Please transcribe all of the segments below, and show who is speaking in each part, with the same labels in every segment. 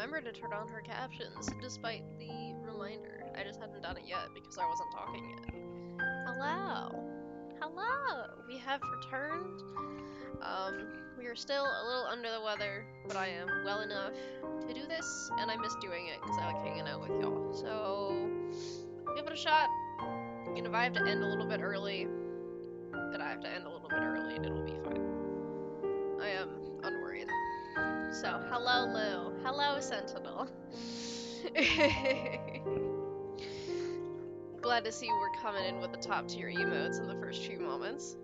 Speaker 1: remember to turn on her captions, despite the reminder. I just hadn't done it yet because I wasn't talking yet. Hello! Hello! We have returned. We are still a little under the weather, but I am well enough to do this, and I miss doing it because I like hanging out with y'all. So, give it a shot. And if I have to end a little bit early, then I have to end a little bit early, and it'll be fine. I am unworried. So, hello, Lou. Hello, Sentinel. Glad to see we're coming in with the top tier emotes in the first few moments.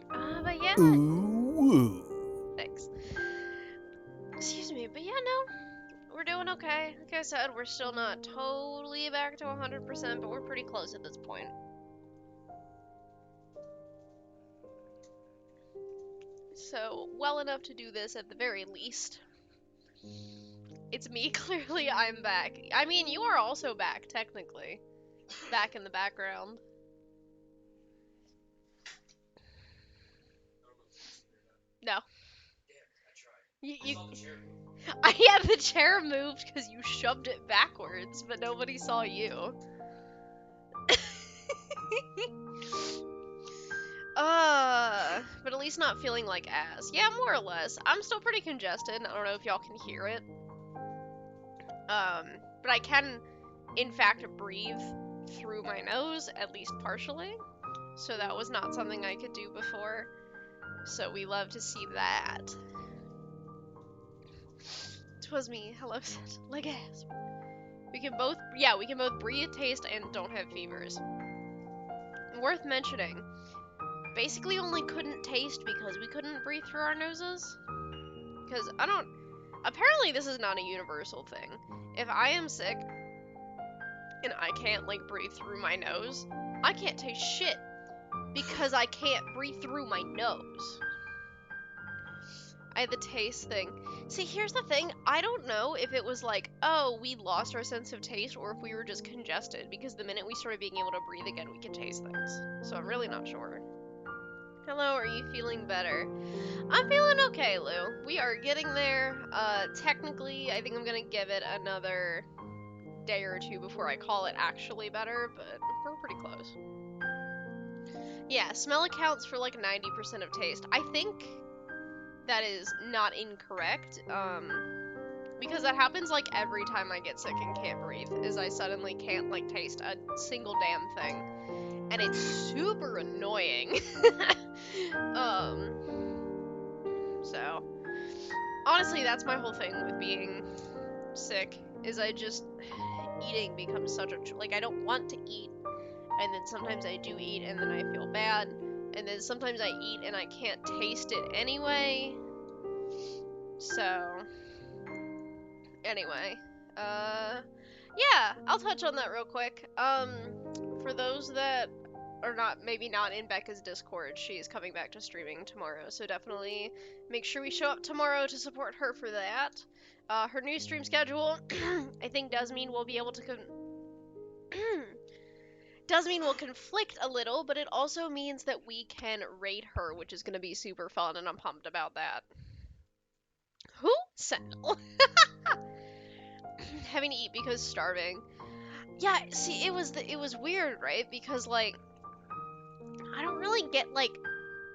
Speaker 1: But yeah.
Speaker 2: Ooh.
Speaker 1: Thanks. Excuse me, but yeah, no. We're doing okay. Like I said, we're still not totally back to 100%, but we're pretty close at this point. So, well enough to do this at the very least. It's me, clearly I'm back. I mean, you are also back, technically. Back in the background. No. Yeah, the chair moved because you shoved it backwards, but nobody saw you. But at least not feeling like ass. Yeah, more or less. I'm still pretty congested. I don't know if y'all can hear it. But I can, in fact, breathe through my nose, at least partially. So that was not something I could do before. So we love to see that. 'Twas me. Hello, like ass. We can both breathe, taste, and don't have fevers. Worth mentioning, basically only couldn't taste because we couldn't breathe through our noses. Because apparently this is not a universal thing. If I am sick and I can't like breathe through my nose, I can't taste shit because I can't breathe through my nose. I had the taste thing. See, here's the thing. I don't know if it was like, oh, we lost our sense of taste, or if we were just congested, because the minute we started being able to breathe again, we could taste things. So I'm really not sure. Hello, are you feeling better? I'm feeling okay, Lou. We are getting there. Technically, I think I'm gonna give it another day or two before I call it actually better, but we're pretty close. Yeah, smell accounts for like 90% of taste. I think that is not incorrect, because that happens like every time I get sick and can't breathe, is I suddenly can't like taste a single damn thing, and it's super annoying. So honestly, that's my whole thing with being sick, is eating becomes such a, like, I don't want to eat, and then sometimes I do eat and then I feel bad, and then sometimes I eat and I can't taste it anyway. So, anyway, yeah, I'll touch on that real quick. For those that are maybe not in Becca's Discord, she's coming back to streaming tomorrow, so definitely make sure we show up tomorrow to support her for that. Her new stream schedule, I think, does mean we'll be able to does mean we'll conflict a little, but it also means that we can raid her, which is going to be super fun, and I'm pumped about that. Who? Sentinel. Having to eat because starving. Yeah, see, it was weird, right? Because, like, I don't really get, like,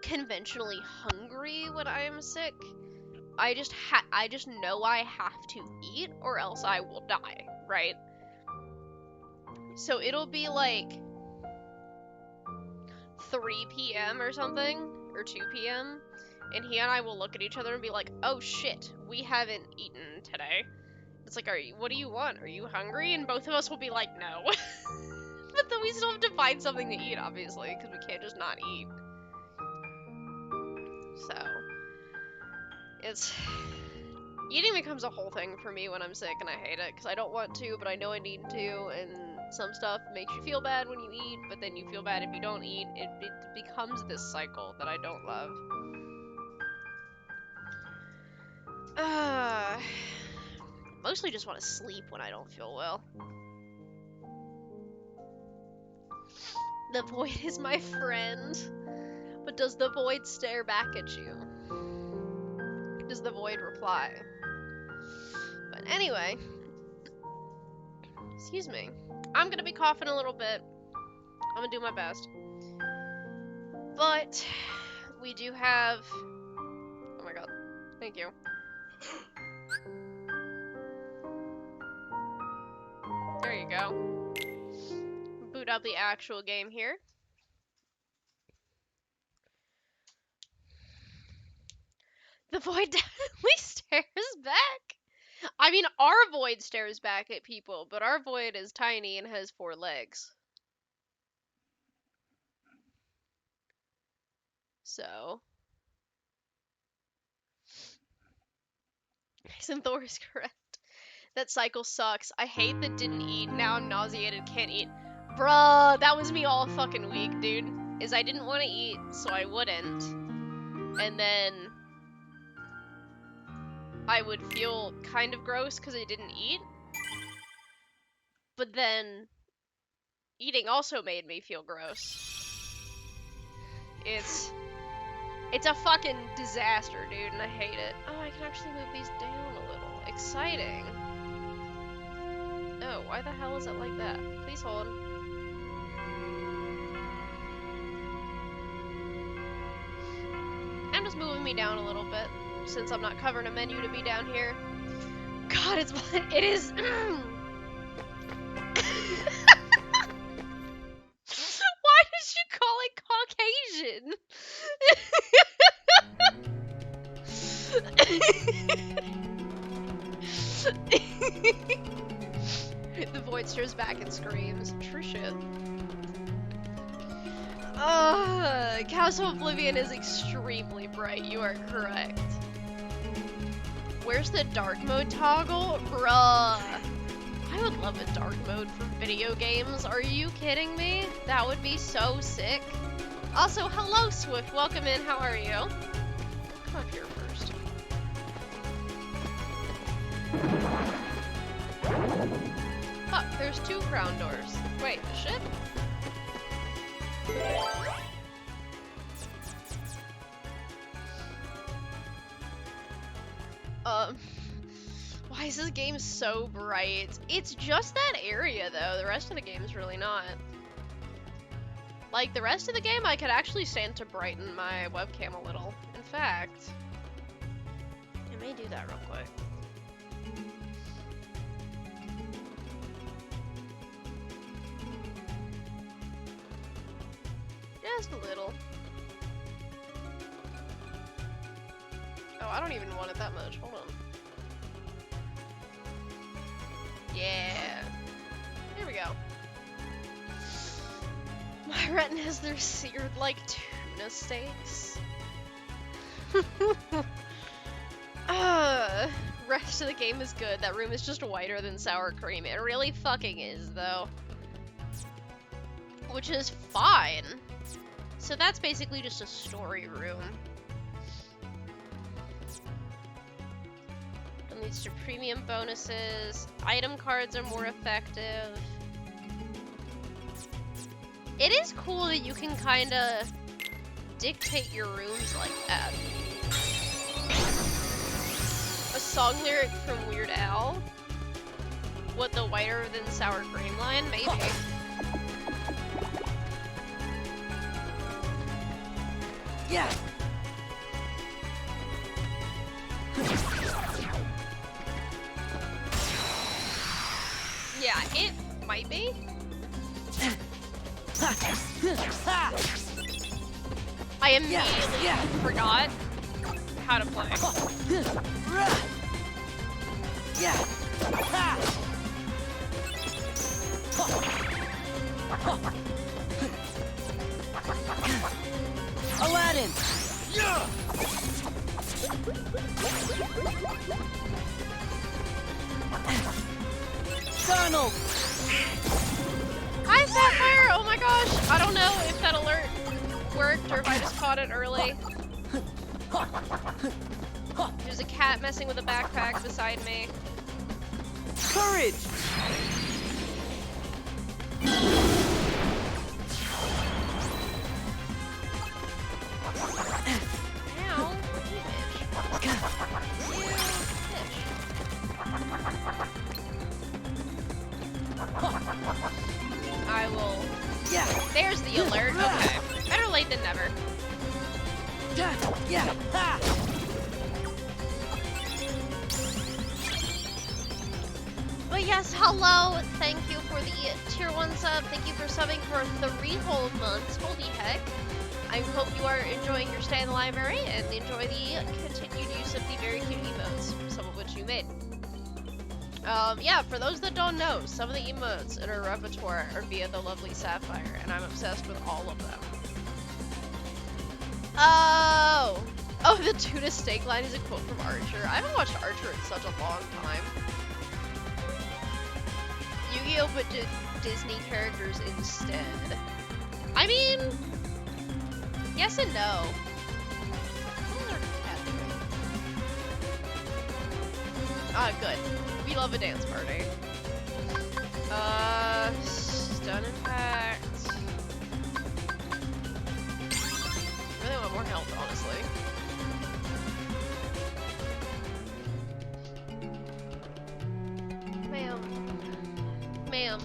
Speaker 1: conventionally hungry when I am sick. I just know I have to eat or else I will die, right? So it'll be like 3 p.m. or something, or 2 p.m., and he and I will look at each other and be like, oh shit, we haven't eaten today. It's like, what do you want? Are you hungry? And both of us will be like, no. But then we still have to find something to eat, obviously, because we can't just not eat. So, eating becomes a whole thing for me when I'm sick, and I hate it, because I don't want to, but I know I need to, and some stuff makes you feel bad when you eat, but then you feel bad if you don't eat. It becomes this cycle that I don't love. Mostly just want to sleep when I don't feel well. The void is my friend. But does the void stare back at you? Does the void reply? Anyway. Excuse me. I'm gonna be coughing a little bit. I'm gonna do my best. But we do have... Oh my god. Thank you. There you go. Boot up the actual game here. The void definitely stares back. I mean, our void stares back at people, but our void is tiny and has 4 legs. So. Xanthor is correct. That cycle sucks. I hate that didn't eat. Now I'm nauseated, can't eat. Bruh, that was me all fucking week, dude. Is I didn't want to eat, so I wouldn't. And then I would feel kind of gross because I didn't eat. But then eating also made me feel gross. It's a fucking disaster, dude, and I hate it. Oh, I can actually move these down a little. Exciting. Oh, why the hell is it like that? Please hold. I'm just moving me down a little bit, since I'm not covering a menu to be down here. God, it is... Why did you call it Caucasian? The void stares back and screams. True shit. Castle Oblivion is extremely bright. You are correct. Where's the dark mode toggle? Bruh. I would love a dark mode for video games. Are you kidding me? That would be so sick. Also, hello Swift. Welcome in. How are you? Come up here first. Oh, there's 2 crown doors. Wait, shit? Why is this game so bright? It's just that area, though. The rest of the game is really not. Like, the rest of the game, I could actually stand to brighten my webcam a little. In fact, I may do that real quick. Just a little. Oh, I don't even want it that much. Hold on. Yeah. There we go. My retinas, they're seared like tuna steaks. Rest of the game is good. That room is just whiter than sour cream. It really fucking is, though. Which is fine. So that's basically just a story room. It leads to premium bonuses. Item cards are more effective. It is cool that you can kind of dictate your rooms like that. A song lyric from Weird Al? What, the whiter than sour cream line? Maybe.
Speaker 2: Yeah.
Speaker 1: Yeah, it might be. I immediately forgot how to play.
Speaker 2: Aladdin. Donald.
Speaker 1: Hi, Sapphire! Oh my gosh! I don't know if that alert worked or if I just caught it early. There's a cat messing with a backpack beside me.
Speaker 2: Courage.
Speaker 1: Ow, you bitch. You bitch. I will.
Speaker 2: Yeah.
Speaker 1: There's the alert. Okay. Better late than never.
Speaker 2: Yeah. Ha.
Speaker 1: But yes, hello. Thank you for the tier 1 sub. Thank you for subbing for 3 whole months. Holy heck. I hope you are enjoying your stay in the library and enjoy the continued use of the very cute emotes, some of which you made. Yeah, for those that don't know, some of the emotes in our repertoire are via the lovely Sapphire, and I'm obsessed with all of them. Oh! Oh, the tuna steak line is a quote from Archer. I haven't watched Archer in such a long time. Yu-Gi-Oh! But Disney characters instead. I mean, yes and no. What is our cat doing? Ah, good. We love a dance party. Stun impact. Really want more health, honestly. Ma'am,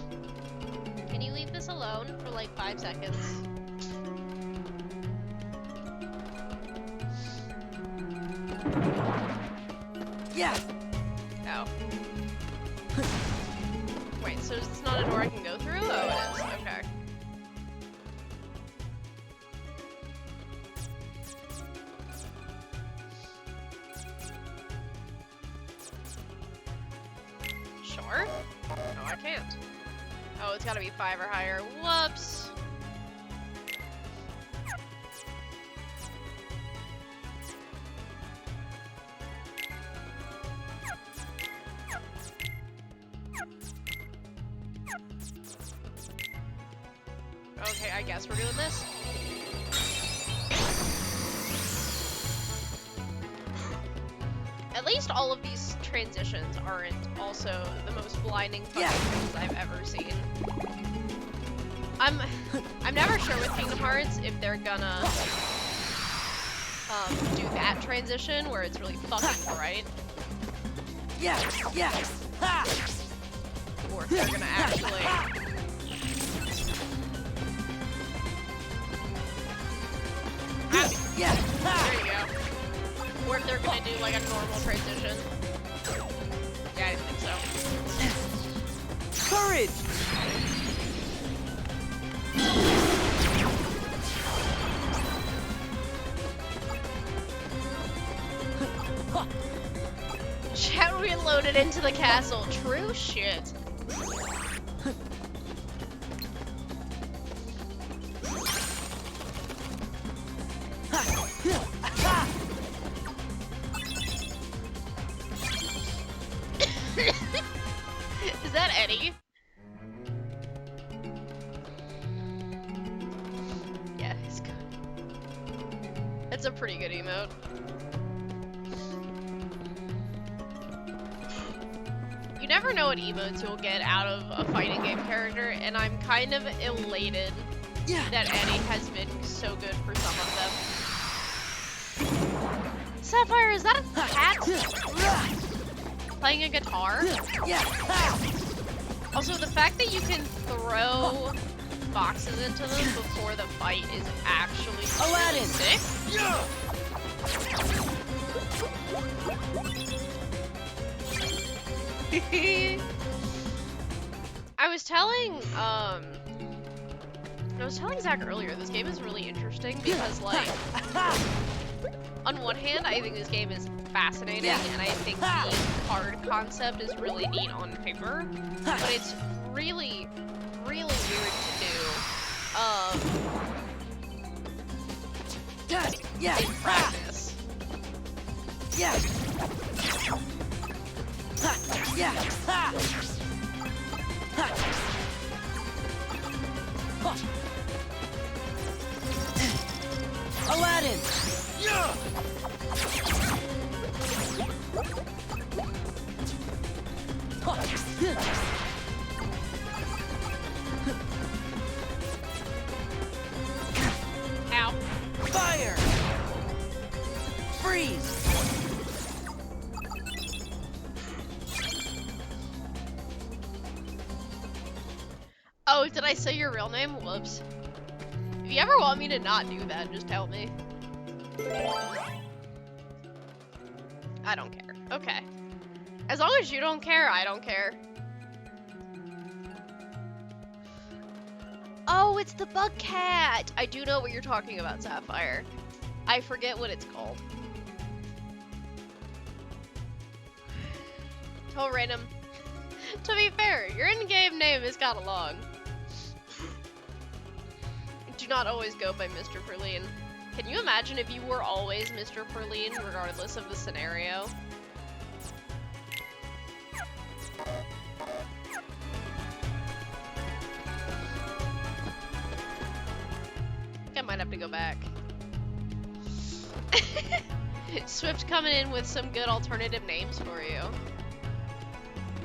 Speaker 1: can you leave this alone for like 5 seconds?
Speaker 2: Yeah.
Speaker 1: Oh. Wait, so it's not a door I can go through? Oh, it is. Okay. Sure. No, I can't. Oh, it's gotta be 5 or higher. Whoops. Okay, I guess we're doing this. At least all of these transitions aren't also the most blinding fucking things I've ever seen. I'm never sure with Kingdom Hearts if they're gonna do that transition where it's really fucking bright.
Speaker 2: Yeah. Yeah. Ha.
Speaker 1: Or if they're gonna actually
Speaker 2: Yeah.
Speaker 1: there you go. Or if they're gonna do like a normal transition. Yeah, I think so.
Speaker 2: Courage.
Speaker 1: Chat reloaded into the castle. True shit. Is that Eddie? Yeah, he's good. That's a pretty good emote. You never know what emotes you'll get out of a fighting game character, and I'm kind of elated that Eddie has been so good for some of them. Sapphire, is that a cat? Playing a guitar? Also, the fact that you can throw boxes into them before the fight is actually
Speaker 2: Aladdin.
Speaker 1: sick. I was telling Zach earlier, this game is really interesting because, like, on one hand, I think this game is fascinating, and I think the card concept is really neat on paper, but it's really, really weird to do in practice.
Speaker 2: Aladdin.
Speaker 1: Ow.
Speaker 2: Fire. Freeze.
Speaker 1: Oh, did I say your real name? Whoops. If you ever want me to not do that, just tell me. I don't care. Okay. As long as you don't care, I don't care. Oh, it's the bug cat! I do know what you're talking about, Sapphire. I forget what it's called. Total random. To be fair, your in-game name is kinda long. Do not always go by Mr. Perline. Can you imagine if you were always Mr. Perline, regardless of the scenario? I think I might have to go back. Swift coming in with some good alternative names for you.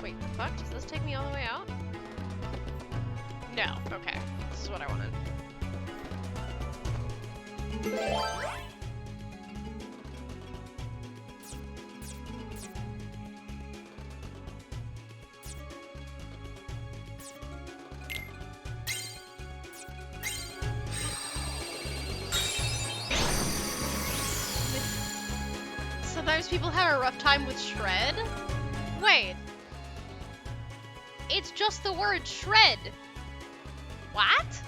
Speaker 1: Wait, fuck? Does this take me all the way out? No. Okay. This is what I wanted. Sometimes people have a rough time with shred? Wait. It's just the word shred. What?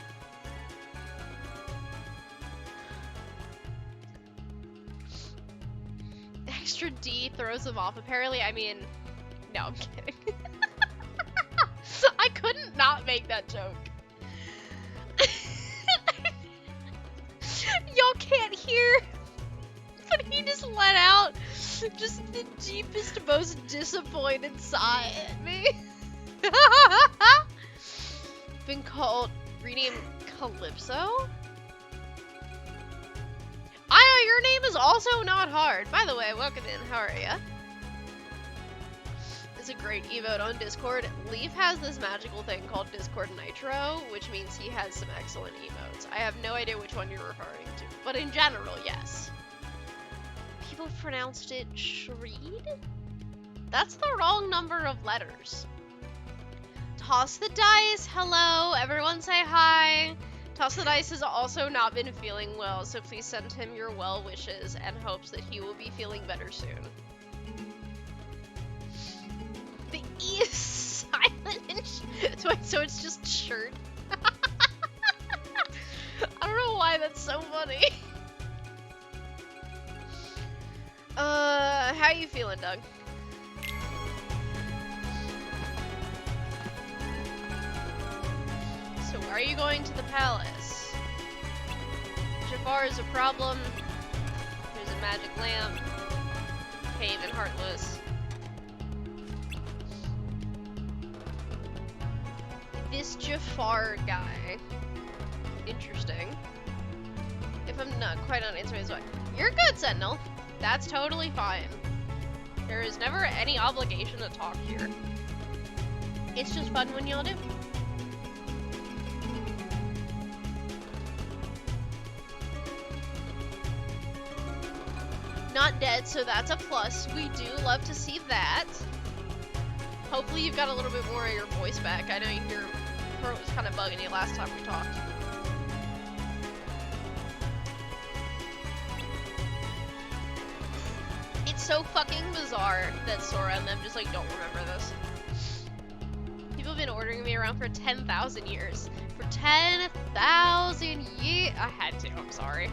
Speaker 1: Extra D throws them off. Apparently, I mean, no, I'm kidding. I couldn't not make that joke. Y'all can't hear, but he just let out just the deepest, most disappointed sigh at me. Been called, renamed Calypso? I know your name is also not hard. By the way, welcome in. How are ya? It's a great emote on Discord. Leaf has this magical thing called Discord Nitro, which means he has some excellent emotes. I have no idea which one you're referring to, but in general, yes. People pronounced it Shreed? That's the wrong number of letters. Toss the dice. Hello, everyone say hi. Toss the Dice has also not been feeling well, so please send him your well wishes and hopes that he will be feeling better soon. The E is silent. So it's just shirt. I don't know why that's so funny. How you feeling, Doug? So why are you going to the palace? Jafar is a problem. There's a magic lamp. Cave and Heartless. This Jafar guy. Interesting. If I'm not quite on Instagram, so you're good, Sentinel. That's totally fine. There is never any obligation to talk here. It's just fun when y'all do. Not dead, so that's a plus. We do love to see that. Hopefully you've got a little bit more of your voice back. I know your throat was kind of bugging you last time we talked. It's so fucking bizarre that Sora and them just like don't remember this. People have been ordering me around for 10,000 years. For 10,000 years. I had to, I'm sorry.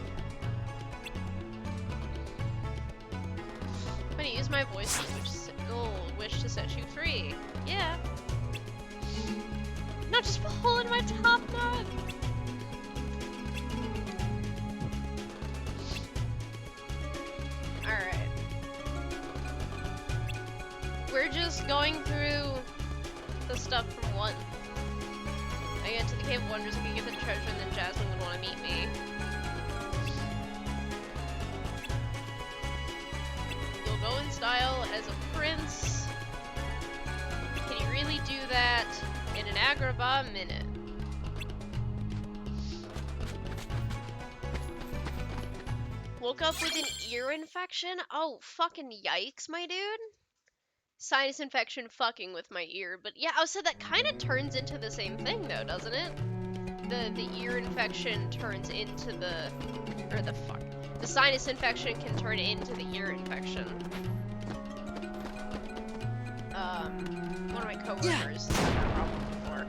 Speaker 1: I'm gonna use my voice wish to set you free. Yeah. Not just pulling my top knot. Alright. We're just going through the stuff from 1. I get to the Cave of Wonders, I can get the treasure, and then Jasmine would want to meet me. Go in style as a prince. Can you really do that in an Agrabah minute? Woke up with an ear infection? Oh, fucking yikes, my dude. sinus infection fucking with my ear. But yeah, I said that kind of turns into the same thing though, doesn't it? The ear infection turns into the sinus infection can turn into the ear infection. One of my coworkers had that problem before.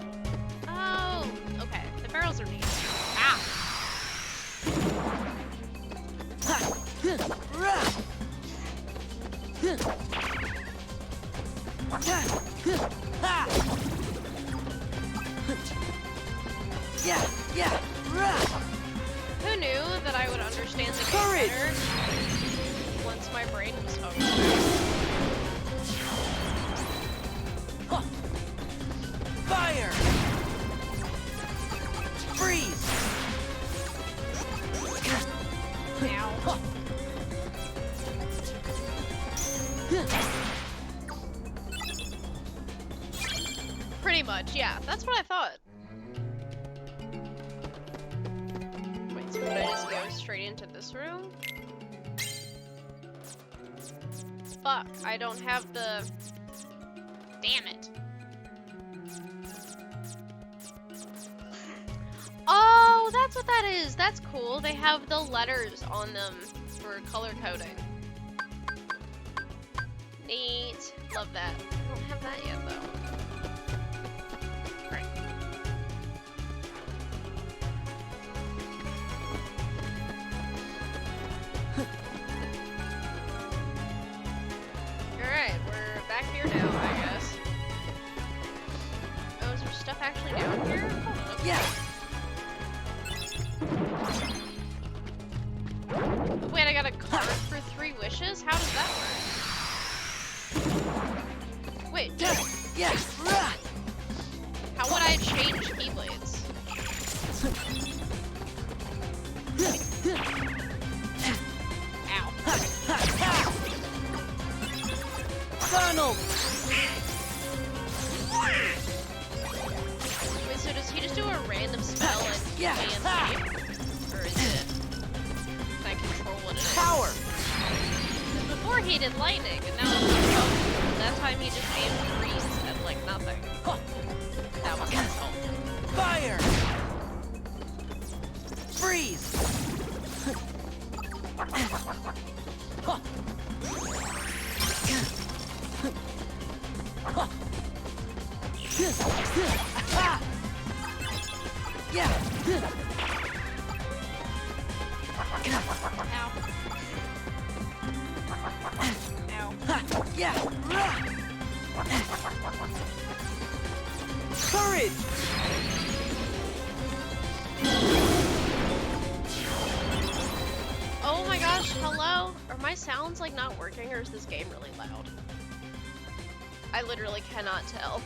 Speaker 1: Oh, okay. The barrels are neat. Ah. Who knew that I would understand the game better once my brain was focused?
Speaker 2: Fire! Freeze!
Speaker 1: Ow. Pretty much, yeah. That's what I thought. Wait, so would I just go straight into this room? Fuck, I don't have the... Damn it. Oh, that's what that is. That's cool. They have the letters on them for color coding. Neat. Love that. I don't have that yet, though. Right. Alright, we're back here now, I guess. Oh, is there stuff actually down here? Oh, okay.
Speaker 2: Yeah.
Speaker 1: Wait, I got a card for 3 wishes? How does that work? Wait,
Speaker 2: Yes.
Speaker 1: how would I change Keyblades? Ow.
Speaker 2: Donald.
Speaker 1: Wait, so does he just do a random spell and
Speaker 2: Yeah.
Speaker 1: leave? Or is it... Can I control what it is?
Speaker 2: Power.
Speaker 1: 'Cause before he did lightning, and now it's that time he just aimed freeze at like nothing. That was helpful.
Speaker 2: Fire. Freeze. Yeah.
Speaker 1: Ow. Ow.
Speaker 2: Yeah. Courage.
Speaker 1: Oh my gosh, hello? Are my sounds like not working or is this game really loud? I literally cannot tell.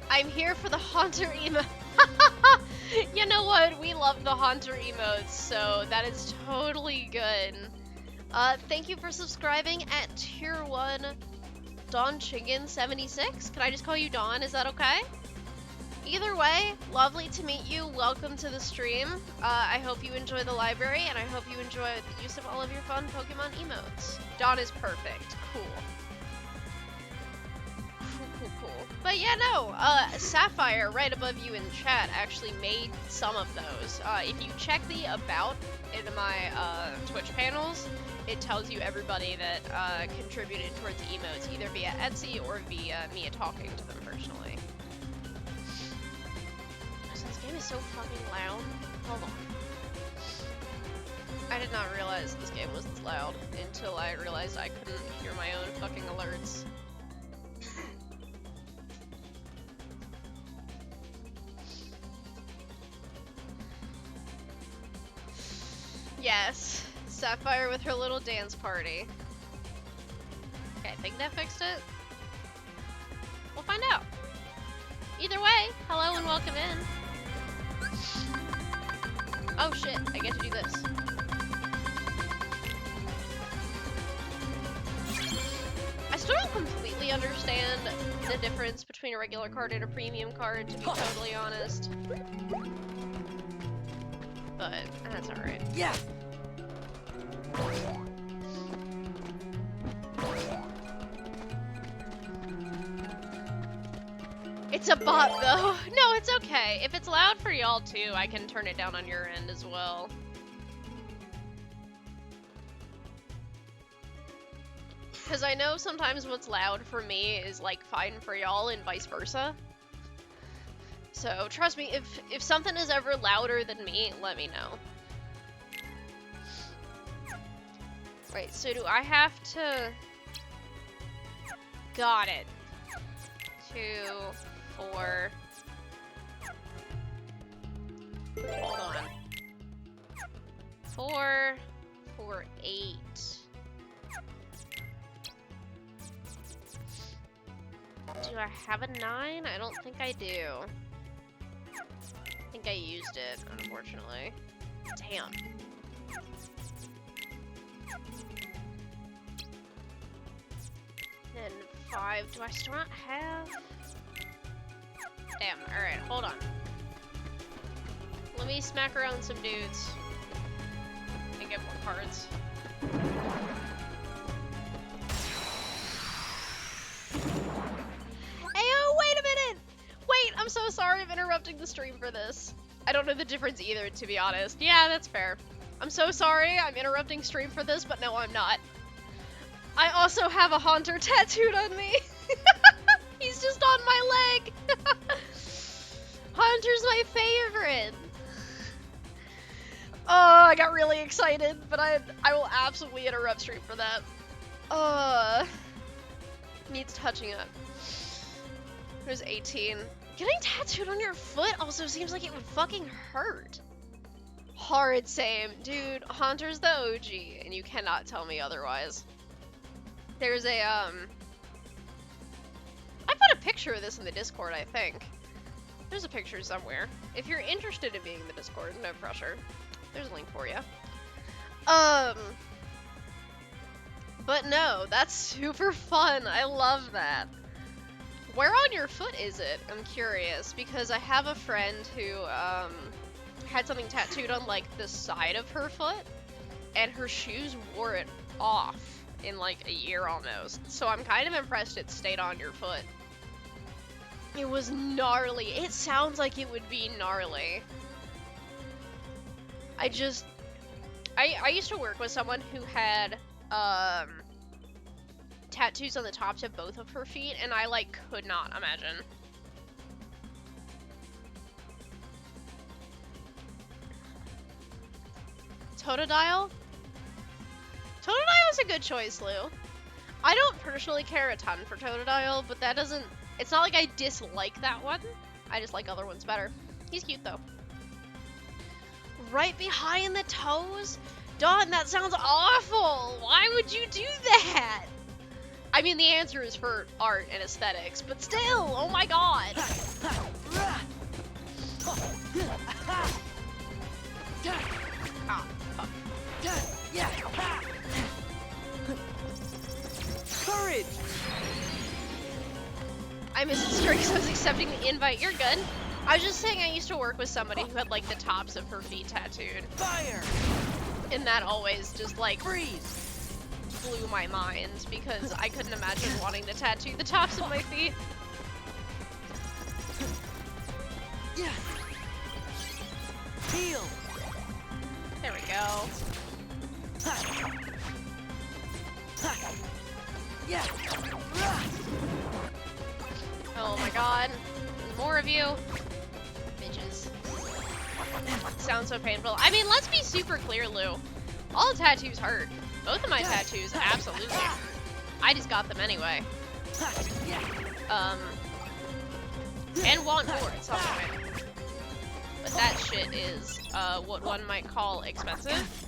Speaker 1: I'm here for the Haunter emote. You know what? We love the Haunter emotes, so that is totally good. Thank you for subscribing at tier 1 Dawn Chicken 76. Can I just call you Dawn? Is that okay? Either way, lovely to meet you. Welcome to the stream. I hope you enjoy the library, and I hope you enjoy the use of all of your fun Pokemon emotes. Dawn is perfect. Cool. Cool. But yeah, no, Sapphire right above you in chat actually made some of those. If you check the About in my Twitch panels, it tells you everybody that contributed towards the emotes, either via Etsy or via me talking to them personally. So this game is so fucking loud. Hold on. I did not realize this game was this loud until I realized I couldn't hear my own fucking alerts. Yes, Sapphire with her little dance party. Okay, I think that fixed it. We'll find out. Either way, hello and welcome in. Oh shit, I get to do this. I still don't completely understand the difference between a regular card and a premium card, to be totally honest. But that's alright.
Speaker 2: Yeah.
Speaker 1: It's a bot though. No, it's okay. If it's loud for y'all too, I can turn it down on your end as well. Because I know sometimes what's loud for me is like fine for y'all and vice versa. So trust me, if something is ever louder than me, let me know. Right, so do I have to... Got it. 2, 4... Hold on. 4, 4, 8... Do I have a 9? I don't think I do. I think I used it, unfortunately. Damn. Then 5. Do I still not have? Damn, alright, hold on. Let me smack around some dudes and get more cards. Ayo, wait a minute! Wait, I'm so sorry I'm interrupting the stream for this. I don't know the difference either, to be honest. Yeah, that's fair. I'm so sorry I'm interrupting stream for this, but no, I'm not. I also have a Haunter tattooed on me. He's just on my leg. Haunter's my favorite. Oh, I got really excited, but I will absolutely interrupt stream for that. Needs touching up. There's 18. Getting tattooed on your foot also seems like it would fucking hurt. Hard same. Dude, Haunter's the OG, and you cannot tell me otherwise. There's a, I put a picture of this in the Discord, I think. There's a picture somewhere. If you're interested in being in the Discord, no pressure. There's a link for you. But no, that's super fun. I love that. Where on your foot is it? I'm curious, because I have a friend who, had something tattooed on, like, the side of her foot, and her shoes wore it off in, like, a year almost. So I'm kind of impressed it stayed on your foot. It was gnarly. It sounds like it would be gnarly. I used to work with someone who had, tattoos on the tops of both of her feet, and I, like, could not imagine. Totodile? Totodile is a good choice, Lou. I don't personally care a ton for Totodile, but that doesn't... It's not like I dislike that one. I just like other ones better. He's cute, though. Right behind the toes? Dawn, that sounds awful! Why would you do that? I mean, the answer is for art and aesthetics, but still, oh my god! Ah, fuck.
Speaker 2: Courage!
Speaker 1: I missed the story because I was accepting the invite. You're good. I was just saying I used to work with somebody who had, like, the tops of her feet tattooed.
Speaker 2: Fire!
Speaker 1: And that always just, like,
Speaker 2: Freeze!
Speaker 1: blew my mind because I couldn't imagine wanting to tattoo the tops of my feet.
Speaker 2: Yeah. Heal.
Speaker 1: There we go.
Speaker 2: Yeah.
Speaker 1: Oh my god. More of you. Bitches. Sounds so painful. I mean, let's be super clear, Lou. All tattoos hurt. Both of my tattoos absolutely hurt. I just got them anyway. And want more at some point. But that shit is, what one might call expensive.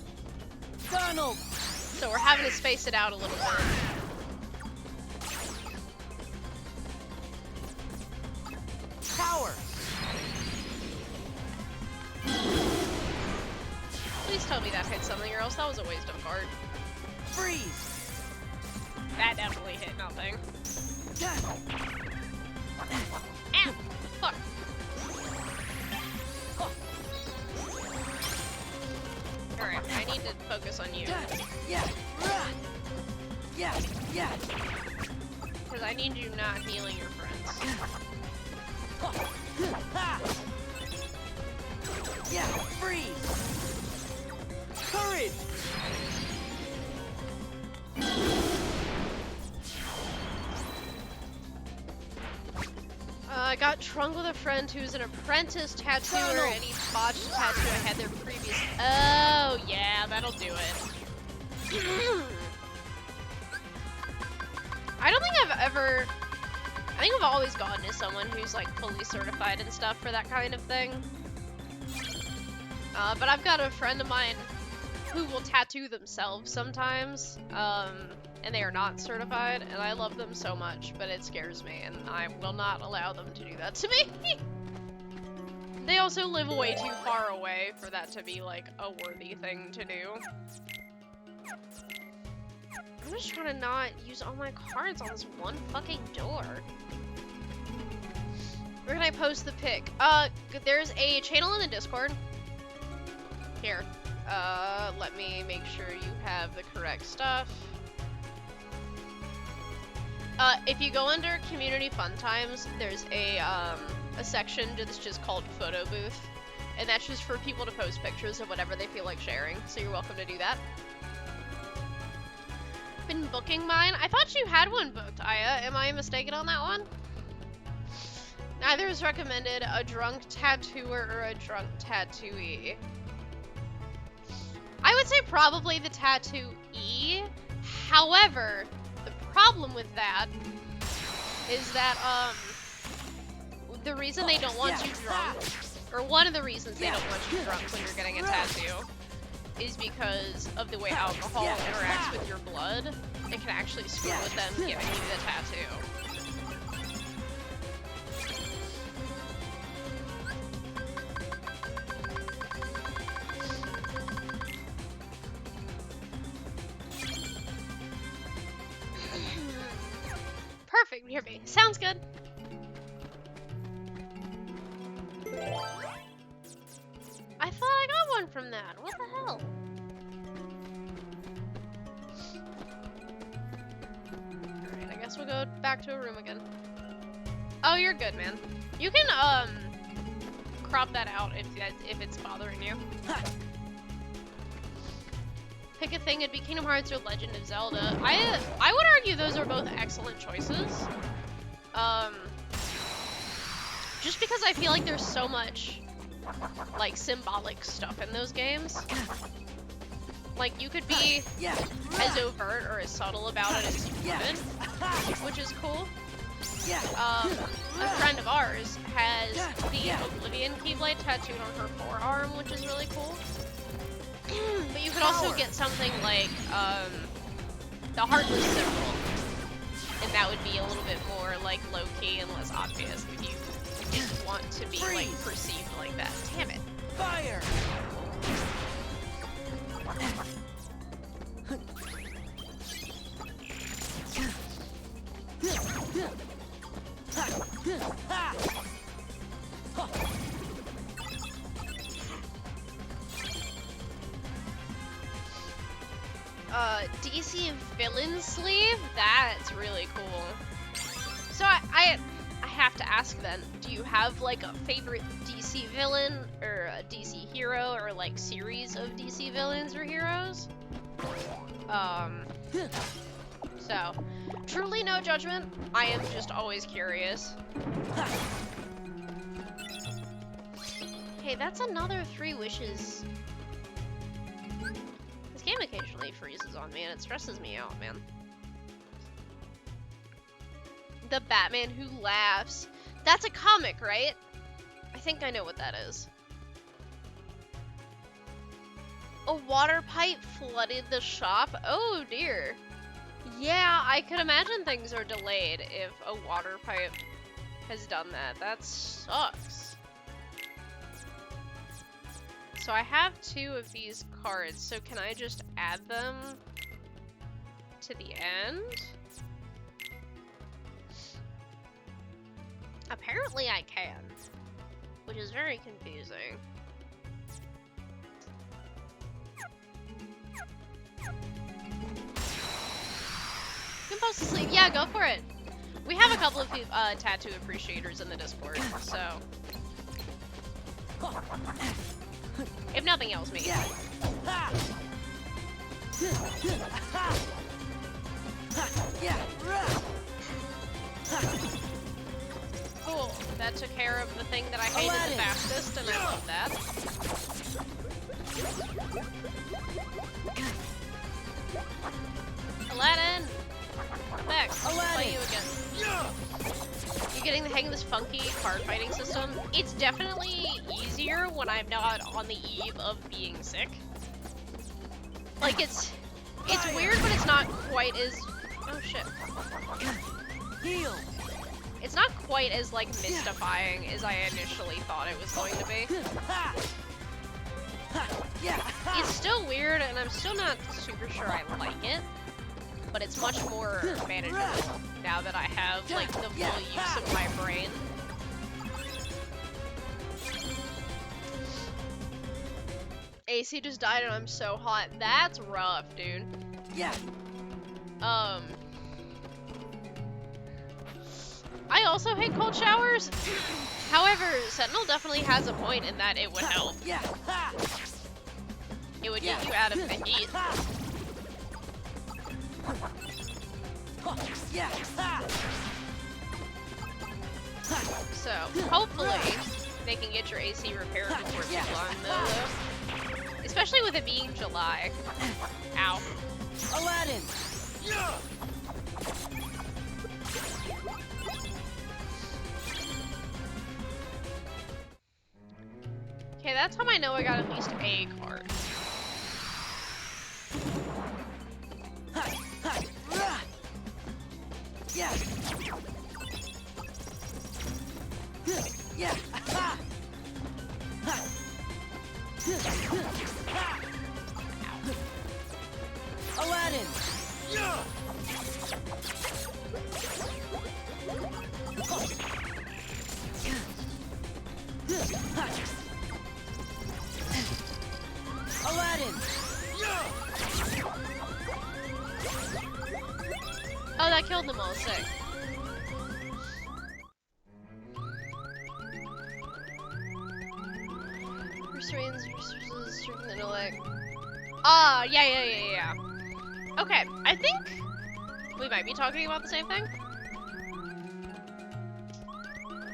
Speaker 2: Donald!
Speaker 1: So we're having to space it out a little bit.
Speaker 2: Power!
Speaker 1: Please tell me that hit something, or else that was a waste of a card.
Speaker 2: Freeze!
Speaker 1: That definitely hit nothing. Ow! Fuck. Alright, I need to focus on you.
Speaker 2: Yeah! Yeah! Yeah!
Speaker 1: Because I need you not healing your friends. I got trunk with a friend who's an apprentice tattooer, and he botched a tattoo I had there previous. Oh yeah, that'll do it. I don't think I've ever. I think I've always gone to someone who's like fully certified and stuff for that kind of thing. But I've got a friend of mine who will tattoo themselves sometimes, and they are not certified, and I love them so much, but it scares me, and I will not allow them to do that to me. They also live way too far away for that to be, like, a worthy thing to do. I'm just trying to not use all my cards on this one fucking door. Where can I post the pic? There's a channel in the Discord. Here. Let me make sure you have the correct stuff. If you go under Community Fun Times, there's a section that's just called Photo Booth. And that's just for people to post pictures of whatever they feel like sharing. So you're welcome to do that. Been booking mine? I thought you had one booked, Aya. Am I mistaken on that one? Neither is recommended, a drunk tattooer or a drunk tattooee. I would say probably the tattooee. However, the problem with that is that the reason they don't want you drunk, or one of the reasons they don't want you drunk when you're getting a tattoo, is because of the way alcohol interacts with your blood. It can actually screw with them giving you the tattoo. Perfect, hear me. Sounds good. I thought I got one from that. What the hell? Alright, I guess we'll go back to a room again. Oh, you're good, man. You can, crop that out if it's bothering you. Pick a thing, it'd be Kingdom Hearts or Legend of Zelda. I would argue those are both excellent choices. Just because I feel like there's so much, like, symbolic stuff in those games. Like, you could be as overt or as subtle about it as you could, which is cool. A friend of ours has the Oblivion Keyblade tattooed on her forearm, which is really cool. But you could also get something like the Heartless symbol, and that would be a little bit more like low-key and less obvious if you didn't want to be like perceived like that. Damn it!
Speaker 2: Fire!
Speaker 1: DC villain sleeve? That's really cool. So I have to ask then, do you have like a favorite DC villain or a DC hero or like series of DC villains or heroes? So, truly no judgment. I am just always curious. Hey, that's another 3 wishes. This game occasionally freezes on me and it stresses me out, man. The Batman Who Laughs. That's a comic, right? I think I know what that is. A water pipe flooded the shop? Oh dear. Yeah, I could imagine things are delayed if a water pipe has done that. That sucks. So I have 2 of these cards, so can I just add them to the end? Apparently I can, which is very confusing. You can post a sleeve. Yeah, go for it. We have a couple of tattoo appreciators in the Discord, so if nothing else, me. Cool. That took care of the thing that I hated the
Speaker 2: Aladdin.
Speaker 1: fastest, and I love that. Aladdin! Come back. I'll fight you again. You're getting the hang of this funky card fighting system. It's definitely easier when I'm not on the eve of being sick. Like, it's weird, but it's not quite as... Oh, shit.
Speaker 2: Heal.
Speaker 1: It's not quite as, like, mystifying as I initially thought it was going to be. It's still weird, and I'm still not super sure I like it. But it's much more manageable now that I have, like, the full use of my brain. AC just died and I'm so hot. That's rough, dude.
Speaker 2: Yeah.
Speaker 1: I also hate cold showers. However, Sentinel definitely has a point in that it would help.
Speaker 2: Yeah.
Speaker 1: It would get you out of the heat.
Speaker 2: Yeah.
Speaker 1: So, hopefully, they can get your AC repaired before too long, though. Especially with it being July. Ow.
Speaker 2: Aladdin.
Speaker 1: Okay, that's how I know I got at least a card.
Speaker 2: Yeah. Yeah. Aladdin. Aladdin.
Speaker 1: Oh, that killed them all. Sick. Restrains resources, stricken intellect. Ah, yeah. Okay, I think we might be talking about the same thing.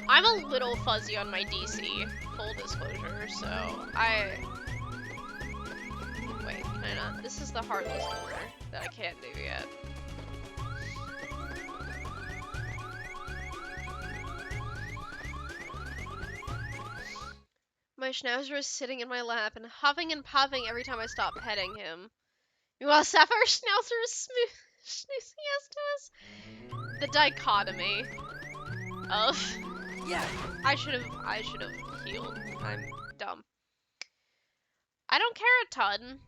Speaker 1: I'm a little fuzzy on my DC, full disclosure, so wait, can I not? This is the Heartless order that I can't do yet. My Schnauzer is sitting in my lap and huffing and puffing every time I stop petting him. Meanwhile, Sapphire Schnauzer is snoozing us to us. The dichotomy of...
Speaker 2: Yeah.
Speaker 1: I should have healed. I'm dumb. I don't care a ton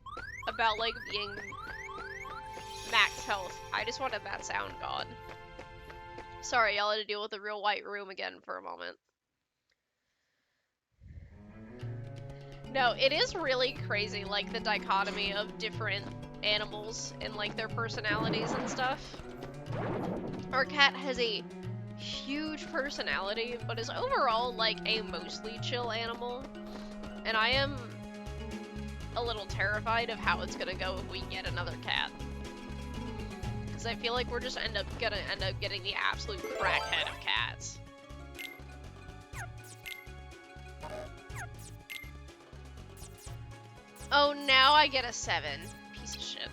Speaker 1: about, like, being max health. I just wanted that sound god. Sorry, y'all had to deal with the real white room again for a moment. No, it is really crazy, like, the dichotomy of different animals and, like, their personalities and stuff. Our cat has a huge personality, but is overall, like, a mostly chill animal. And I am a little terrified of how it's gonna go if we get another cat. Because I feel like we're just gonna end up getting the absolute crackhead of cats. Oh, now I get a 7. Piece of shit.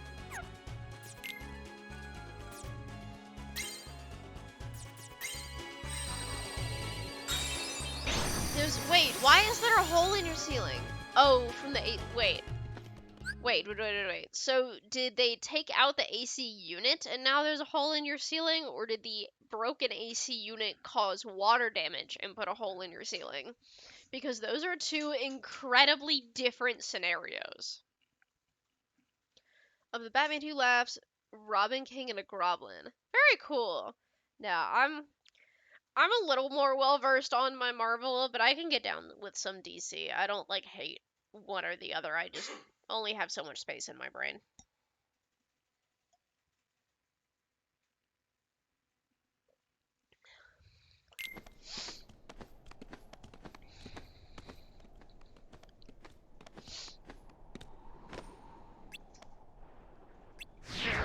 Speaker 1: Wait, why is there a hole in your ceiling? Oh, from the wait. So, did they take out the AC unit and now there's a hole in your ceiling? Or did the broken AC unit cause water damage and put a hole in your ceiling? Because those are two incredibly different scenarios. Of the Batman Who Laughs, Robin King, and a Groblin. Very cool. Now, I'm a little more well-versed on my Marvel, but I can get down with some DC. I don't, like, hate one or the other. I just only have so much space in my brain.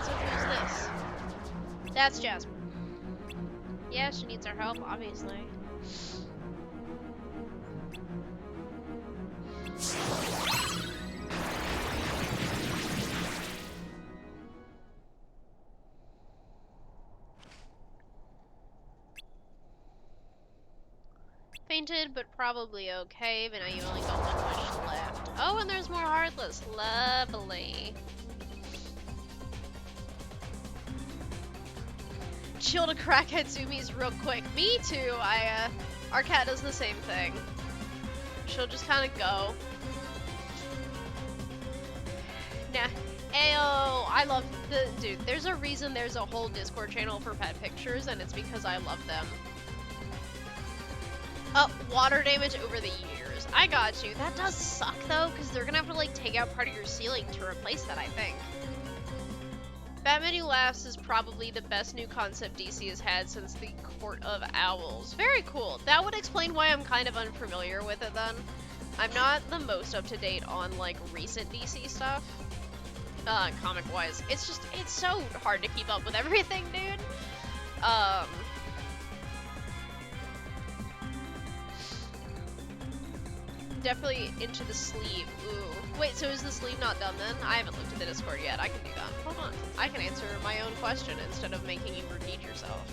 Speaker 1: So who's this? That's Jasmine. Yeah, she needs our help, obviously. disappointed, but probably okay. But now you only got one wish left. Oh, and there's more Heartless. Lovely. Chill to crackhead zoomies real quick. Me too. Our cat does the same thing. She'll just kind of go. Nah. Ayo, I love the dude. There's a reason there's a whole Discord channel for pet pictures, and it's because I love them. Water damage over the years. I got you. That does suck though, because they're gonna have to like take out part of your ceiling to replace that, I think. Batman Who Laughs is probably the best new concept DC has had since the Court of Owls. Very cool. That would explain why I'm kind of unfamiliar with it then. I'm not the most up to date on like recent DC stuff. Comic wise. It's so hard to keep up with everything, dude. Definitely into the sleeve. Ooh. Wait, so is the sleeve not done then? I haven't looked at the Discord yet. I can do that. Hold on. I can answer my own question instead of making you repeat yourself.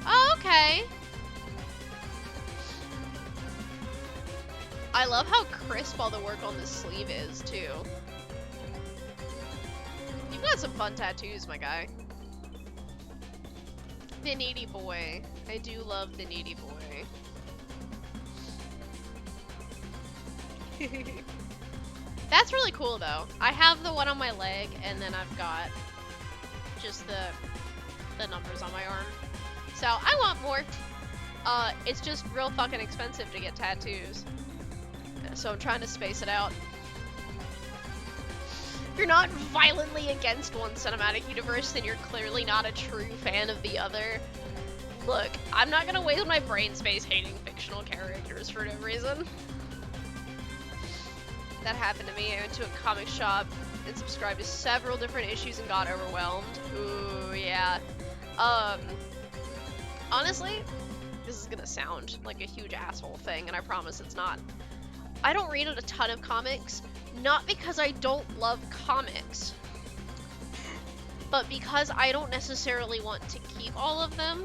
Speaker 1: Oh, okay. I love how crisp all the work on the sleeve is, too. You've got some fun tattoos, my guy. The Needy Boy. I do love the Needy Boy. That's really cool, though. I have the one on my leg, and then I've got just the numbers on my arm. So, I want more. It's just real fucking expensive to get tattoos. So I'm trying to space it out. If you're not violently against one cinematic universe, then you're clearly not a true fan of the other. Look, I'm not gonna waste my brain space hating fictional characters for no reason. That happened to me. I went to a comic shop and subscribed to several different issues and got overwhelmed. Ooh, yeah. Honestly, this is gonna sound like a huge asshole thing, and I promise it's not. I don't read a ton of comics, not because I don't love comics, but because I don't necessarily want to keep all of them,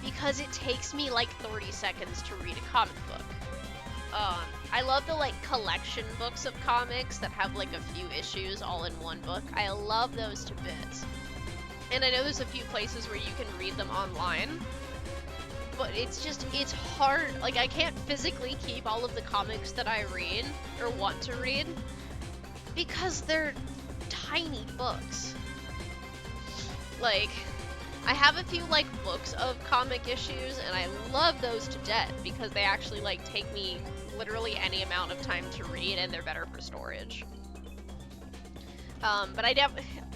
Speaker 1: because it takes me like 30 seconds to read a comic book. I love the like collection books of comics that have like a few issues all in one book. I love those to bits. And I know there's a few places where you can read them online, but it's hard. Like, I can't physically keep all of the comics that I read or want to read because they're tiny books. Like, I have a few like books of comic issues, and I love those to death because they actually like take me literally any amount of time to read, and they're better for storage. But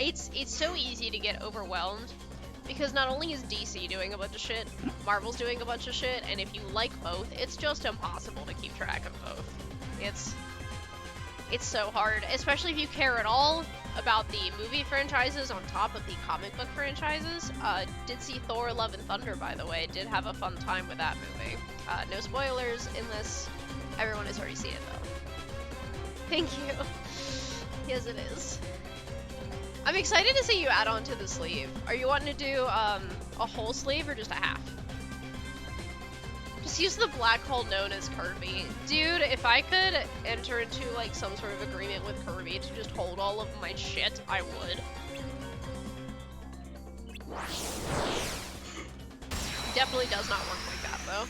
Speaker 1: it's so easy to get overwhelmed because not only is DC doing a bunch of shit, Marvel's doing a bunch of shit, and if you like both, it's just impossible to keep track of both. It's so hard, especially if you care at all about the movie franchises on top of the comic book franchises. Did see Thor: Love and Thunder, by the way. Did have a fun time with that movie. No spoilers in this. Everyone has already seen it, though. Thank you. Yes, it is. I'm excited to see you add on to the sleeve. Are you wanting to do a whole sleeve or just a half? Just use the black hole known as Kirby. Dude, if I could enter into like some sort of agreement with Kirby to just hold all of my shit, I would. Definitely does not work like that though.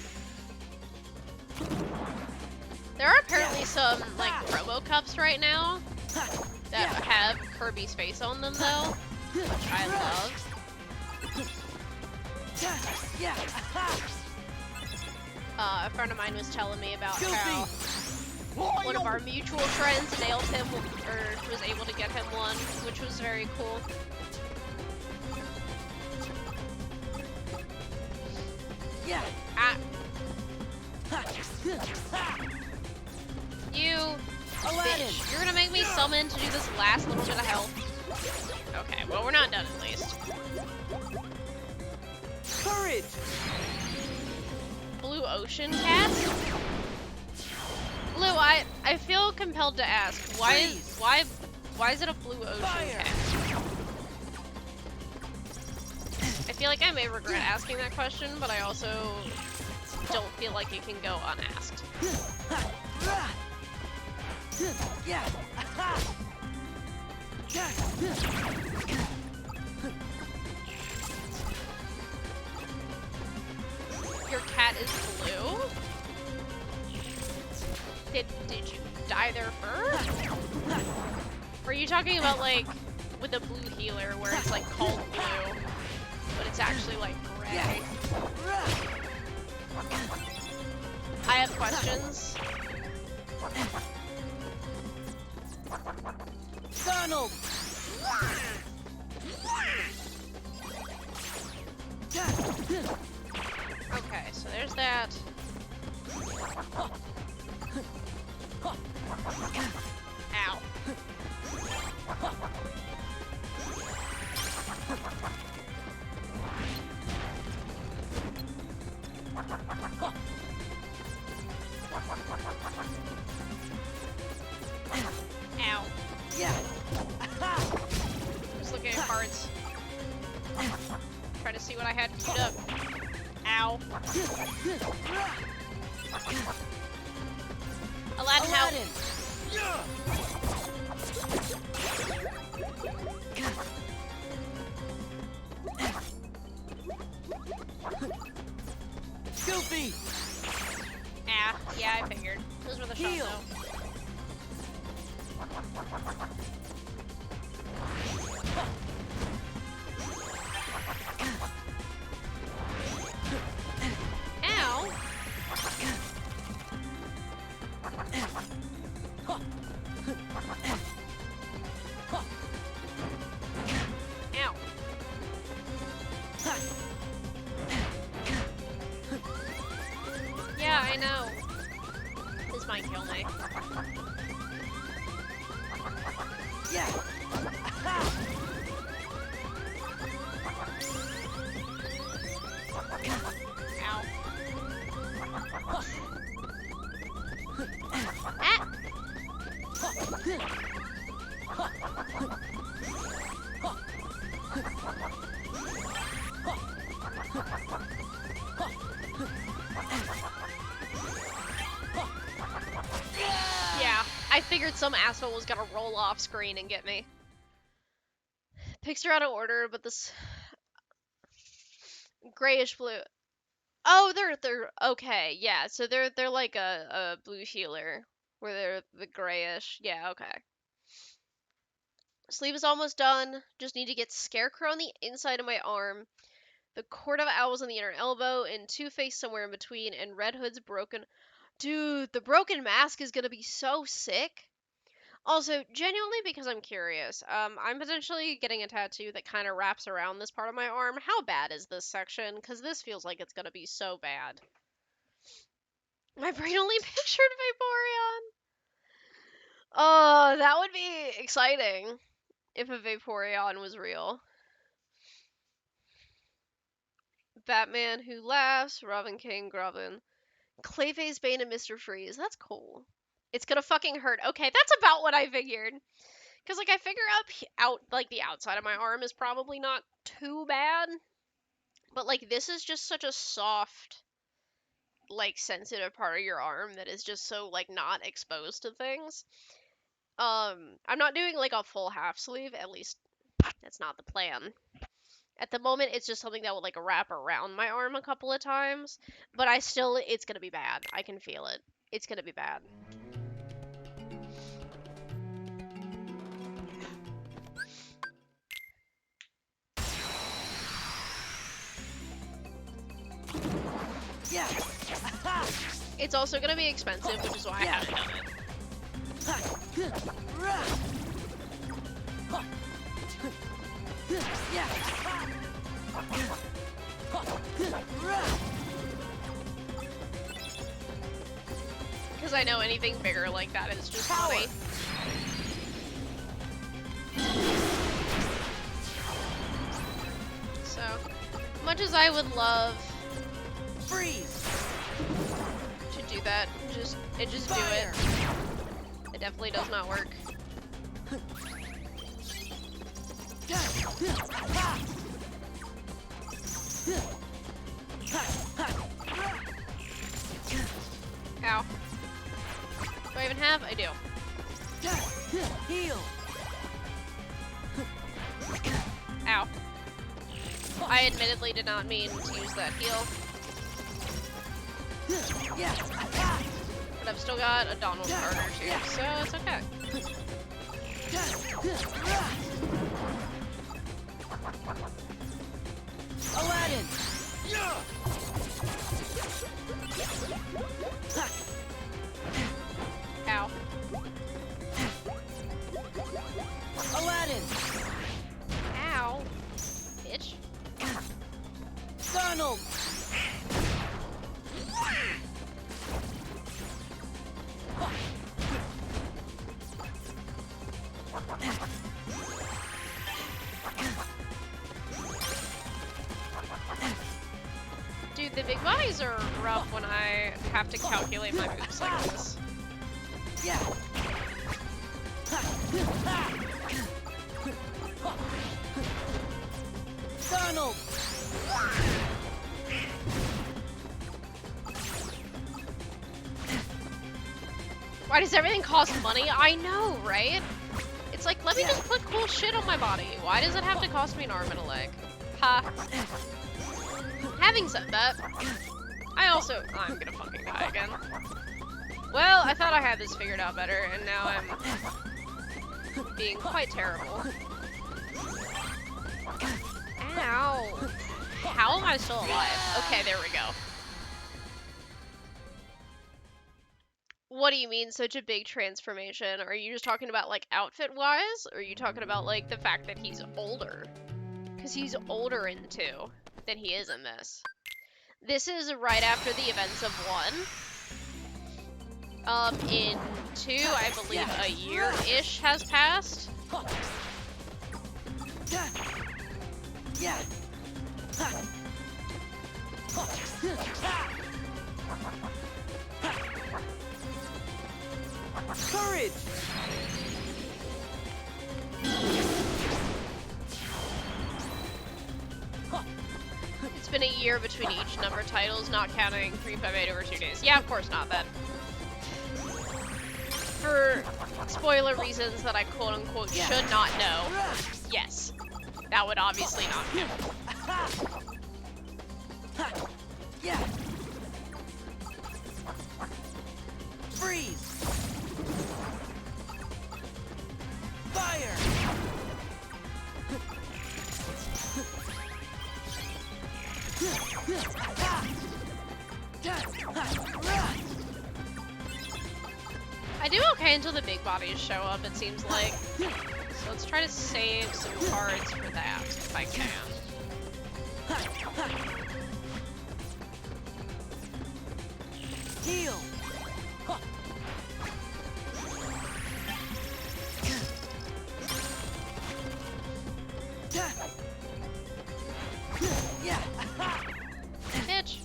Speaker 1: There are apparently some like promo cups right now that have Kirby's face on them though, which I love. A friend of mine was telling me about how one of our mutual friends nailed him, or was able to get him one, which was very cool. You bitch. You're gonna make me summon to do this last little bit of health. Okay, well, we're not done at least.
Speaker 2: Courage!
Speaker 1: Blue Ocean Cast? Blue, I feel compelled to ask, why is it a Blue Ocean Cast? feel like I may regret asking that question, but I also don't feel like it can go unasked. Your cat is blue? Did you dye their fur? Or are you talking about like with a blue healer where it's like called blue, but it's actually like gray? I have questions.
Speaker 2: Donald!
Speaker 1: Okay, so there's that. Ow. Ow.
Speaker 2: Yeah.
Speaker 1: Just looking at cards. Trying to see what I had queued up. Ow. Aladdin, help.
Speaker 2: Goofy!
Speaker 1: Ah, yeah, I figured. Those were the shots,
Speaker 2: Heal.
Speaker 1: though. Ow! Ow. Yeah, I know. This might kill me.
Speaker 2: Yeah.
Speaker 1: Ow. Yeah, I figured some asshole was gonna roll off screen and get me. Picks are out of order, but this grayish blue. Oh, they're okay. Yeah, so they're like a blue healer where they're the grayish. Yeah, okay. Sleeve is almost done. Just need to get Scarecrow on the inside of my arm, the Court of Owls on the inner elbow, and Two-Face somewhere in between, and Red Hood's broken. Dude, the broken mask is gonna be so sick. Also, genuinely because I'm curious, I'm potentially getting a tattoo that kind of wraps around this part of my arm. How bad is this section? Because this feels like it's gonna be so bad. My brain only pictured Vaporeon. Oh, that would be exciting if a Vaporeon was real. Batman Who Laughs, Robin King, Grubbin, Clayface, Bane, and Mr. Freeze. That's cool. It's gonna fucking hurt. Okay, that's about what I figured. Because, like, I figure like, the outside of my arm is probably not too bad. But, like, this is just such a soft, like, sensitive part of your arm that is just so, like, not exposed to things. I'm not doing, like, a full half sleeve. At least, that's not the plan. At the moment, it's just something that will, like, wrap around my arm a couple of times. But it's gonna be bad. I can feel it. It's gonna be bad.
Speaker 2: Yeah.
Speaker 1: It's also gonna be expensive, which is why I haven't done it. Because I know anything bigger like that is just funny. So, much as I would love
Speaker 2: Freeze.
Speaker 1: to do that, just do it. It definitely does not work. Ow. Do I even have? I do.
Speaker 2: Heal.
Speaker 1: Ow. I admittedly did not mean to use that heal,
Speaker 2: Yeah.
Speaker 1: but I've still got a Donald Carter too, so it's okay.
Speaker 2: Aladdin.
Speaker 1: Ow.
Speaker 2: Aladdin.
Speaker 1: Ow. Bitch.
Speaker 2: Donald.
Speaker 1: Dude, the big bodies are rough when I have to calculate my moves like this.
Speaker 2: Yeah. Donald.
Speaker 1: Why does everything cost money? I know, right? It's like, let me just put cool shit on my body. Why does it have to cost me an arm and a leg? Ha. Having said that, I'm gonna fucking die again. Well, I thought I had this figured out better, and now I'm being quite terrible. Ow. How am I still alive? Okay, there we go. What do you mean such a big transformation? Are you just talking about like outfit-wise? Or are you talking about like the fact that he's older? Because he's older in 2 than he is in this. This is right after the events of 1. In 2, I believe a year-ish has passed.
Speaker 2: Yeah. Courage.
Speaker 1: It's been a year between each number titles, not counting 358 over 2 days. Yeah, of course not then. For spoiler reasons that I quote-unquote should not know, yes. That would obviously not count.
Speaker 2: Yeah. Freeze. Fire.
Speaker 1: I do okay until the big bodies show up, it seems like. So let's try to save some cards for that, if I can.
Speaker 2: Heal. Yeah.
Speaker 1: Bitch.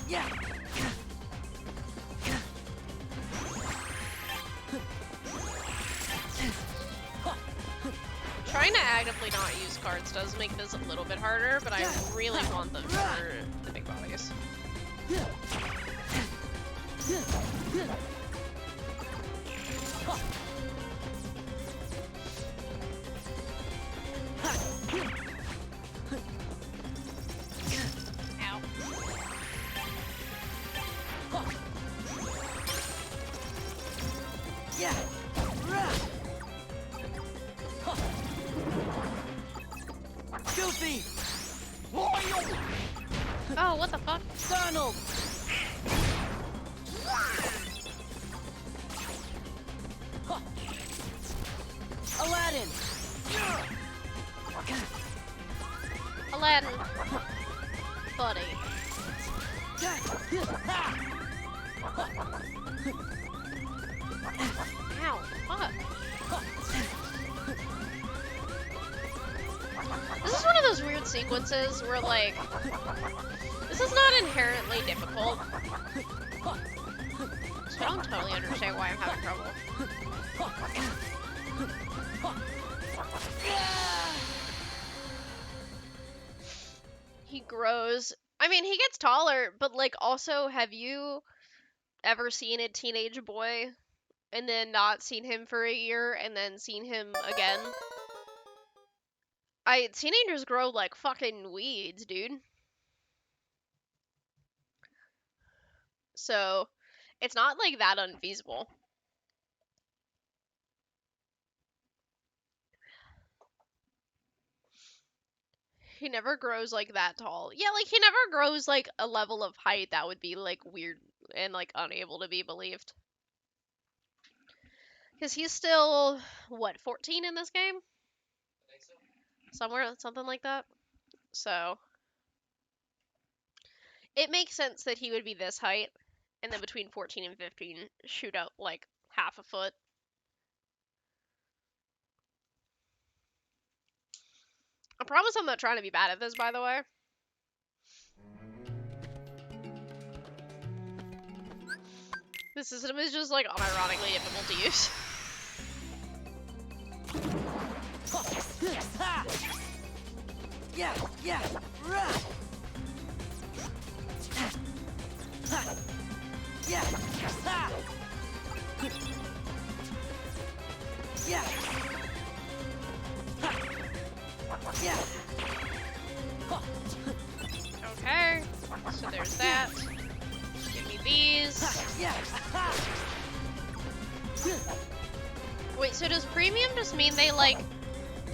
Speaker 2: Yeah.
Speaker 1: Trying to actively not use cards does make this a little bit harder, but I really want them for the big bodies. Ow.
Speaker 2: Yeah. Goofy.
Speaker 1: Oh, what the fuck?
Speaker 2: Donald. Aladdin.
Speaker 1: Aladdin. Buddy. Ow, fuck. This is one of those weird sequences where, like, this is not inherently difficult. So I don't totally understand why I'm having grows. I mean, he gets taller, but like also, have you ever seen a teenage boy and then not seen him for a year and then seen him again? Teenagers grow like fucking weeds, dude. So, it's not like that unfeasible. He never grows like that tall. Yeah, like he never grows like a level of height that would be like weird and like unable to be believed. Because he's still, what, 14 in this game? Somewhere, something like that. So, it makes sense that he would be this height, and then between 14 and 15, shoot up like half a foot. I promise I'm not trying to be bad at this, by the way. This system is just like unironically difficult to use.
Speaker 2: Yeah, yeah, rah. Yeah, ha. Yeah. Yeah.
Speaker 1: Okay, so there's that. Give me these.
Speaker 2: Yeah.
Speaker 1: Wait, so does premium just mean they like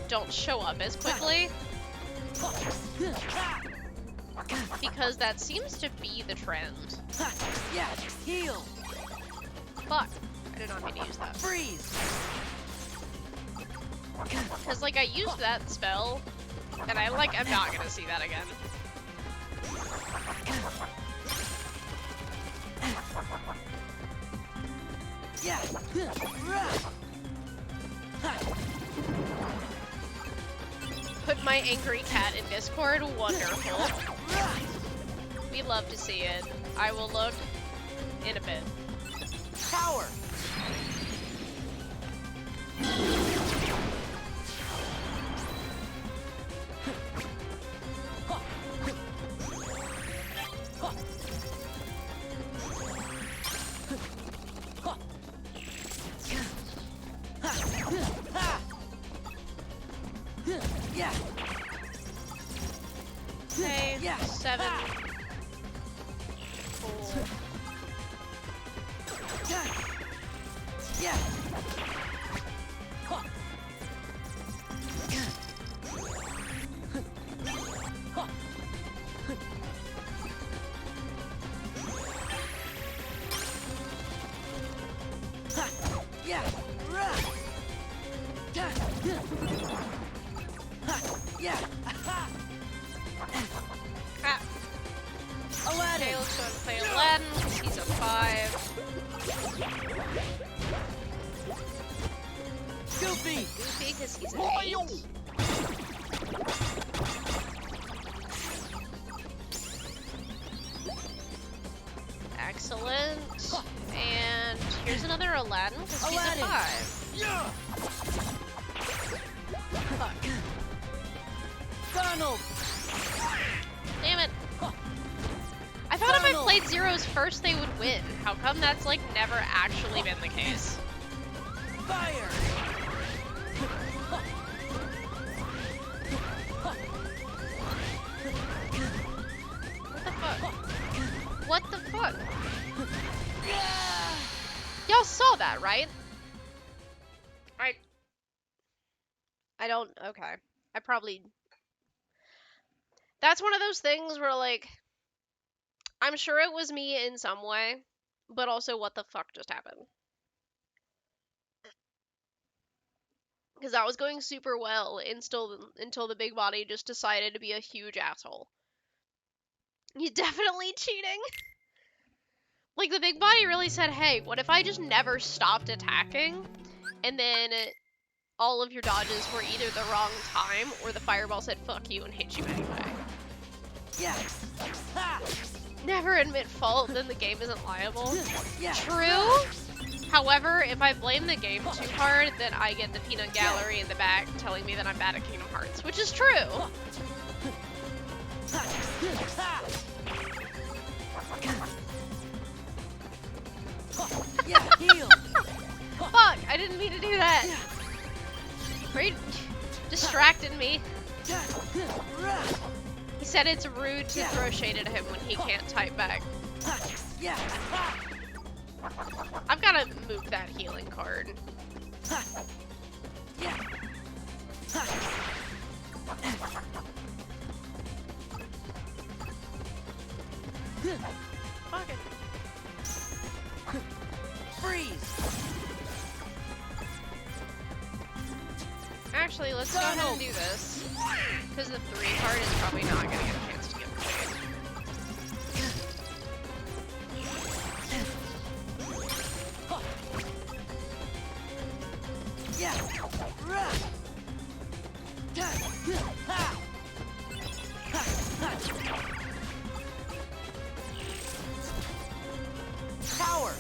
Speaker 1: don't show up as quickly? Because that seems to be the trend.
Speaker 2: Yeah, heal.
Speaker 1: Fuck, I did not mean to use that.
Speaker 2: Freeze.
Speaker 1: Because like I used that spell, and I'm not gonna see that again.
Speaker 2: Yeah.
Speaker 1: Put my angry cat in Discord. Wonderful. We love to see it. I will look in a bit.
Speaker 2: Power. Yeah.
Speaker 1: Okay,
Speaker 2: Yeah.
Speaker 1: 7. Cool.
Speaker 2: Yeah. Yeah. Yeah.
Speaker 1: Crap.
Speaker 2: Aladdin.
Speaker 1: Okay, let's go and play Aladdin, because he's a 5.
Speaker 2: Goofy.
Speaker 1: Goofy, because he's an 8. Excellent. And here's another Aladdin, because he's a
Speaker 2: Aladdin.
Speaker 1: 5.
Speaker 2: Yeah.
Speaker 1: Fuck.
Speaker 2: Donald.
Speaker 1: Damn it. I thought if I
Speaker 2: Donald.
Speaker 1: played Zeros first, they would win. How come that's, like, never actually been the case?
Speaker 2: Fire.
Speaker 1: What the fuck? What the fuck?
Speaker 2: Yeah.
Speaker 1: Y'all saw that, right? I don't, okay. I probably... That's one of those things where, like, I'm sure it was me in some way, but also what the fuck just happened? Because that was going super well until the big body just decided to be a huge asshole. He's definitely cheating. Like, the big body really said, hey, what if I just never stopped attacking, and then all of your dodges were either the wrong time, or the fireball said fuck you and hit you anyway.
Speaker 2: Yeah. Ha.
Speaker 1: Never admit fault, then the game isn't liable.
Speaker 2: Yeah.
Speaker 1: True. However, if I blame the game too hard, then I get the peanut gallery in the back telling me that I'm bad at Kingdom Hearts, which is true.
Speaker 2: Yeah, heal.
Speaker 1: Fuck! I didn't mean to do that! Are you distracting me? He said it's rude to throw shade at him when he can't type back.
Speaker 2: Yeah.
Speaker 1: I've gotta move that healing card.
Speaker 2: Yeah.
Speaker 1: Fuck it.
Speaker 2: Freeze.
Speaker 1: Actually, let's go ahead and do this. Because the 3 card is probably not gonna get a chance to get played.
Speaker 2: Yeah. Power.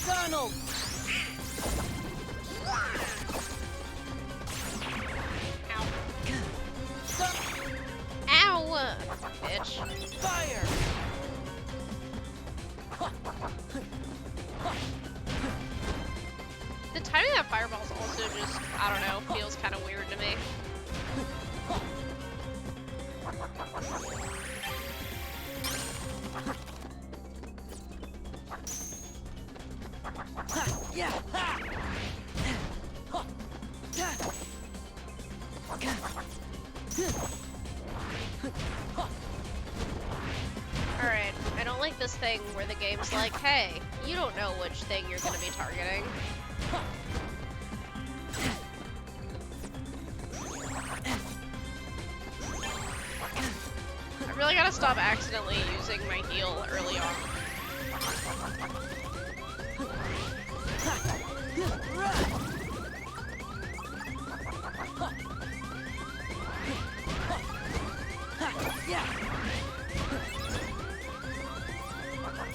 Speaker 2: Donald.
Speaker 1: Ow! Bitch.
Speaker 2: Fire.
Speaker 1: The timing of that fireball's also just, I don't know, feels kind of weird to me.
Speaker 2: Yeah.
Speaker 1: Alright, I don't like this thing where the game's like, hey, you don't know which thing you're gonna be targeting. I really gotta stop accidentally using my heal early on.
Speaker 2: Yeah.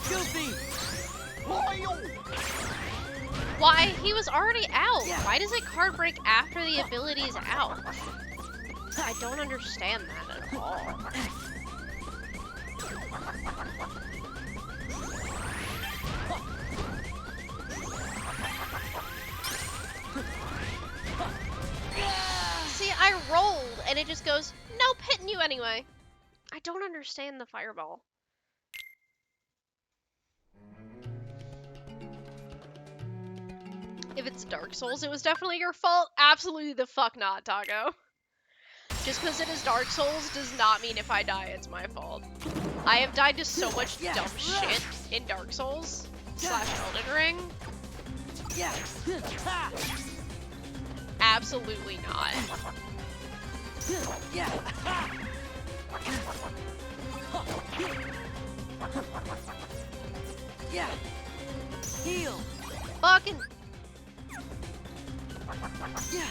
Speaker 2: Goofy.
Speaker 1: Why? He was already out!
Speaker 2: Yeah.
Speaker 1: Why does it card break after the ability's out? I don't understand that at all. See, I rolled and it just goes, nope, hitting you anyway. I don't understand the fireball. If it's Dark Souls, it was definitely your fault. Absolutely the fuck not, Taco. Just because it is Dark Souls does not mean if I die, it's my fault. I have died to so much dumb shit in Dark Souls / Elden Ring.
Speaker 2: Yeah.
Speaker 1: Absolutely not.
Speaker 2: Yeah. Yeah. Heal.
Speaker 1: Fucking,
Speaker 2: Yeah.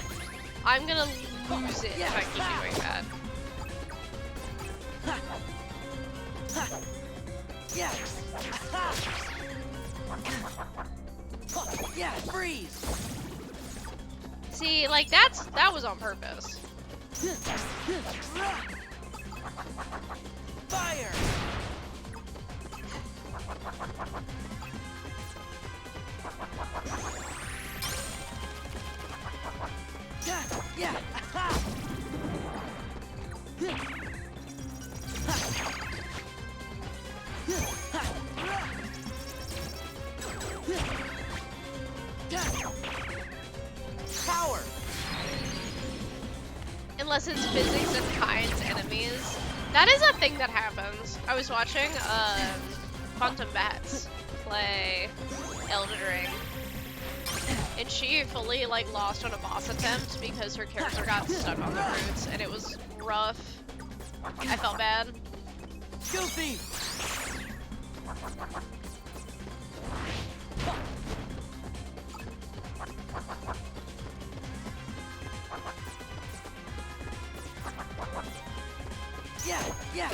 Speaker 1: I'm gonna lose it if I keep doing that.
Speaker 2: Yeah. Yeah. Freeze.
Speaker 1: See, like that was on purpose.
Speaker 2: Fire. Yeah. Power.
Speaker 1: Unless it's physics and kinds enemies. That is a thing that happens. I was watching Quantum Bats play Elden Ring. And she fully like lost on a boss attempt because her character got stuck on the roots and it was rough. I felt bad.
Speaker 2: Goofy. Yeah, yeah.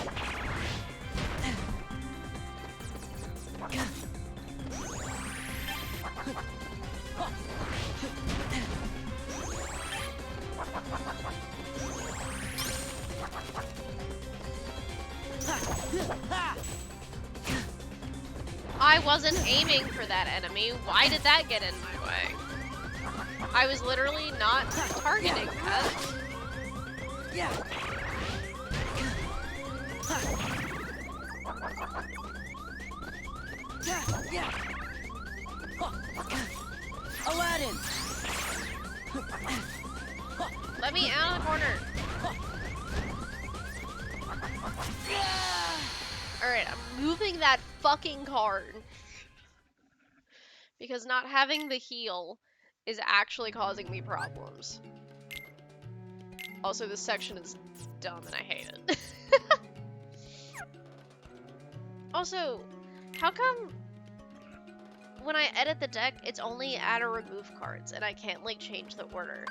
Speaker 1: I wasn't aiming for that enemy. Why did that get in my way? I was literally not targeting that.
Speaker 2: Yeah. Yeah. Aladdin.
Speaker 1: Let me out of the corner. Alright, I'm moving that fucking card. Because not having the heal is actually causing me problems. Also, this section is dumb and I hate it. Also, how come when I edit the deck, it's only add or remove cards and I can't, like, change the order?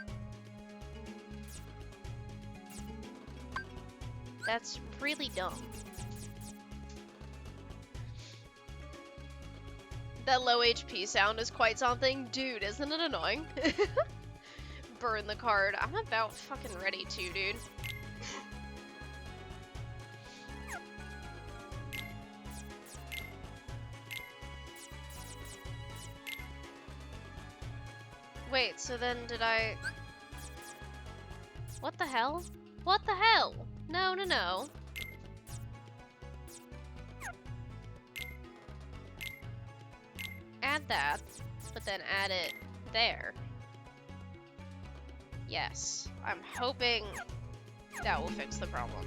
Speaker 1: That's really dumb. That low HP sound is quite something. Dude, isn't it annoying? Burn the card. I'm about fucking ready to, dude. Wait, so then did I... What the hell? What the hell? No, no, no. Add that, but then add it there. Yes, I'm hoping that will fix the problem.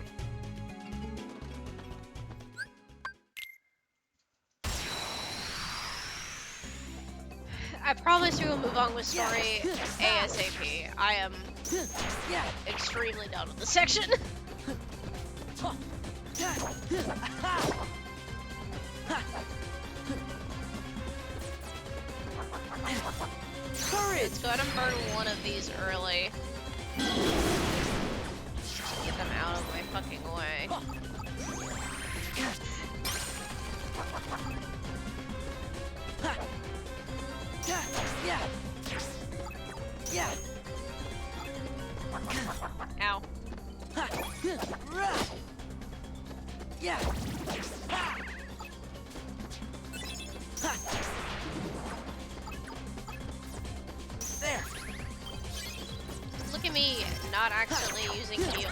Speaker 1: I promise we will move on with story ASAP. I am extremely done with this section. Let's go ahead and burn one of these early. Get them out of my fucking way.
Speaker 2: Yeah.
Speaker 1: Ow.
Speaker 2: Yeah. There.
Speaker 1: Look at me not accidentally using heal.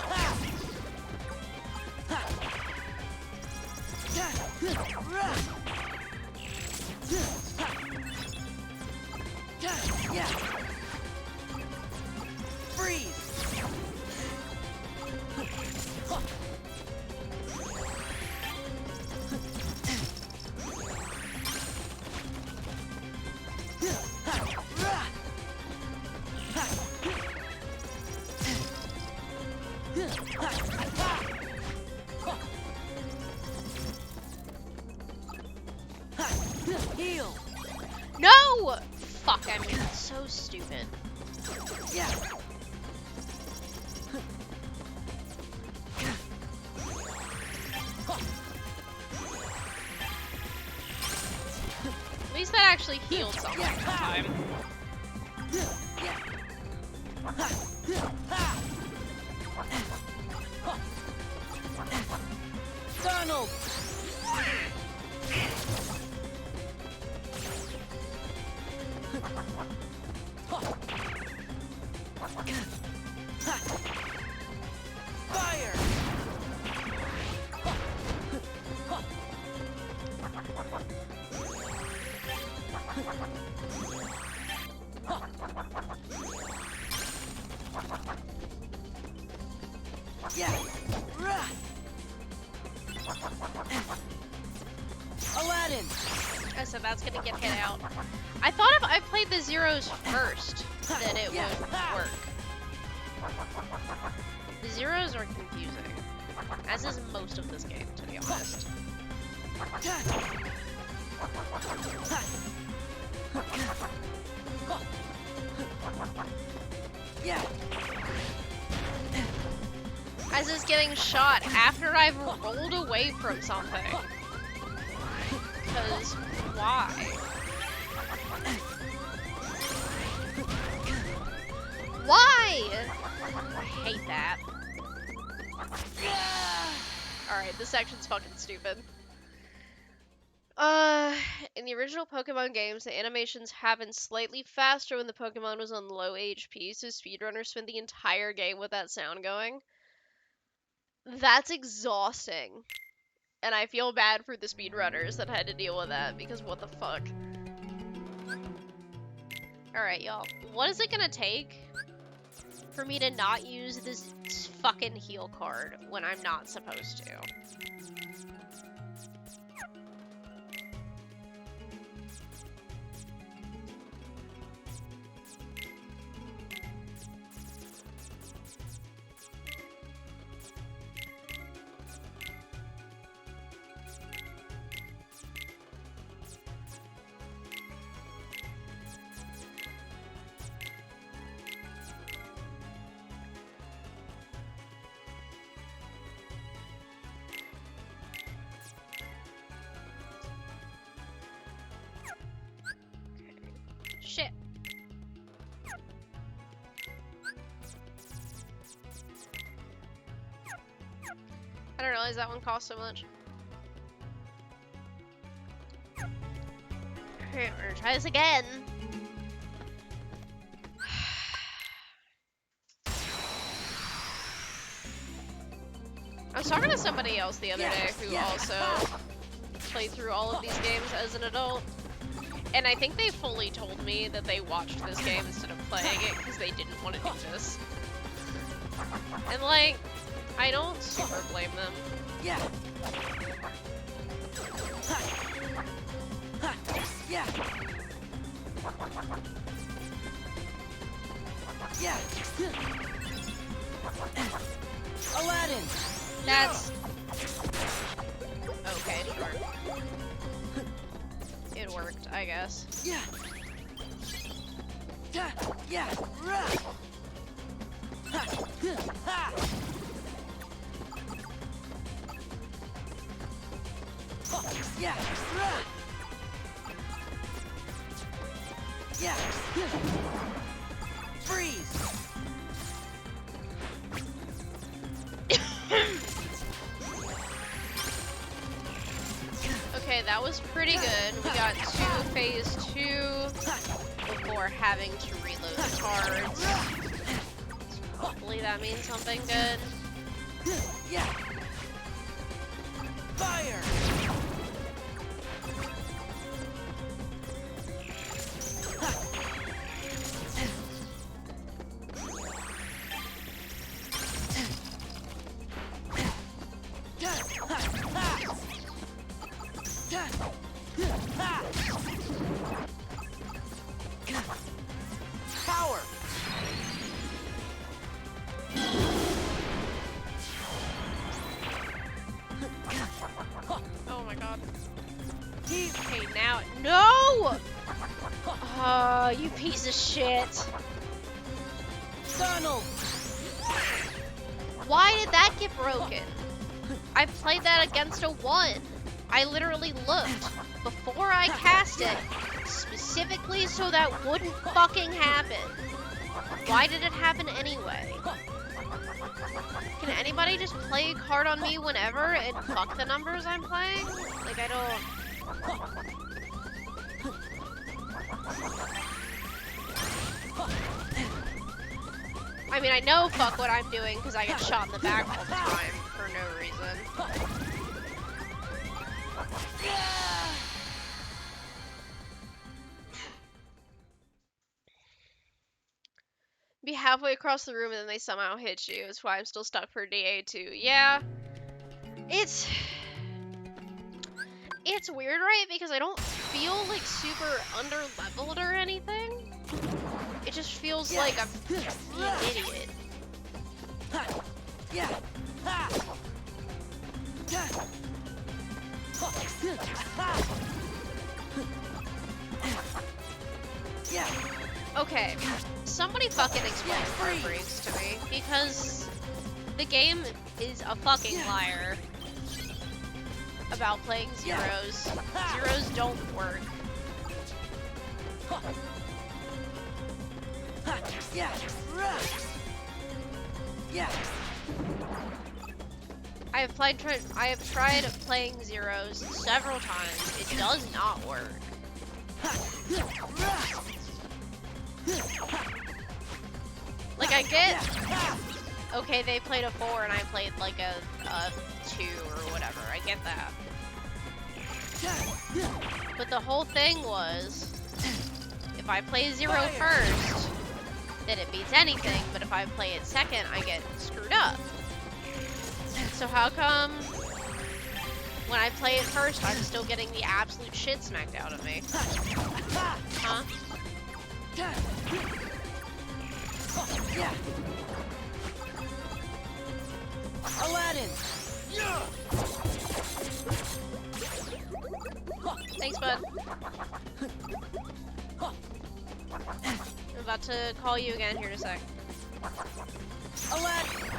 Speaker 2: Yeah. Freeze. Heal.
Speaker 1: No! Fuck, I'm so stupid.
Speaker 2: Yeah.
Speaker 1: At least that actually healed something this time.
Speaker 2: Donald. Fire. Yeah. Aladdin.
Speaker 1: So that's gonna get hit out. I thought if I played the zeros first, then it would work. The zeros are confusing, as is most of this game, to be honest.
Speaker 2: Yeah.
Speaker 1: As is getting shot after I've rolled away from something. Because why? Why? I hate that. Alright, this section's fucking stupid. In the original Pokemon games, the animations happened slightly faster when the Pokemon was on low HP, so speedrunners spent the entire game with that sound going. That's exhausting. And I feel bad for the speedrunners that had to deal with that, because what the fuck? Alright, y'all. What is it gonna take for me to not use this fucking heal card when I'm not supposed to? Shit. I didn't realize that one cost so much. Okay, we're gonna try this again. I was talking to somebody else the other day who also played through all of these games as an adult. And I think they fully told me that they watched this game instead of playing it because they didn't want to do this. And like, I don't super blame them.
Speaker 2: Yeah. Yeah. Yeah. Aladdin.
Speaker 1: That's okay, sure. It worked, I guess.
Speaker 2: Yeah. Yeah. Rah. Ha. Ha. Yeah. Rah. Yeah. Freeze.
Speaker 1: Okay, that was pretty good. We got 2 phase 2 before having to reload the cards. So hopefully that means something good.
Speaker 2: Yeah. Fire. Power.
Speaker 1: Oh my god. Okay, now. No! Oh, you piece of shit.
Speaker 2: Donald.
Speaker 1: Why did that get broken? I played that against a 1. I literally looked before I cast it, specifically so that wouldn't fucking happen. Why did it happen anyway? Can anybody just play a card on me whenever and fuck the numbers I'm playing? Like, I don't... I mean, I know fuck what I'm doing because I get shot in the back all the time for no reason. Be halfway across the room and then they somehow hit you. That's why I'm still stuck for DA2. Yeah. It's weird, right? Because I don't feel like super under-leveled or anything. It just feels like I'm an idiot.
Speaker 2: Yeah. Yeah.
Speaker 1: Okay, somebody fucking explain
Speaker 2: Yeah,
Speaker 1: Fire
Speaker 2: freeze.
Speaker 1: Breaks to me, because the game is a fucking
Speaker 2: Yeah.
Speaker 1: liar about playing
Speaker 2: Yeah.
Speaker 1: Zeros.
Speaker 2: Ha.
Speaker 1: Zeros don't work.
Speaker 2: Ha. Ha. Yeah. Rah. Yeah.
Speaker 1: I have tried playing Zeros several times. It does not work.
Speaker 2: Ha. Rah.
Speaker 1: Like, I get,
Speaker 2: Ha.
Speaker 1: okay, they played a 4 and I played like a 2 or whatever. I get that. But the whole thing was, if I play Zero first, then it beats anything, but if I play it second, I get screwed up. So how come when I play it first, I'm still getting the absolute shit smacked out of me? Huh?
Speaker 2: Yeah. Aladdin.
Speaker 1: Thanks, bud. I'm about to call you again here in a sec.
Speaker 2: Aladdin.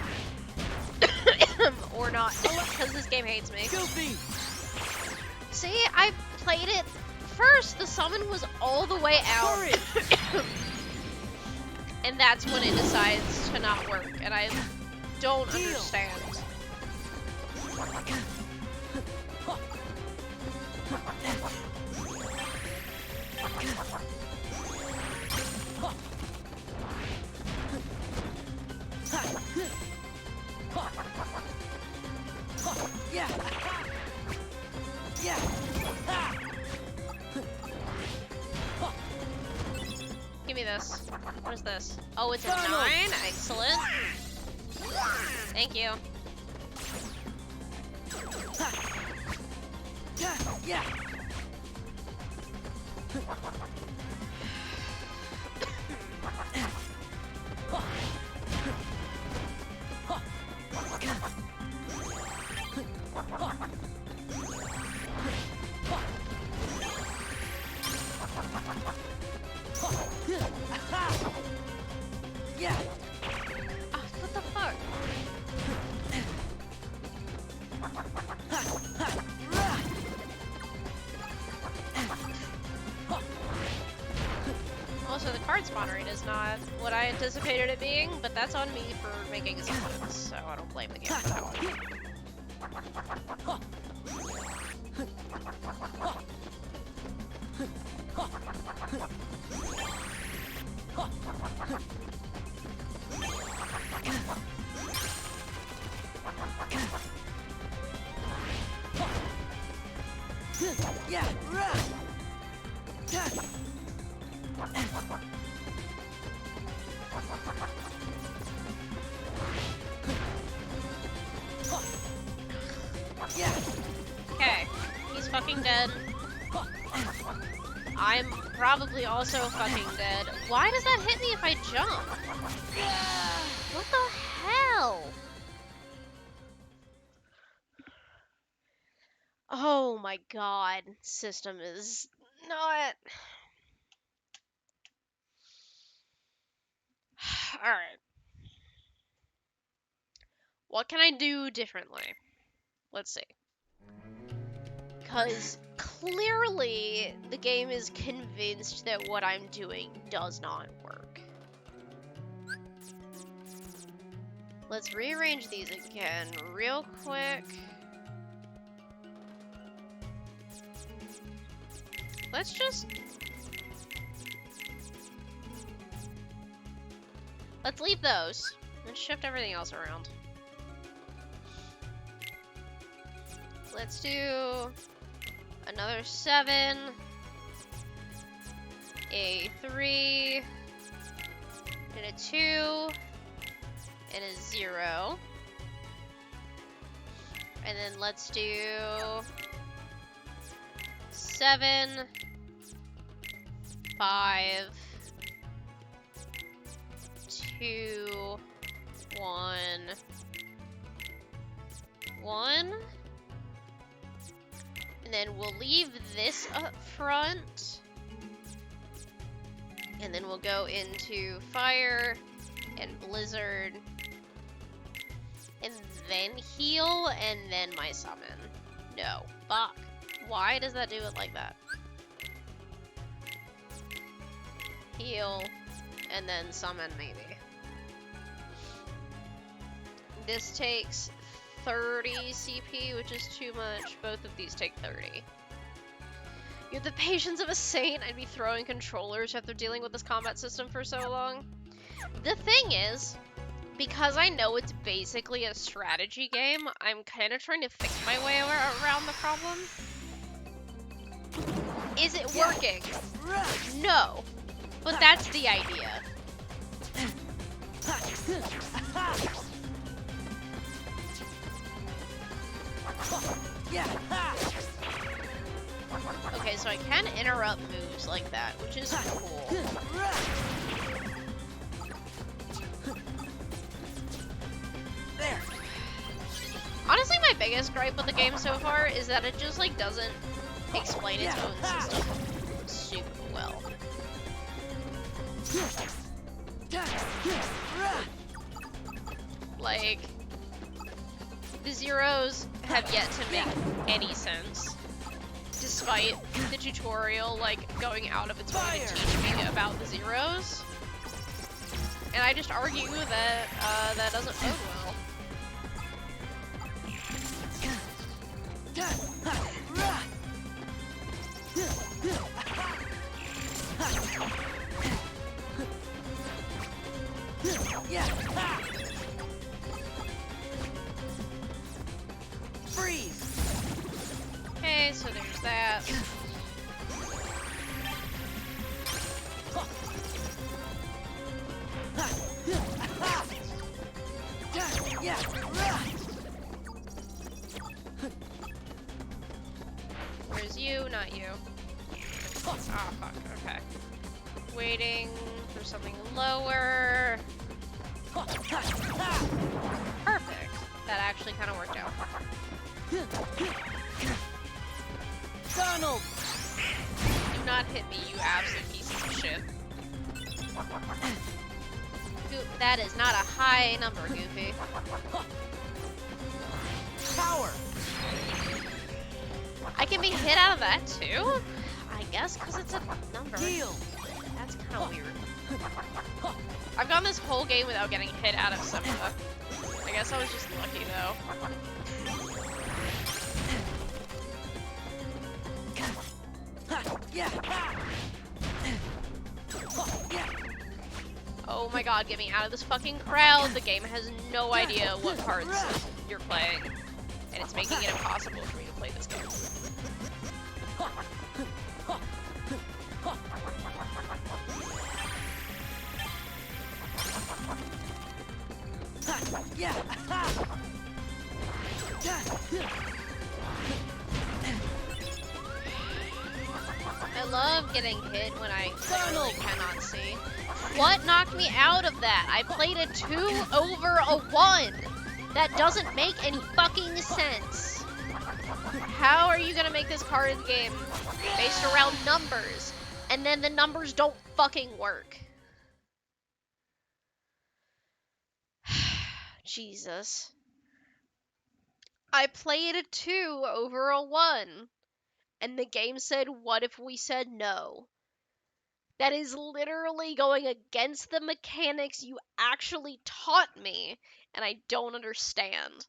Speaker 1: Or not, because this game hates me.
Speaker 2: Goofy.
Speaker 1: See, I played it first. The summon was all the way out.
Speaker 2: Courage.
Speaker 1: And that's when it decides to not work. And I don't
Speaker 2: Deal.
Speaker 1: understand.
Speaker 2: Yeah. Yeah.
Speaker 1: Give me this. What is this? Oh, it's a
Speaker 2: Donald.
Speaker 1: 9? Excellent. Thank you.
Speaker 2: Yeah. Yeah.
Speaker 1: Oh, what the fuck? Also, the card spawn rate is not what I anticipated it being, but that's on me for making assumptions, so I don't blame the game for that one.
Speaker 2: Yeah. Yeah.
Speaker 1: Okay, he's fucking dead. I'm probably also fucking dead. Why does that hit me if I jump? What the hell? Oh my god, system is not... Alright. What can I do differently? Let's see. Because clearly the game is convinced that what I'm doing does not work. Let's rearrange these again real quick. Let's just... Let's leave those. Let's shift everything else around. Let's do another 7, a 3, and a 2, and a 0. And then let's do 7, 5, 2, 1, 1. And then we'll leave this up front. And then we'll go into fire and blizzard. And then heal, and then my summon. No. Fuck. Why does that do it like that? Heal, and then summon maybe. This takes 30 CP, which is too much. Both of these take 30. You have the patience of a saint. I'd be throwing controllers after dealing with this combat system for so long. The thing is, because I know it's basically a strategy game, I'm kind of trying to think my way around the problem. Is it working? No. But that's the idea. Okay, so I can interrupt moves like that, which is cool.
Speaker 2: There.
Speaker 1: Honestly, my biggest gripe with the game so far is that it just, like, doesn't explain its own system super well. Like, the zeros have yet to make any sense, despite the tutorial, like, going out of its way to teach me about the zeros. And I just argue that, that doesn't bode well.
Speaker 2: Freeze.
Speaker 1: Okay, so there's that. Where's you? Not you. Oh, fuck. Okay. Waiting for something lower. Perfect. That actually kind of worked out.
Speaker 2: Donald!
Speaker 1: Do not hit me, you absolute pieces of shit. That is not a high number, Goofy.
Speaker 2: Power!
Speaker 1: I can be hit out of that too? I guess because it's a number.
Speaker 2: Deal!
Speaker 1: That's kind of weird. I've gone this whole game without getting hit out of Simba. I guess I was just lucky though. Oh my god, get me out of this fucking crowd. The game has no idea what parts you're playing. And it's making it impossible for me to play this game. I love getting hit when I literally cannot see. What knocked me out of that? I played a 2 over a 1. That doesn't make any fucking sense. How are you gonna make this card game based around numbers, and then the numbers don't fucking work? Jesus. I played a 2 over a 1, and the game said, what if we said no? That is literally going against the mechanics you actually taught me, and I don't understand.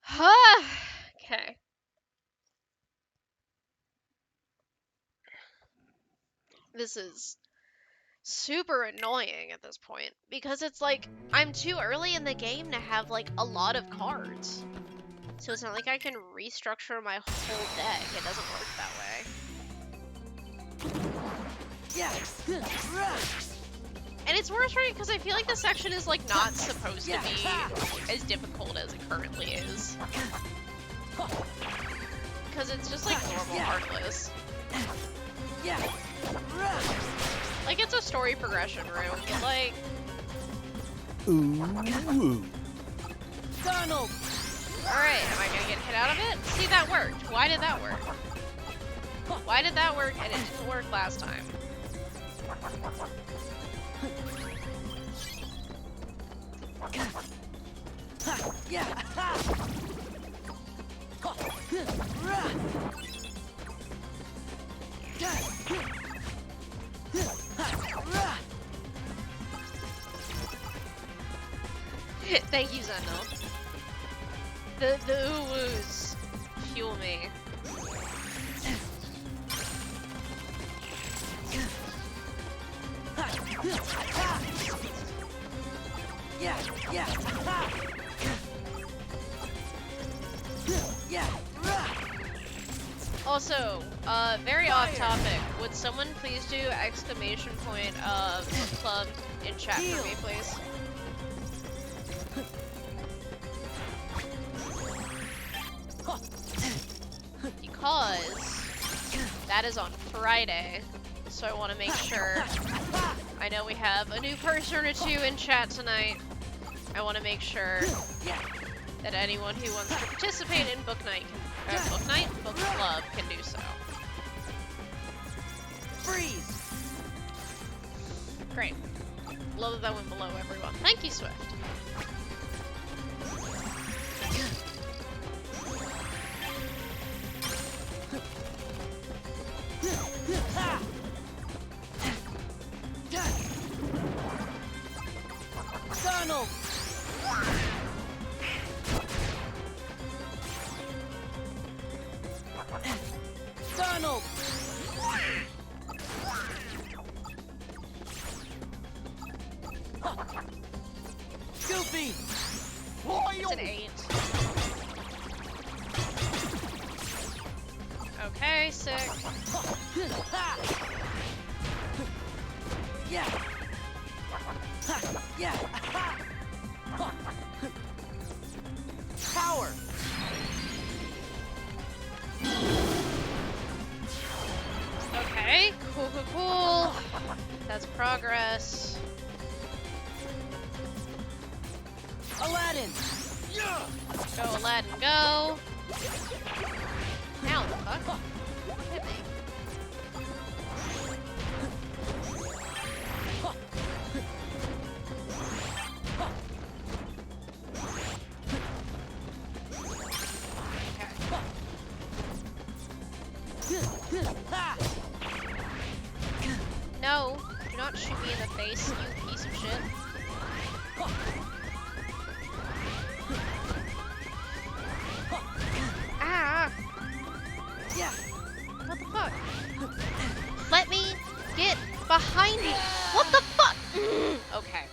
Speaker 1: Okay. This is super annoying at this point, because it's like, I'm too early in the game to have, like, a lot of cards. So it's not like I can restructure my whole deck. It doesn't work that way. And it's worse for me because I feel like this section is, like, not supposed to be as difficult as it currently is. Because it's just, like, normal Heartless. Like, it's a story progression room, but, like...
Speaker 3: Ooh.
Speaker 2: Donald!
Speaker 1: Alright, am I gonna get hit out of it? See, that worked. Why did that work? Why did that work and it didn't work last time?
Speaker 2: Yeah.
Speaker 1: Thank you, Zendel. The uwoos fuel me.
Speaker 2: Yeah. Yeah. Yeah.
Speaker 1: Also, very off topic. Would someone please do exclamation point book club in chat for me, please? Because that is on Friday, so I want to make sure. I know we have a new person or two in chat tonight. I want to make sure that anyone who wants to participate in book night book club can do so.
Speaker 2: Freeze.
Speaker 1: Great. Love that went below everyone. Thank you, Swift.
Speaker 2: Donald. Donald. Goofy.
Speaker 1: It's an 8. Okay, sick.
Speaker 2: Yeah. Yeah. Power.
Speaker 1: Okay, cool. That's progress.
Speaker 2: Aladdin.
Speaker 1: Go, Aladdin, go. Ow, the fuck? Hit me. No, do not shoot me in the face, you piece of shit. Ah!
Speaker 2: Yeah.
Speaker 1: What the fuck? Let me get behind you! What the fuck? Okay.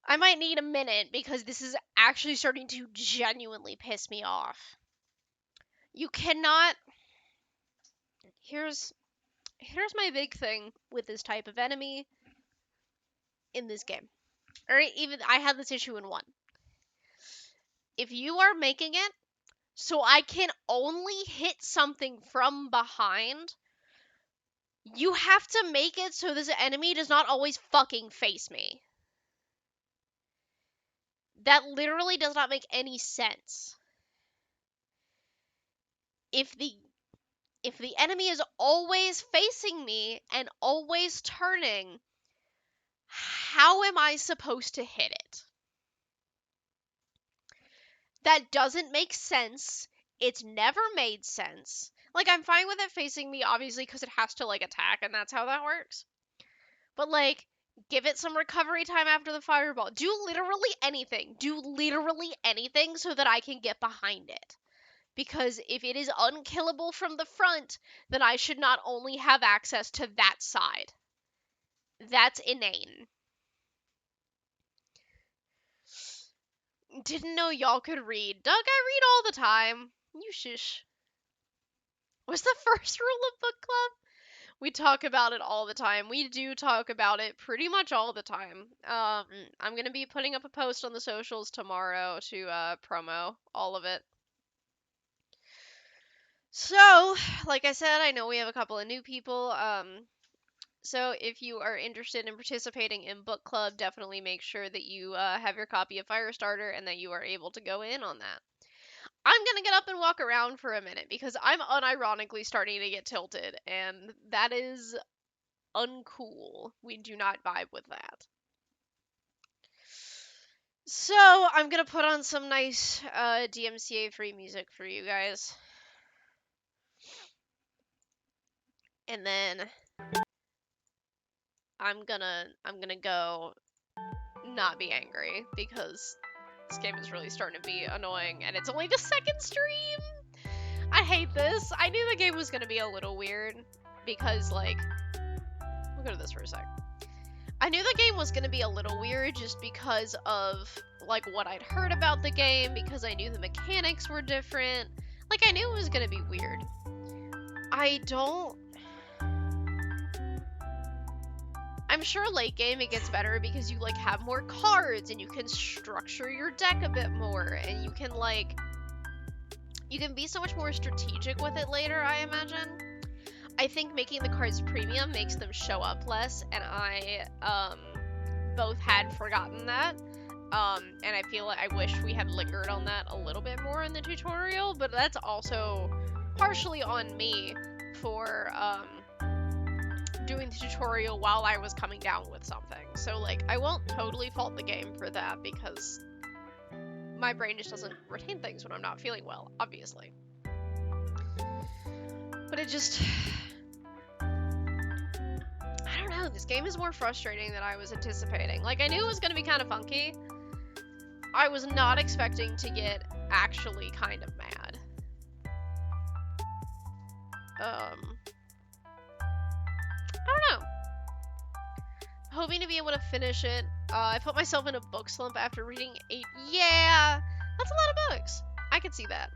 Speaker 1: I might need a minute because this is actually starting to genuinely piss me off. You cannot... Here's my big thing with this type of enemy in this game. Or even, I had this issue in 1. If you are making it so I can only hit something from behind, you have to make it so this enemy does not always fucking face me. That literally does not make any sense. If the enemy is always facing me and always turning, how am I supposed to hit it? That doesn't make sense. It's never made sense. Like, I'm fine with it facing me, obviously, because it has to, like, attack, and that's how that works. But, like, give it some recovery time after the fireball. Do literally anything. Do literally anything so that I can get behind it. Because if it is unkillable from the front, then I should not only have access to that side. That's inane. Didn't know y'all could read. Doug, I read all the time. You shush. What's the first rule of book club? We talk about it all the time. We do talk about it pretty much all the time. I'm gonna be putting up a post on the socials tomorrow to promo all of it. So, like I said, I know we have a couple of new people. So if you are interested in participating in book club, definitely make sure that you have your copy of Firestarter and that you are able to go in on that. I'm gonna get up and walk around for a minute because I'm unironically starting to get tilted, and that is uncool. We do not vibe with that. So I'm gonna put on some nice DMCA free music for you guys. And then I'm gonna go not be angry because this game is really starting to be annoying and it's only the second stream. I hate this. I knew the game was gonna be a little weird because like we'll go to this for a sec. I knew the game was gonna be a little weird just because of like what I'd heard about the game, because I knew the mechanics were different. Like I knew it was gonna be weird. I'm sure late game it gets better because you like have more cards and you can structure your deck a bit more and you can be so much more strategic with it later, I imagine. I think making the cards premium makes them show up less, and I both had forgotten that. And I feel like I wish we had lingered on that a little bit more in the tutorial, but that's also partially on me for doing the tutorial while I was coming down with something. So like I won't totally fault the game for that because my brain just doesn't retain things when I'm not feeling well, obviously. But it just I don't know, this game is more frustrating than I was anticipating. Like I knew it was gonna be kind of funky. I was not expecting to get actually kind of mad. I don't know. Hoping to be able to finish it. I put myself in a book slump after reading 8. Yeah, that's a lot of books. I could see that.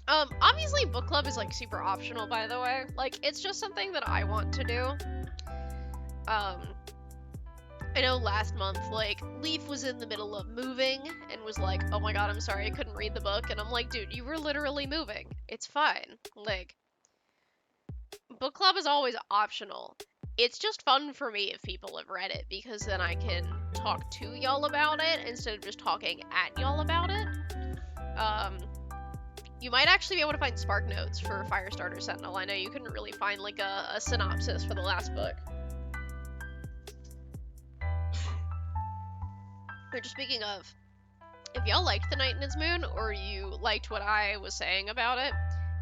Speaker 1: Obviously book club is like super optional, by the way. Like it's just something that I want to do. I know last month, like, Leaf was in the middle of moving and was like, oh my god, I'm sorry, I couldn't read the book. And I'm like, dude, you were literally moving. It's fine. Like, book club is always optional. It's just fun for me if people have read it, because then I can talk to y'all about it instead of just talking at y'all about it. You might actually be able to find Spark Notes for Firestarter Sentinel. I know you couldn't really find, like, a synopsis for the last book. But just speaking of, if y'all liked The Night and Its Moon, or you liked what I was saying about it,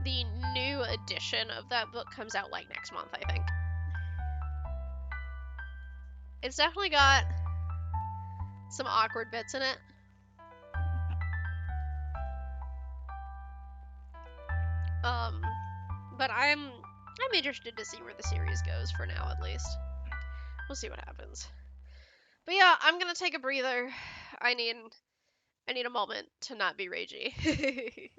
Speaker 1: the new edition of that book comes out like next month, I think. It's definitely got some awkward bits in it. But I'm interested to see where the series goes for now, at least. We'll see what happens. But yeah, I'm gonna take a breather. I need a moment to not be ragey.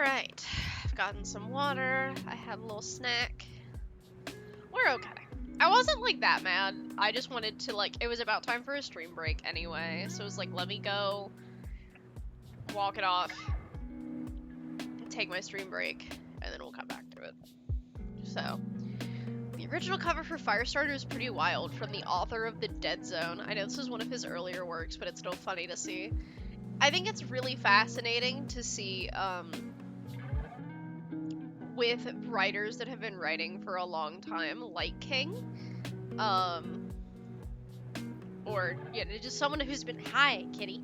Speaker 1: Alright. I've gotten some water. I had a little snack. We're okay. I wasn't like that mad. I just wanted to like, it was about time for a stream break anyway. So it was like, let me go walk it off, take my stream break, and then we'll come back to it. So, the original cover for Firestarter is pretty wild, from the author of The Dead Zone. I know this is one of his earlier works, but it's still funny to see. I think it's really fascinating to see, with writers that have been writing for a long time, like King, or, you know, just someone who's been, hi, kitty.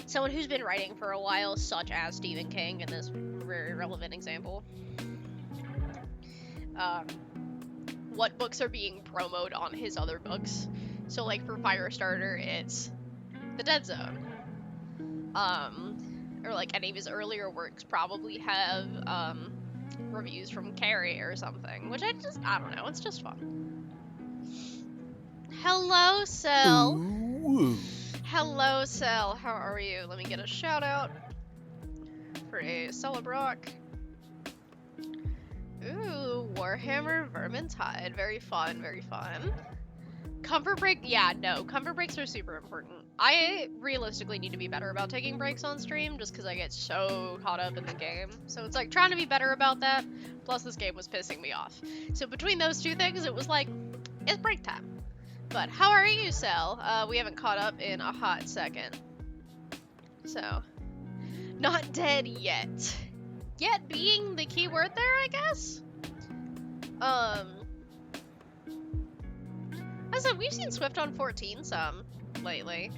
Speaker 1: Someone who's been writing for a while, such as Stephen King, in this very relevant example. What books are being promoted on his other books. So, like, for Firestarter, it's The Dead Zone. Or, like, any of his earlier works probably have, reviews from Carrie or something. Which I don't know, it's just fun. Hello, Cell.
Speaker 3: Ooh.
Speaker 1: Hello, Cell. How are you? Let me get a shout out for a Celebrock. Ooh, Warhammer Vermintide. Very fun, very fun. Comfort break? Yeah, no. Comfort breaks are super important. I realistically need to be better about taking breaks on stream just because I get so caught up in the game. So it's like trying to be better about that. Plus this game was pissing me off. So between those two things, it was like, it's break time. But how are you, Cell? We haven't caught up in a hot second. So, not dead yet. Yet being the key word there, I guess? I said, we've seen Swift on 14 some lately.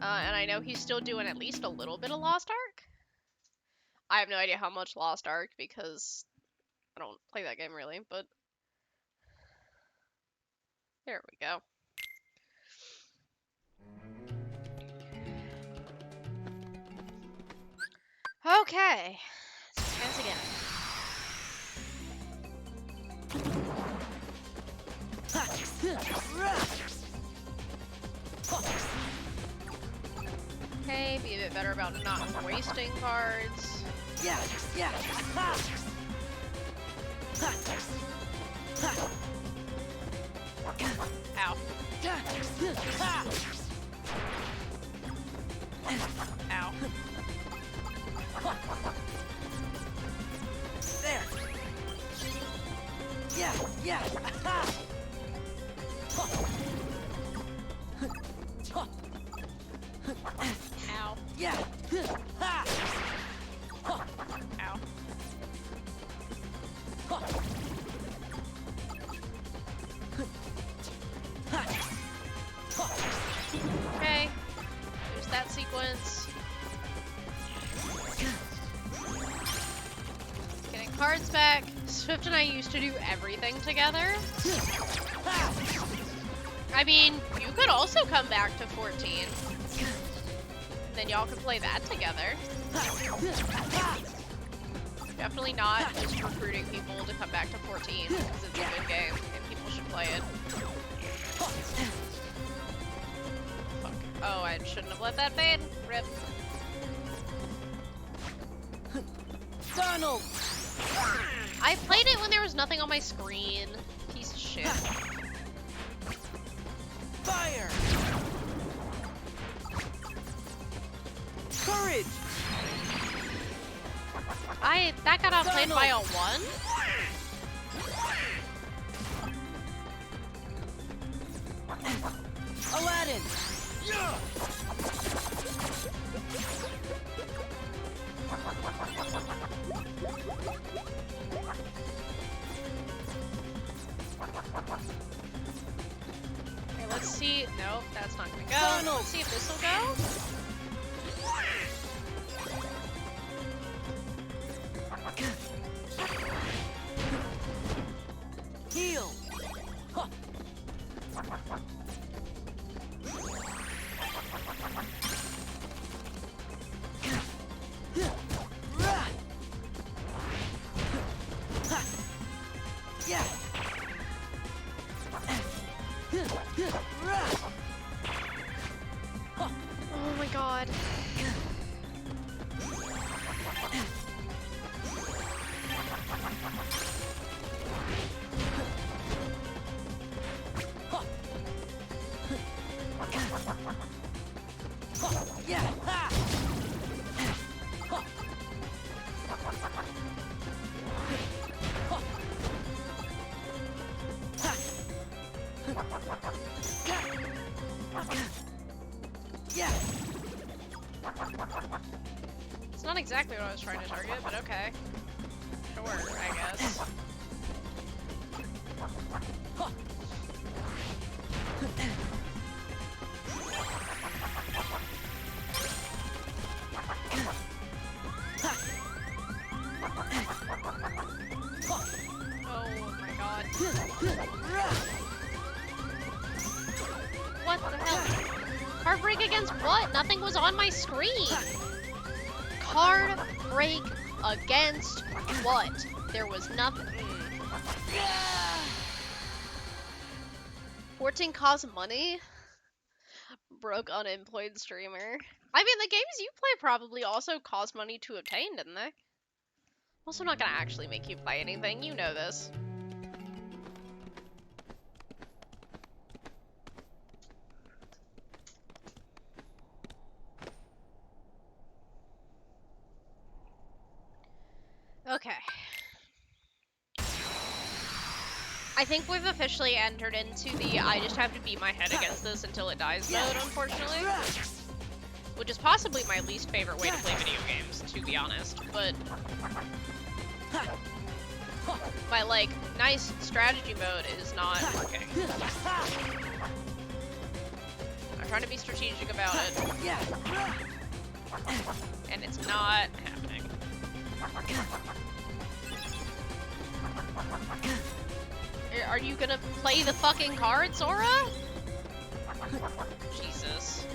Speaker 1: And I know he's still doing at least a little bit of Lost Ark. I have no idea how much Lost Ark because I don't play that game really, but there we go. Okay. Let's again. Okay, be a bit better about not wasting cards.
Speaker 2: Yeah, yeah. Ha. Ha. Ha.
Speaker 1: Ow.
Speaker 2: Ha.
Speaker 1: Ow.
Speaker 2: There. Yeah, yeah. Ha.
Speaker 1: Ow.
Speaker 2: Yeah. Ha.
Speaker 1: Ow. Okay. There's that sequence. Getting cards back. Swift and I used to do everything together. I mean, you could also come back to 14. Then y'all could play that together. Definitely not just recruiting people to come back to 14 because it's a good game and people should play it. Fuck. Oh, I shouldn't have let that fade. Rip.
Speaker 2: Donald.
Speaker 1: I played it when there was nothing on my screen. Piece of shit.
Speaker 2: Fire. Courage.
Speaker 1: That got outplayed by a 1?
Speaker 2: Aladdin.
Speaker 1: Okay, let's see. Nope, that's not gonna go.
Speaker 2: Donald.
Speaker 1: Let's see if this will go.
Speaker 2: Heal. Huh. Yeah.
Speaker 1: Oh my god. exactly what I was trying to target, but okay. Sure, I guess. Oh my god. What the hell? Card break against what? Nothing was on my screen. Card break against what? There was nothing. 14 cost money? Broke unemployed streamer. I mean, the games you play probably also cost money to obtain, didn't they? Also not gonna actually make you buy anything, you know this. Okay. I think we've officially entered into the I just have to beat my head against this until it dies mode, unfortunately. Which is possibly my least favorite way to play video games, to be honest, but my, like, nice strategy mode is not working. I'm trying to be strategic about it, and it's not happening. Are you gonna play the fucking card, Sora? Jesus.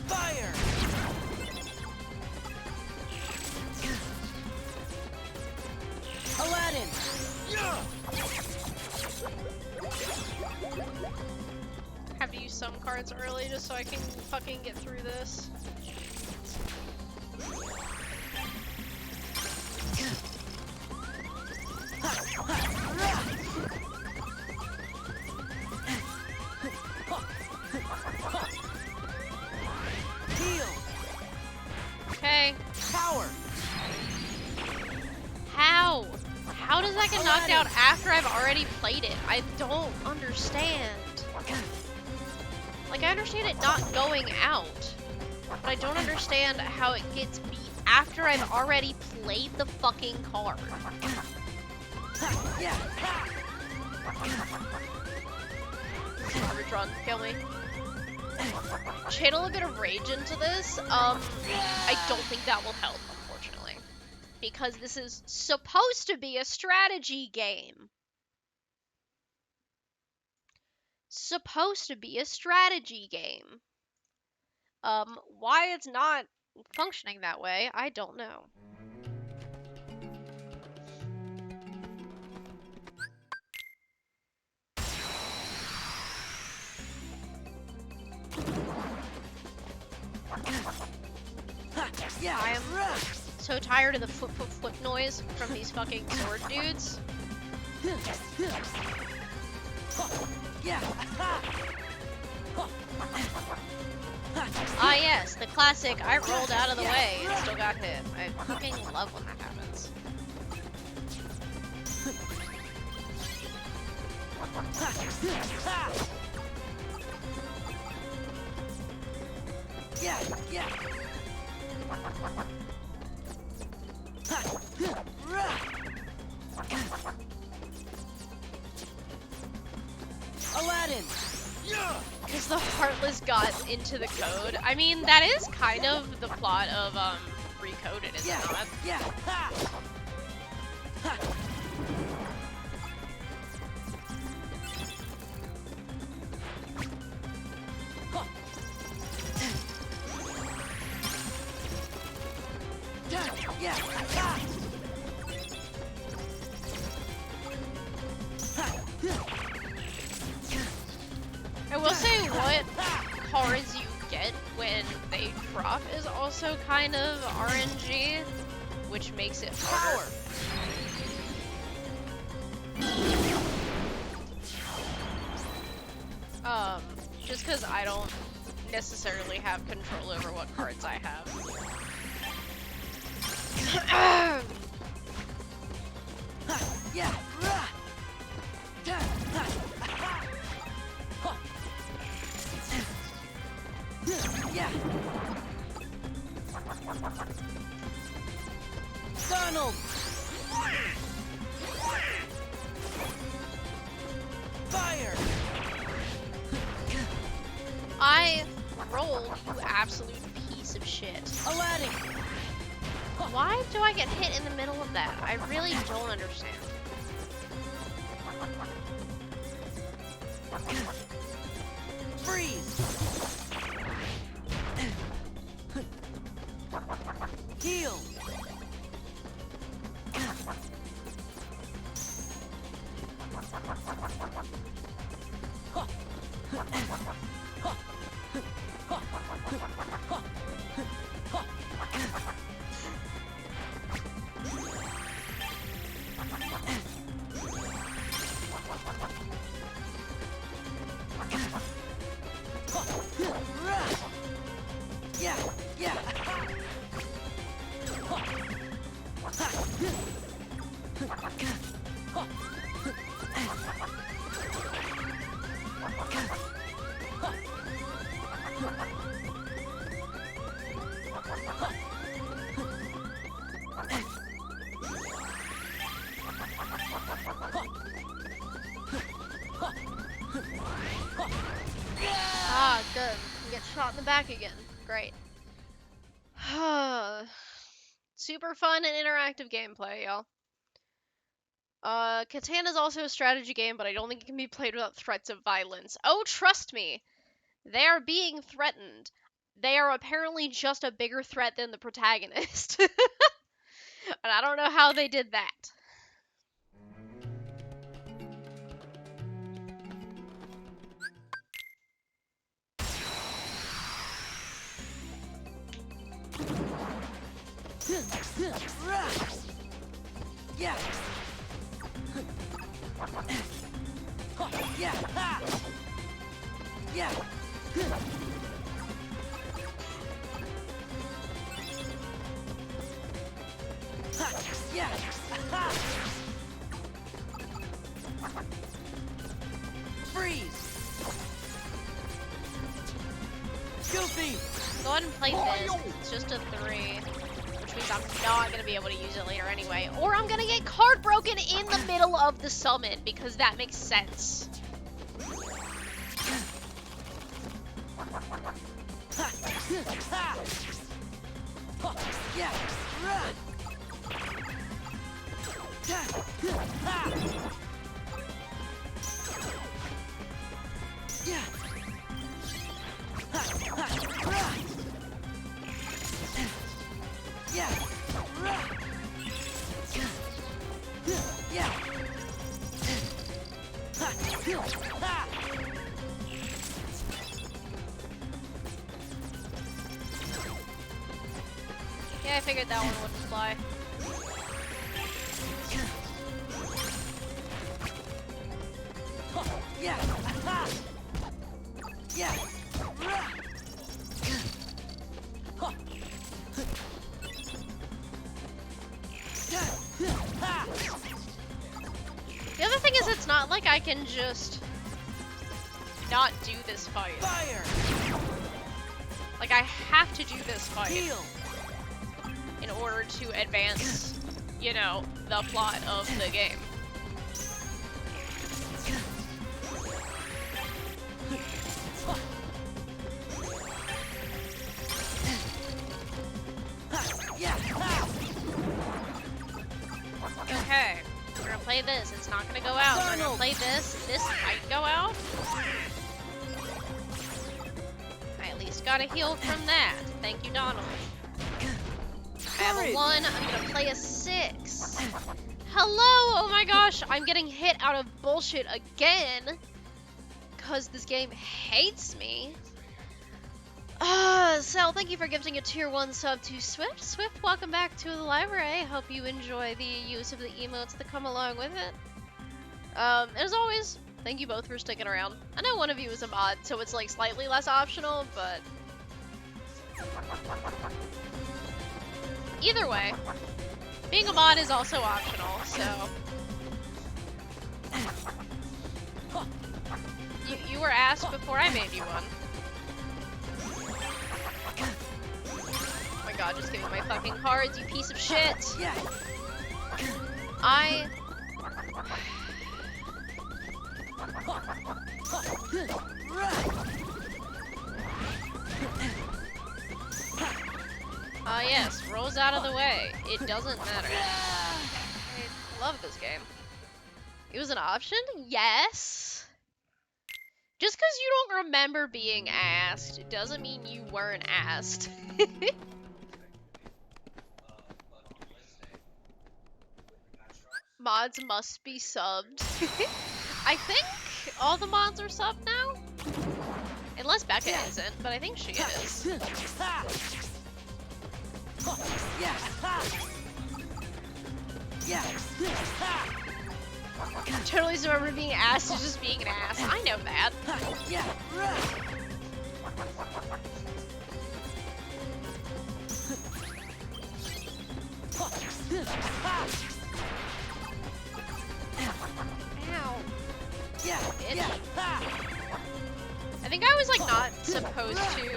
Speaker 2: Fire! Aladdin!
Speaker 1: Have to use some cards early just so I can fucking get through this.
Speaker 2: Heal!
Speaker 1: Okay.
Speaker 2: Power!
Speaker 1: How? How does that get knocked out after I've already played it? I don't understand. Like, I understand it not going out, but I don't understand how it gets beat after I've already played the fucking card. Garbage run, kill me. Channel a bit of rage into this. I don't think that will help, unfortunately. Because this is supposed to be a strategy game. Supposed to be a strategy game. Why it's not functioning that way, I don't know. I am so tired of the flip noise from these fucking sword dudes. Ah yes, the classic I rolled out of the way and still got hit. I fucking love when that happens.
Speaker 2: Aladdin!
Speaker 1: Because the Heartless got into the code. I mean, that is kind of the plot of, Recoded, is it not? what cards you get when they drop is also kind of RNG, which makes it harder. Just because I don't necessarily have control over what cards I have.
Speaker 2: Yeah. Yeah. Donald. Fire.
Speaker 1: I rolled, you absolute piece of shit.
Speaker 2: Aladdin.
Speaker 1: Why do I get hit in the middle of that? I really don't understand.
Speaker 2: Freeze. Heal. Yeah, yeah.
Speaker 1: Ah, good. You get shot in the back again. Great. Super fun and interactive gameplay, y'all. Catan is also a strategy game, but I don't think it can be played without threats of violence. Oh, trust me! They are being threatened. They are apparently just a bigger threat than the protagonist. And I don't know how they did that.
Speaker 2: Yeah. Yeah. Yeah. Yeah. Freeze. Goofy.
Speaker 1: Go ahead and play this. It's just a 3, which means I'm not going to be able to use it later anyway. Or I'm going to get card broken in the middle of the summon, because that makes sense.
Speaker 2: Yeah. Yeah. Yeah. Yeah.
Speaker 1: Yeah, I figured that one wouldn't fly.
Speaker 2: Yeah. Yeah.
Speaker 1: The other thing is, it's not like I can just not do this fight.
Speaker 2: Fire.
Speaker 1: Like, I have to do this fight
Speaker 2: Heal.
Speaker 1: in order to advance, you know, the plot of the game.
Speaker 2: Yeah.
Speaker 1: Okay, we're gonna play this. It's not gonna go out. We're gonna
Speaker 2: Donald.
Speaker 1: play this. This might go out. I at least got a heal from that. Thank you, Donald. I have a 1. I'm gonna play a 6. Hello! Oh my gosh, I'm getting hit out of bullshit again. because this game hates me. Sal, thank you for gifting a tier 1 sub to Swift. Swift, welcome back to the library. Hope you enjoy the use of the emotes that come along with it. As always, thank you both for sticking around. I know one of you is a mod, so it's like slightly less optional, but either way, being a mod is also optional, so you were asked before I made you one. Oh my god, just give me my fucking cards, you piece of shit! Yes, rolls out of the way. It doesn't matter. I love this game. It was an option? Yes. Just because you don't remember being asked doesn't mean you weren't asked. Mods must be subbed. I think all the mods are subbed now? Unless Becca isn't, but I think she is. I totally just remember being asked as just being an ass. I know that. Ow. Bitch. I think I was like not supposed to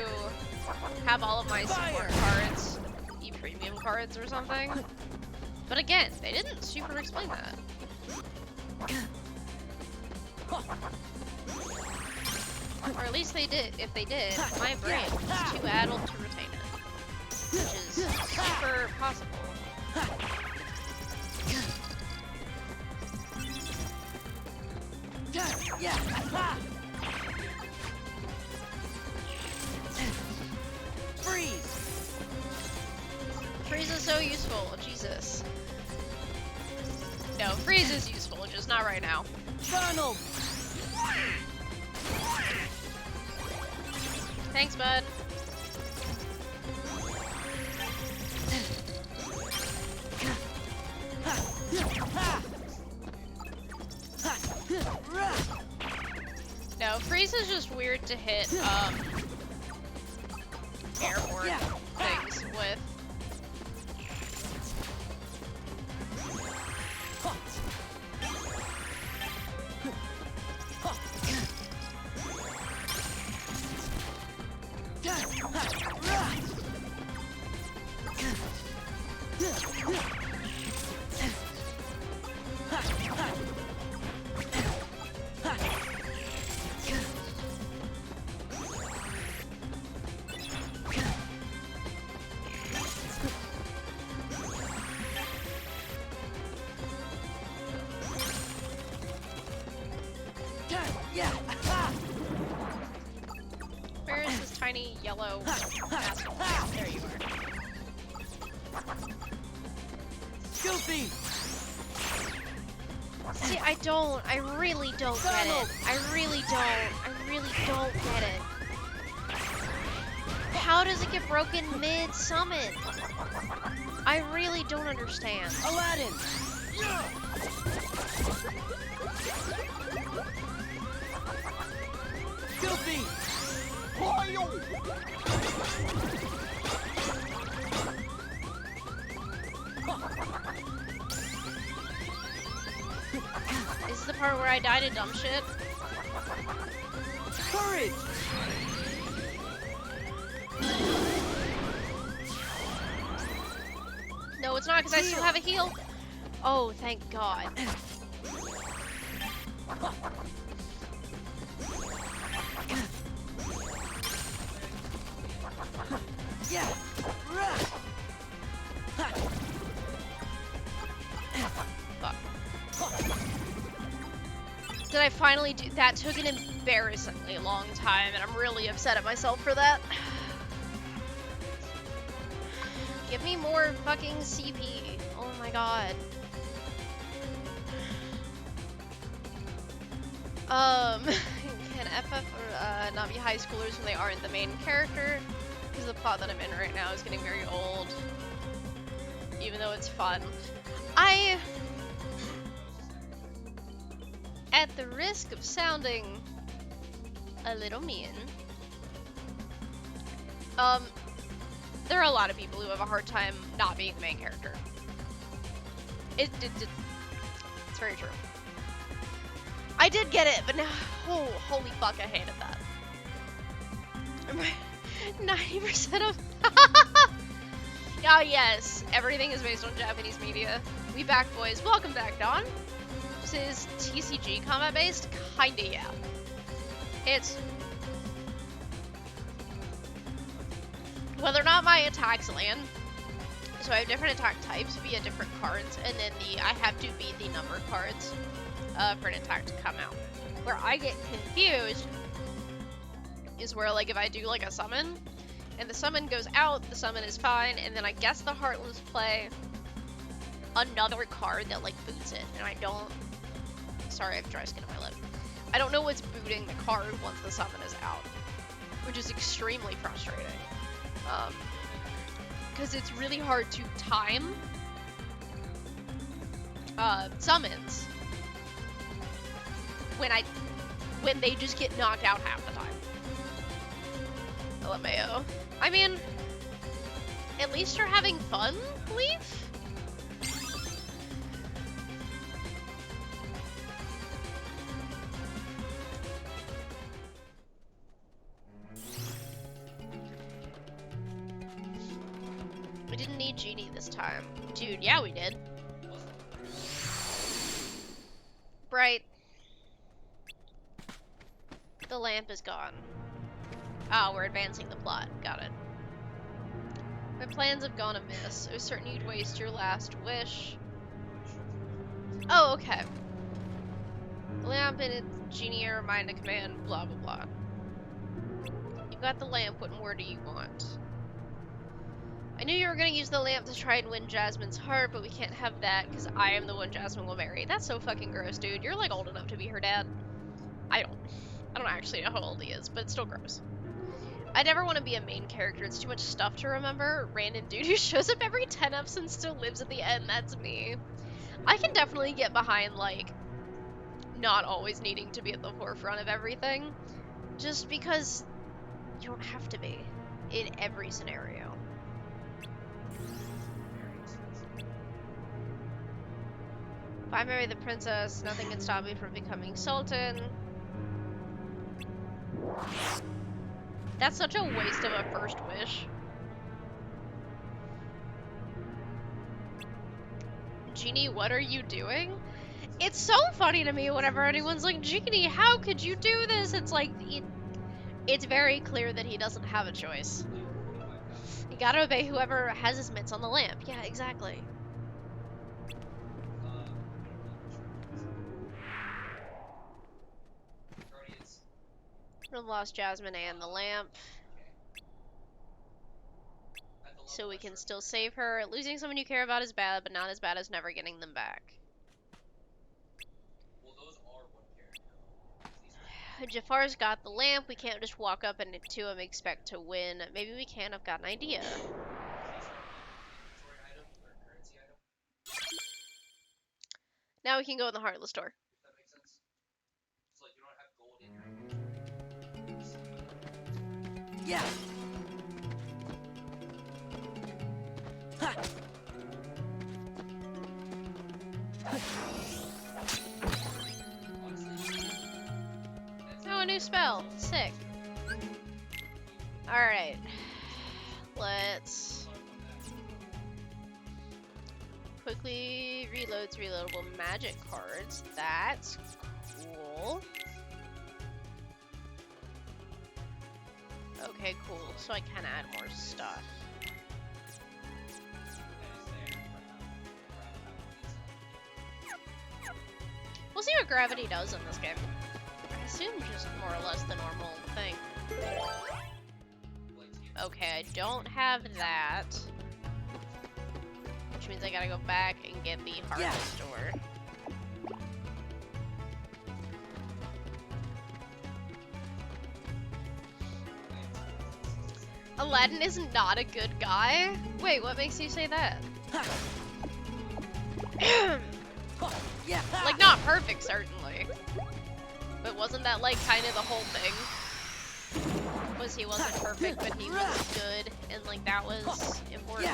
Speaker 1: have all of my support cards be premium cards or something. But again, they didn't super explain that. Or at least they did. If they did, my brain is too addled to retain it. Which is super possible.
Speaker 2: Freeze!
Speaker 1: Freeze is so useful, Jesus. No, freeze is useful, just not right now.
Speaker 2: Donald!
Speaker 1: Thanks, bud. No, freeze is just weird to hit, airborne things with. Where is this tiny yellow asshole? There you are.
Speaker 2: Goofy!
Speaker 1: See, I really don't get it. I really don't get it. How does it get broken mid-summon? I really don't understand.
Speaker 2: Aladdin! Goofy!
Speaker 1: Is this the part where I die to dumb shit?
Speaker 2: Courage!
Speaker 1: No, it's not, because I still have a heal. Oh, thank God.
Speaker 2: Yeah!
Speaker 1: Fuck. Did I finally do that? Took an embarrassingly long time, and I'm really upset at myself for that. Give me more fucking CP. Oh my god. can FF or not be high schoolers when they aren't the main character? Because the plot that I'm in right now is getting very old. Even though it's fun. At the risk of sounding a little mean, there are a lot of people who have a hard time not being the main character. It's very true. I did get it, but now, oh, holy fuck, I hated that. 90% of... Oh yes, everything is based on Japanese media. We back, boys. Welcome back, Dawn. This is TCG combat based? Kinda, yeah. It's... Whether or not my attacks land, so I have different attack types via different cards, and then I have to beat the numbered cards for an attack to come out. Where I get confused is where, like, if I do, like, a summon, and the summon goes out, the summon is fine, and then I guess the Heartless play another card that, like, boots it, and I don't... Sorry, I have dry skin on my lip. I don't know what's booting the card once the summon is out, which is extremely frustrating. Because it's really hard to time summons when they just get knocked out half the time. LMAO. I mean, at least you're having fun, Leaf? We didn't need Genie this time. Dude, yeah we did. Bright. The lamp is gone. Ah, we're advancing the plot. Got it. My plans have gone amiss. I was certain you'd waste your last wish. Oh, okay. The lamp and its Genie are mine to command, blah blah blah. You got the lamp, what more do you want? I knew you were gonna use the lamp to try and win Jasmine's heart, but we can't have that because I am the one Jasmine will marry. That's so fucking gross, dude. You're like old enough to be her dad. I don't actually know how old he is, but it's still gross. I never want to be a main character. It's too much stuff to remember. Random dude who shows up every 10 ups and still lives at the end. That's me. I can definitely get behind, like, not always needing to be at the forefront of everything. Just because you don't have to be in every scenario. If I marry the princess, nothing can stop me from becoming sultan. That's such a waste of a first wish. Genie, what are you doing? It's so funny to me whenever anyone's like, Genie, how could you do this? It's like, it's very clear that he doesn't have a choice. You gotta obey whoever has his mitts on the lamp. Yeah, exactly. We've lost Jasmine and the lamp. So we can still save her. Losing someone you care about is bad, but not as bad as never getting them back. Jafar's got the lamp. We can't just walk up and to him expect to win. Maybe we can. I've got an idea. Now we can go in the Heartless store.
Speaker 2: Yeah. Ha.
Speaker 1: Oh, a new spell. Sick. Alright. Let's quickly reload reloadable magic cards. That's cool. Okay, cool. So I can add more stuff. We'll see what gravity does in this game. I assume just more or less the normal thing. Okay, I don't have that. Which means I gotta go back and get the Heartless door. Aladdin is not a good guy? Wait, what makes you say that? Like, not perfect, certainly. But wasn't that, like, kind of the whole thing? Was he wasn't perfect, but he was good, and, like, that was important.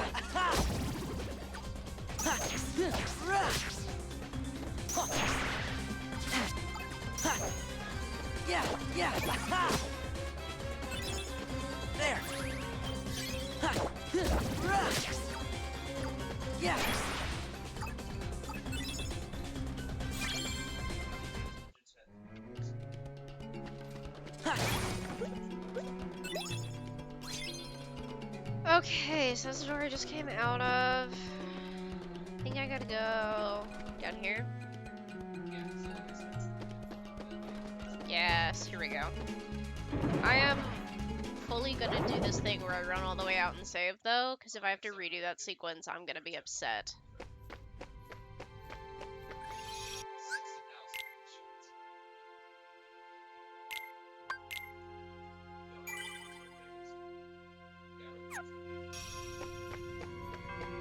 Speaker 2: There. Yeah.
Speaker 1: Okay, so that's the door I just came out of. I think I gotta go down here. Yes, here we go. I am fully gonna do this thing where I run all the way out and save, though, because if I have to redo that sequence, I'm gonna be upset.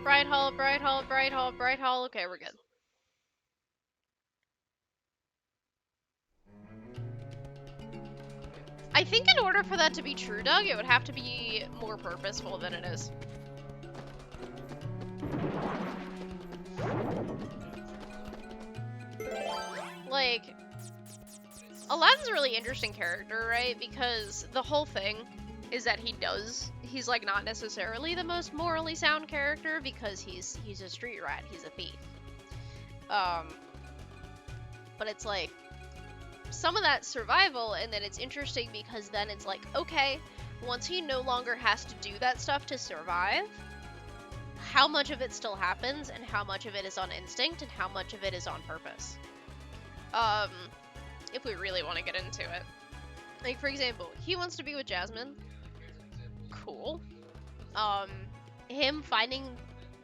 Speaker 1: Bright Hall, Bright Hall, Bright Hall, Bright Hall. Okay, we're good. I think in order for that to be true, Doug, it would have to be more purposeful than it is. Like, Aladdin's a really interesting character, right? Because the whole thing is that he's like not necessarily the most morally sound character because he's a street rat, he's a thief. But it's like some of that survival, and then it's interesting because then it's like, okay, once he no longer has to do that stuff to survive, how much of it still happens and how much of it is on instinct and how much of it is on purpose. If we really want to get into it. Like, for example, he wants to be with Jasmine. Cool. Him finding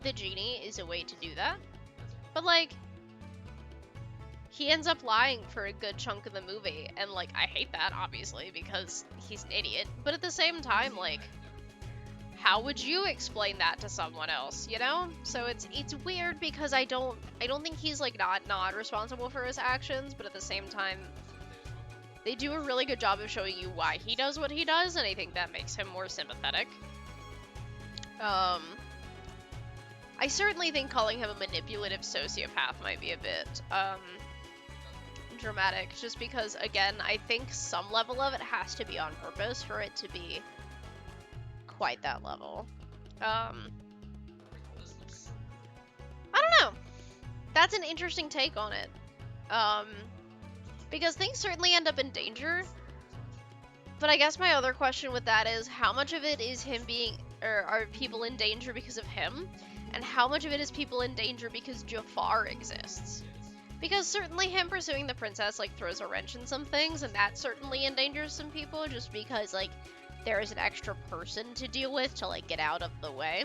Speaker 1: the genie is a way to do that. But, like, he ends up lying for a good chunk of the movie, and, like, I hate that, obviously, because he's an idiot. But at the same time, like, how would you explain that to someone else, you know? So it's weird because I don't think he's, like, not responsible for his actions, but at the same time, they do a really good job of showing you why he does what he does, and I think that makes him more sympathetic. I certainly think calling him a manipulative sociopath might be a bit, dramatic, just because, again, I think some level of it has to be on purpose for it to be quite that level. I don't know. That's an interesting take on it. Because things certainly end up in danger. But I guess my other question with that is, how much of it is him being, or are people in danger because of him? And how much of it is people in danger because Jafar exists? Because certainly him pursuing the princess, like, throws a wrench in some things, and that certainly endangers some people, just because, like, there is an extra person to deal with to, like, get out of the way.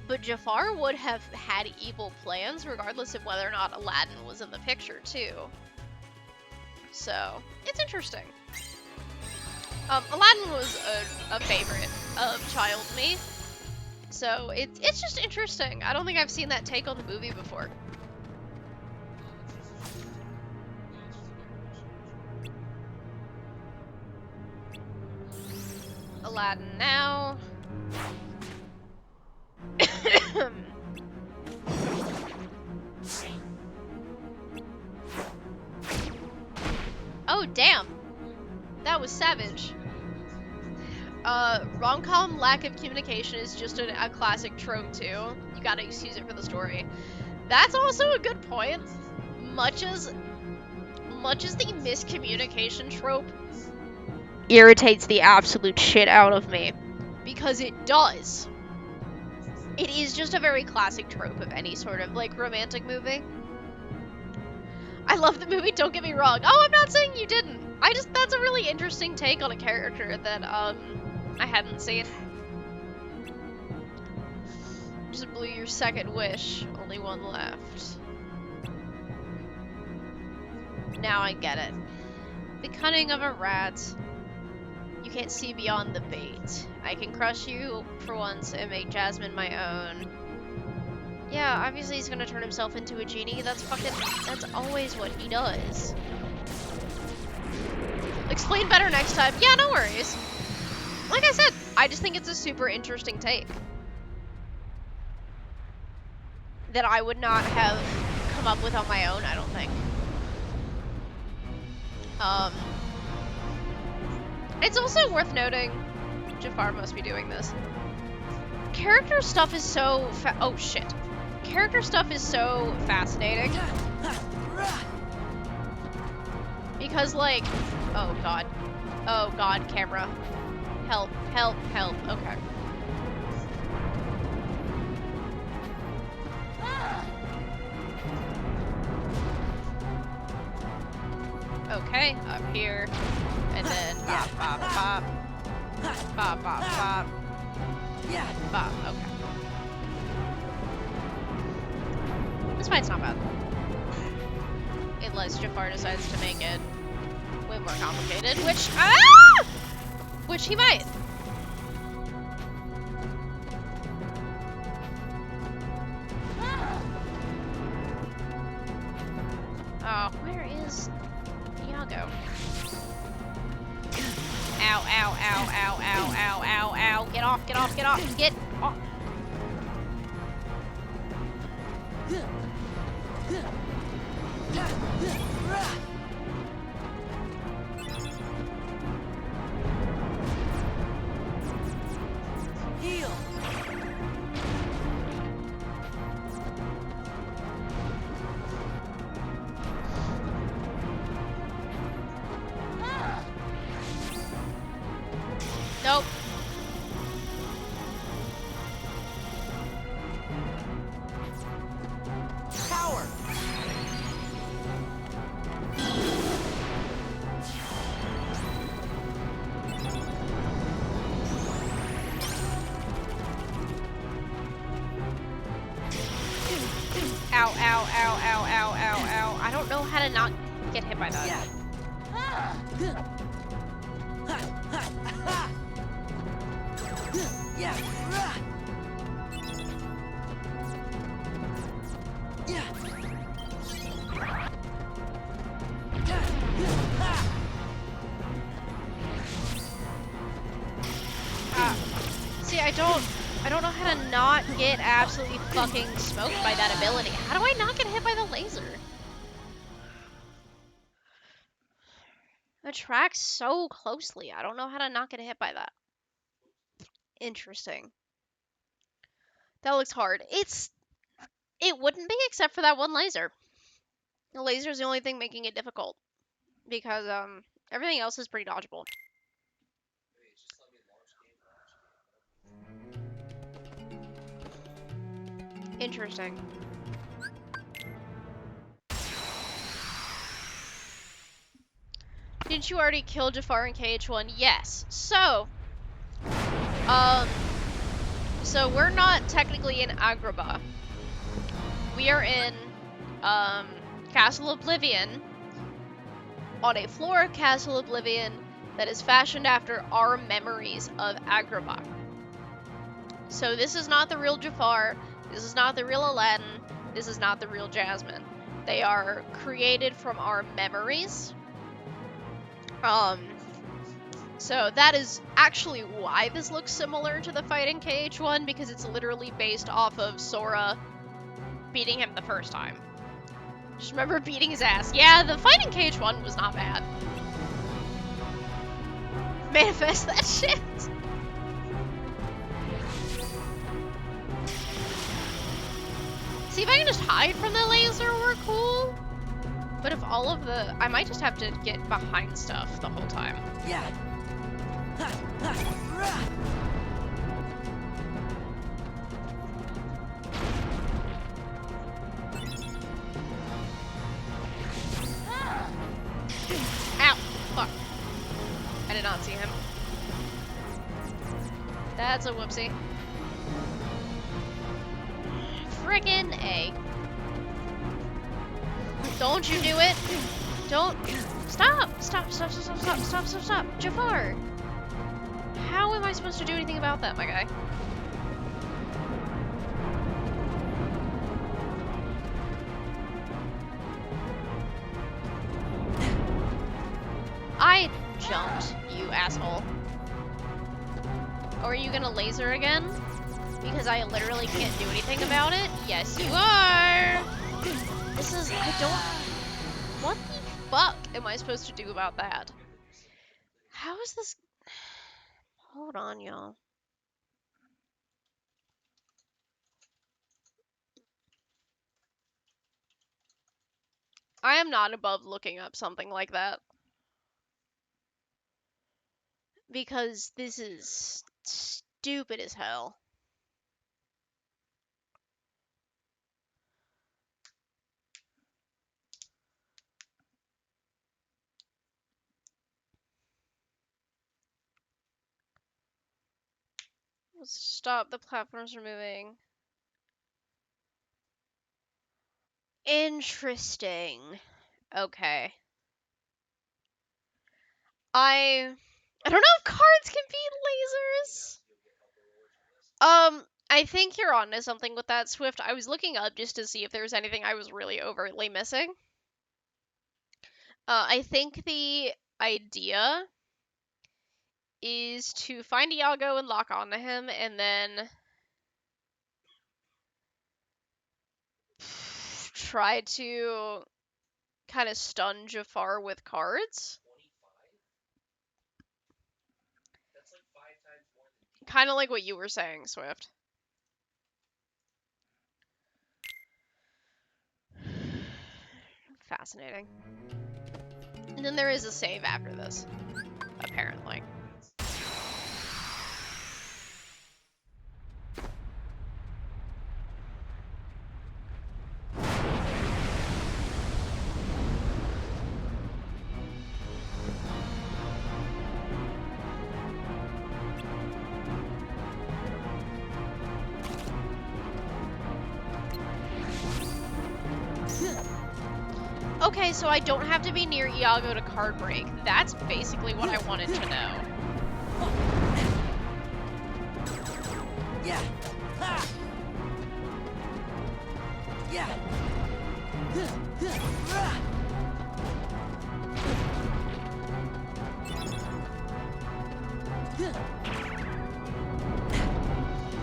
Speaker 1: But Jafar would have had evil plans regardless of whether or not Aladdin was in the picture, too. So, it's interesting. Aladdin was a favorite of child me. So, it's just interesting. I don't think I've seen that take on the movie before. Aladdin now. Oh, damn. That was savage. Rom-com lack of communication is just a classic trope, too. You gotta excuse it for the story. That's also a good point. Much as the miscommunication trope irritates the absolute shit out of me, because it does. It is just a very classic trope of any sort of, like, romantic movie. I love the movie, don't get me wrong. Oh, I'm not saying you didn't. That's a really interesting take on a character that, I hadn't seen. Just blew your second wish. Only one left. Now I get it. The cunning of a rat. You can't see beyond the bait. I can crush you for once and make Jasmine my own. Yeah, obviously he's gonna turn himself into a genie. That's always what he does. Explain better next time. Yeah, no worries. Like I said, I just think it's a super interesting take. That I would not have come up with on my own, I don't think. It's also worth noting, Jafar must be doing this. Character stuff is so oh shit. Character stuff is so fascinating. Because like, oh god, camera. Help, help, help, okay. Okay, up here, and then bop, bop, bop, bop, bop, bop, bop, okay. This fight's not bad. Unless Jafar decides to make it way more complicated, which he might. Oh, where is Iago? Ow, ow, ow, ow, ow, ow, ow, ow. Get off, get off, get off, get off.
Speaker 2: Heal.
Speaker 1: Nope.
Speaker 2: Power.
Speaker 1: Ow, ow, ow, ow, ow, ow, ow. I don't know how to not get hit by that.
Speaker 2: Yeah. Yeah.
Speaker 1: See, I don't know how to not get absolutely fucking smoked by that ability. How do I not get hit by the laser? It tracks so closely. I don't know how to not get hit by that. Interesting. That looks hard. It wouldn't be except for that one laser. The laser is the only thing making it difficult. Because everything else is pretty dodgeable. Interesting. Didn't you already kill Jafar in KH1? Yes. So we're not technically in Agrabah. We are in Castle Oblivion, on a floor of Castle Oblivion that is fashioned after our memories of Agrabah. So this is not the real Jafar, this is not the real Aladdin, this is not the real Jasmine. They are created from our memories. So that is actually why this looks similar to the fight in KH1, because it's literally based off of Sora beating him the first time. Just remember beating his ass. Yeah, the fight in KH1 was not bad. Manifest that shit. See, if I can just hide from the laser, we're cool. But if all of the... I might just have to get behind stuff the whole time.
Speaker 2: Yeah.
Speaker 1: Ow! Fuck. I did not see him. That's a whoopsie. Frickin' A. Don't you do it! Don't! Stop! Stop! Stop! Stop! Stop! Stop! Stop! Stop! Stop! Jafar! I supposed to do anything about that, my guy? I jumped, you asshole. Or are you gonna laser again? Because I literally can't do anything about it? Yes, you are! This is, I don't, what the fuck am I supposed to do about that? How is this, hold on, y'all. I am not above looking up something like that. Because this is stupid as hell. Let's stop the platforms from moving. Interesting. Okay. I don't know if cards can beat lasers. I think you're onto something with that, Swift. I was looking up just to see if there was anything I was really overtly missing. I think the idea is to find Iago and lock onto him, and then try to kind of stun Jafar with cards. Kind of like what you were saying, Swift. Fascinating. And then there is a save after this, apparently. Okay, so I don't have to be near Iago to card break. That's basically what I wanted to know.
Speaker 2: Yeah. Ha. Yeah.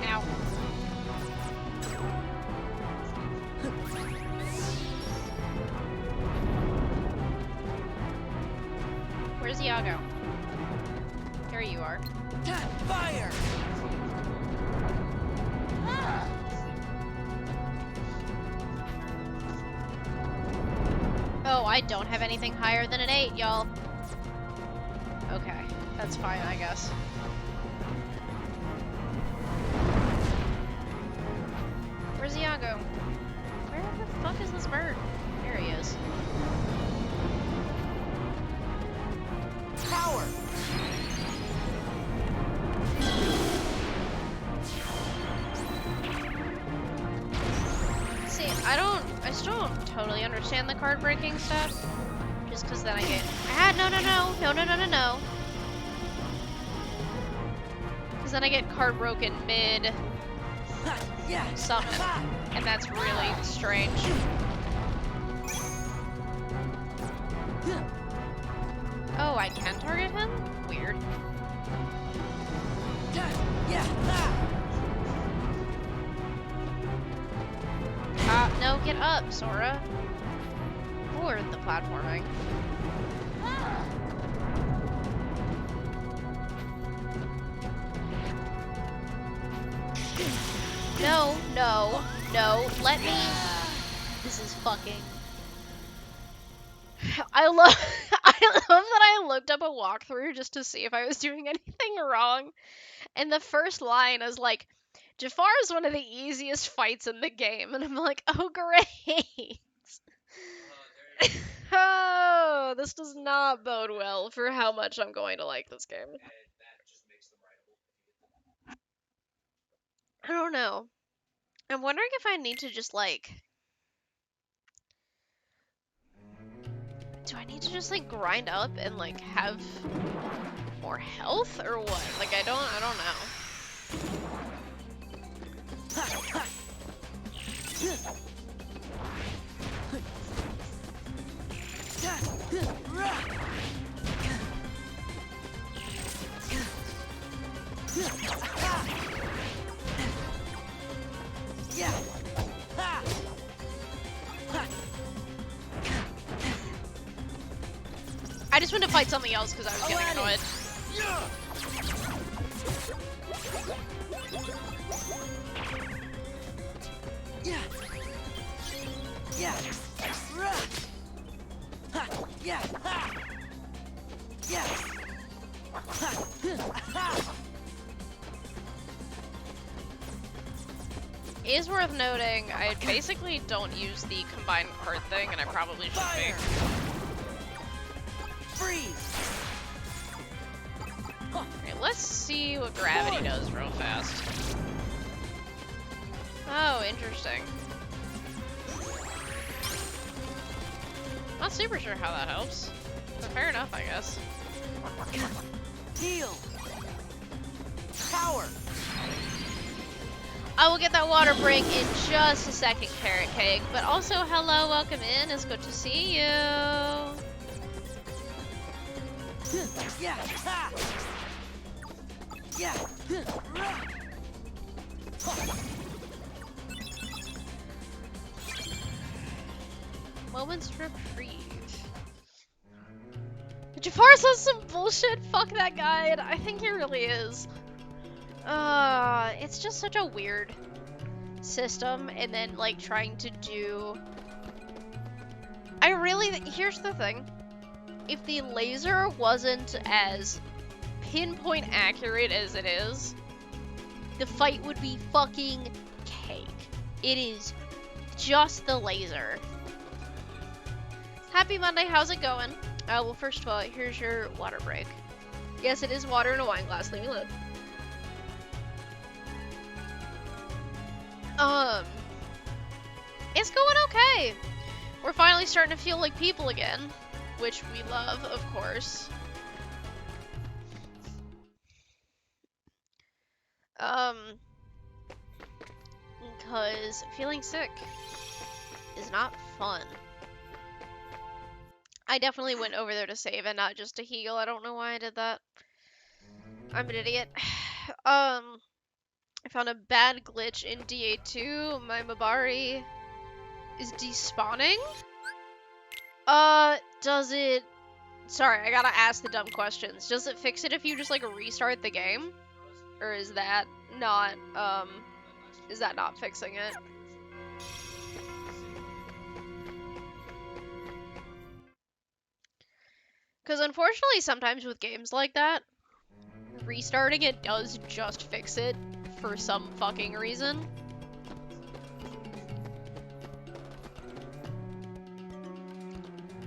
Speaker 1: Ow. Where's Iago? There you are.
Speaker 2: Fire.
Speaker 1: Oh, I don't have anything higher than an 8, y'all. Okay, that's fine, I guess. Where's Iago? Where the fuck is this bird? There he is.
Speaker 2: Power.
Speaker 1: See, I still don't totally understand the card breaking stuff. Just because then I get, no. Because then I get card broken mid
Speaker 2: Yeah.
Speaker 1: summon, and that's really strange. Oh, I can target him? Weird.
Speaker 2: Yeah.
Speaker 1: No, get up, Sora. Or the platforming. No, let me. This is fucking. I love that I looked up a walkthrough just to see if I was doing anything wrong. And the first line is like, Jafar is one of the easiest fights in the game. And I'm like, oh great. Oh, this does not bode well for how much I'm going to like this game. I don't know. I'm wondering if I need to just like... Do I need to just like grind up and like have more health or what? Like I don't know. I just went to fight something else because I was getting annoyed. It is worth noting, I basically don't use the combined card thing, and I probably should be.
Speaker 2: Freeze.
Speaker 1: Okay, let's see what gravity does real fast. Oh, interesting. Not super sure how that helps, but fair enough, I guess.
Speaker 2: Heal. Power.
Speaker 1: I will get that water break in just a second, Carrot Cake. But also, hello, welcome in. It's good to see you.
Speaker 2: Yeah. Yeah.
Speaker 1: Moments reprieve. Jafar says some bullshit. Fuck that guy. I think he really is. It's just such a weird system, and then like trying to do. Here's the thing. If the laser wasn't as pinpoint accurate as it is, the fight would be fucking cake. It is just the laser. Happy Monday, how's it going? Well, first of all, here's your water break. Yes, it is water in a wine glass, leave me alone. It's going okay. We're finally starting to feel like people again, which we love, of course. Because feeling sick is not fun. I definitely went over there to save and not just to heal. I don't know why I did that. I'm an idiot. I found a bad glitch in DA2. My Mabari is despawning. Does it... Sorry, I gotta ask the dumb questions. Does it fix it if you just, like, restart the game? Or is that not fixing it? Because unfortunately, sometimes with games like that, restarting it does just fix it for some fucking reason.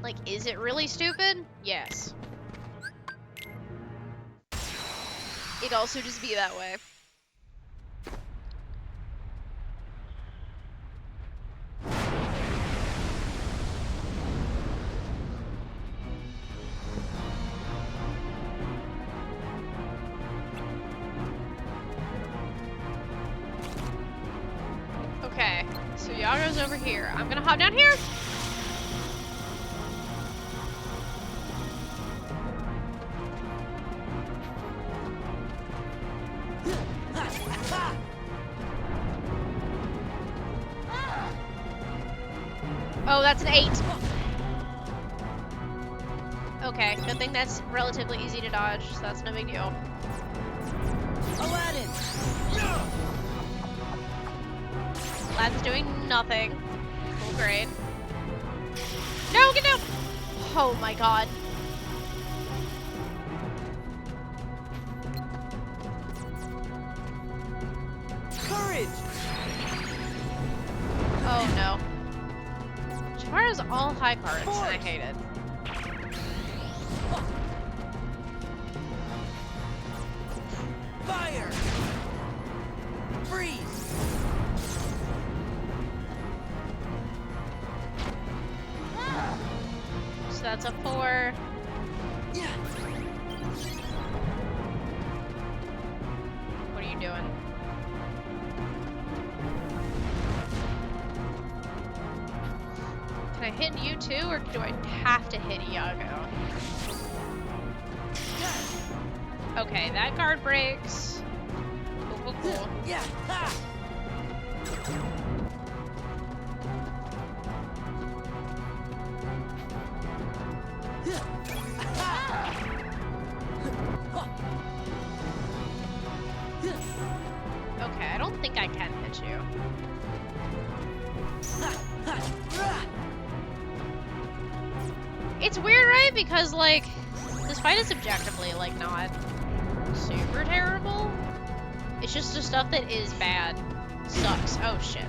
Speaker 1: Like, is it really stupid? Yes. It'd also just be that way. Okay, so Yago's over here. I'm gonna hop down here. Oh, that's an 8. Okay, good thing that's relatively easy to dodge, so that's no big deal.
Speaker 2: Aladdin.
Speaker 1: Lad's doing nothing. Cool, great. No, get down! Oh my god.
Speaker 2: Courage.
Speaker 1: Oh no. Jafar is all high cards, and I hate it.
Speaker 2: Fire. Freeze.
Speaker 1: So that's a 4.
Speaker 2: Yeah.
Speaker 1: you doing? Can I hit you too, or do I have to hit Iago? Okay, that guard breaks. Cool, cool, cool.
Speaker 2: Yeah. Ha.
Speaker 1: Okay, I don't think I can hit you. It's weird, right? Because, like, this fight is objectively, like, not super terrible. It's just the stuff that is bad sucks. Oh, shit.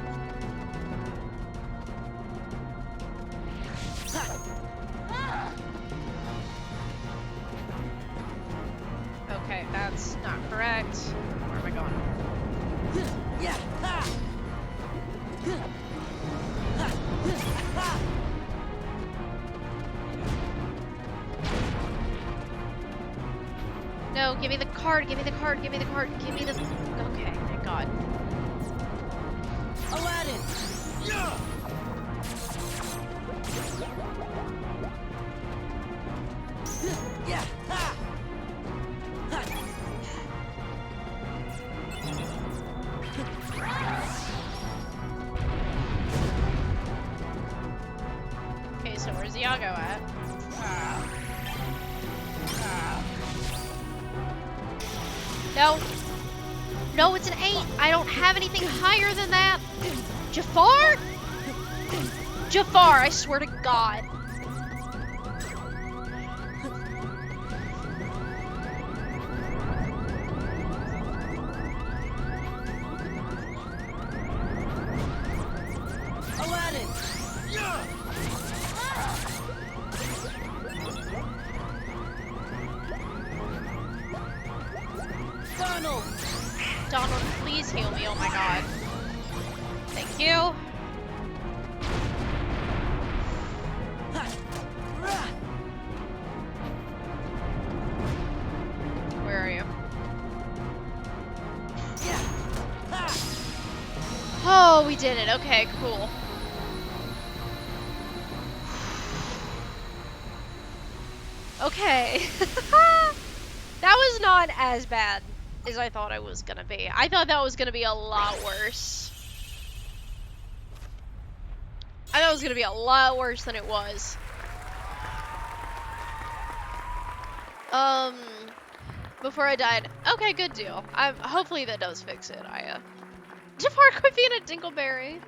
Speaker 1: Okay, that's not correct. Where am I going?
Speaker 2: Yeah. Ha.
Speaker 1: No, give me the card, give me the card, give me the card, give me the... Okay, thank God.
Speaker 2: Aladdin. Yeah. Yeah. Ha.
Speaker 1: Okay, so where's Iago at? No. No, it's an 8. I don't have anything higher than that. Jafar? Jafar, I swear to God.
Speaker 2: Aladdin. Yeah. Donald.
Speaker 1: Donald, please heal me. Oh my God. Thank you. Where are you? Oh, we did it. Okay, cool. Okay. That was not as bad as I thought it was gonna be. I thought that was gonna be a lot worse. I thought it was gonna be a lot worse than it was. Before I died. Okay, good deal. Hopefully that does fix it. Jafar quit being a Dingleberry.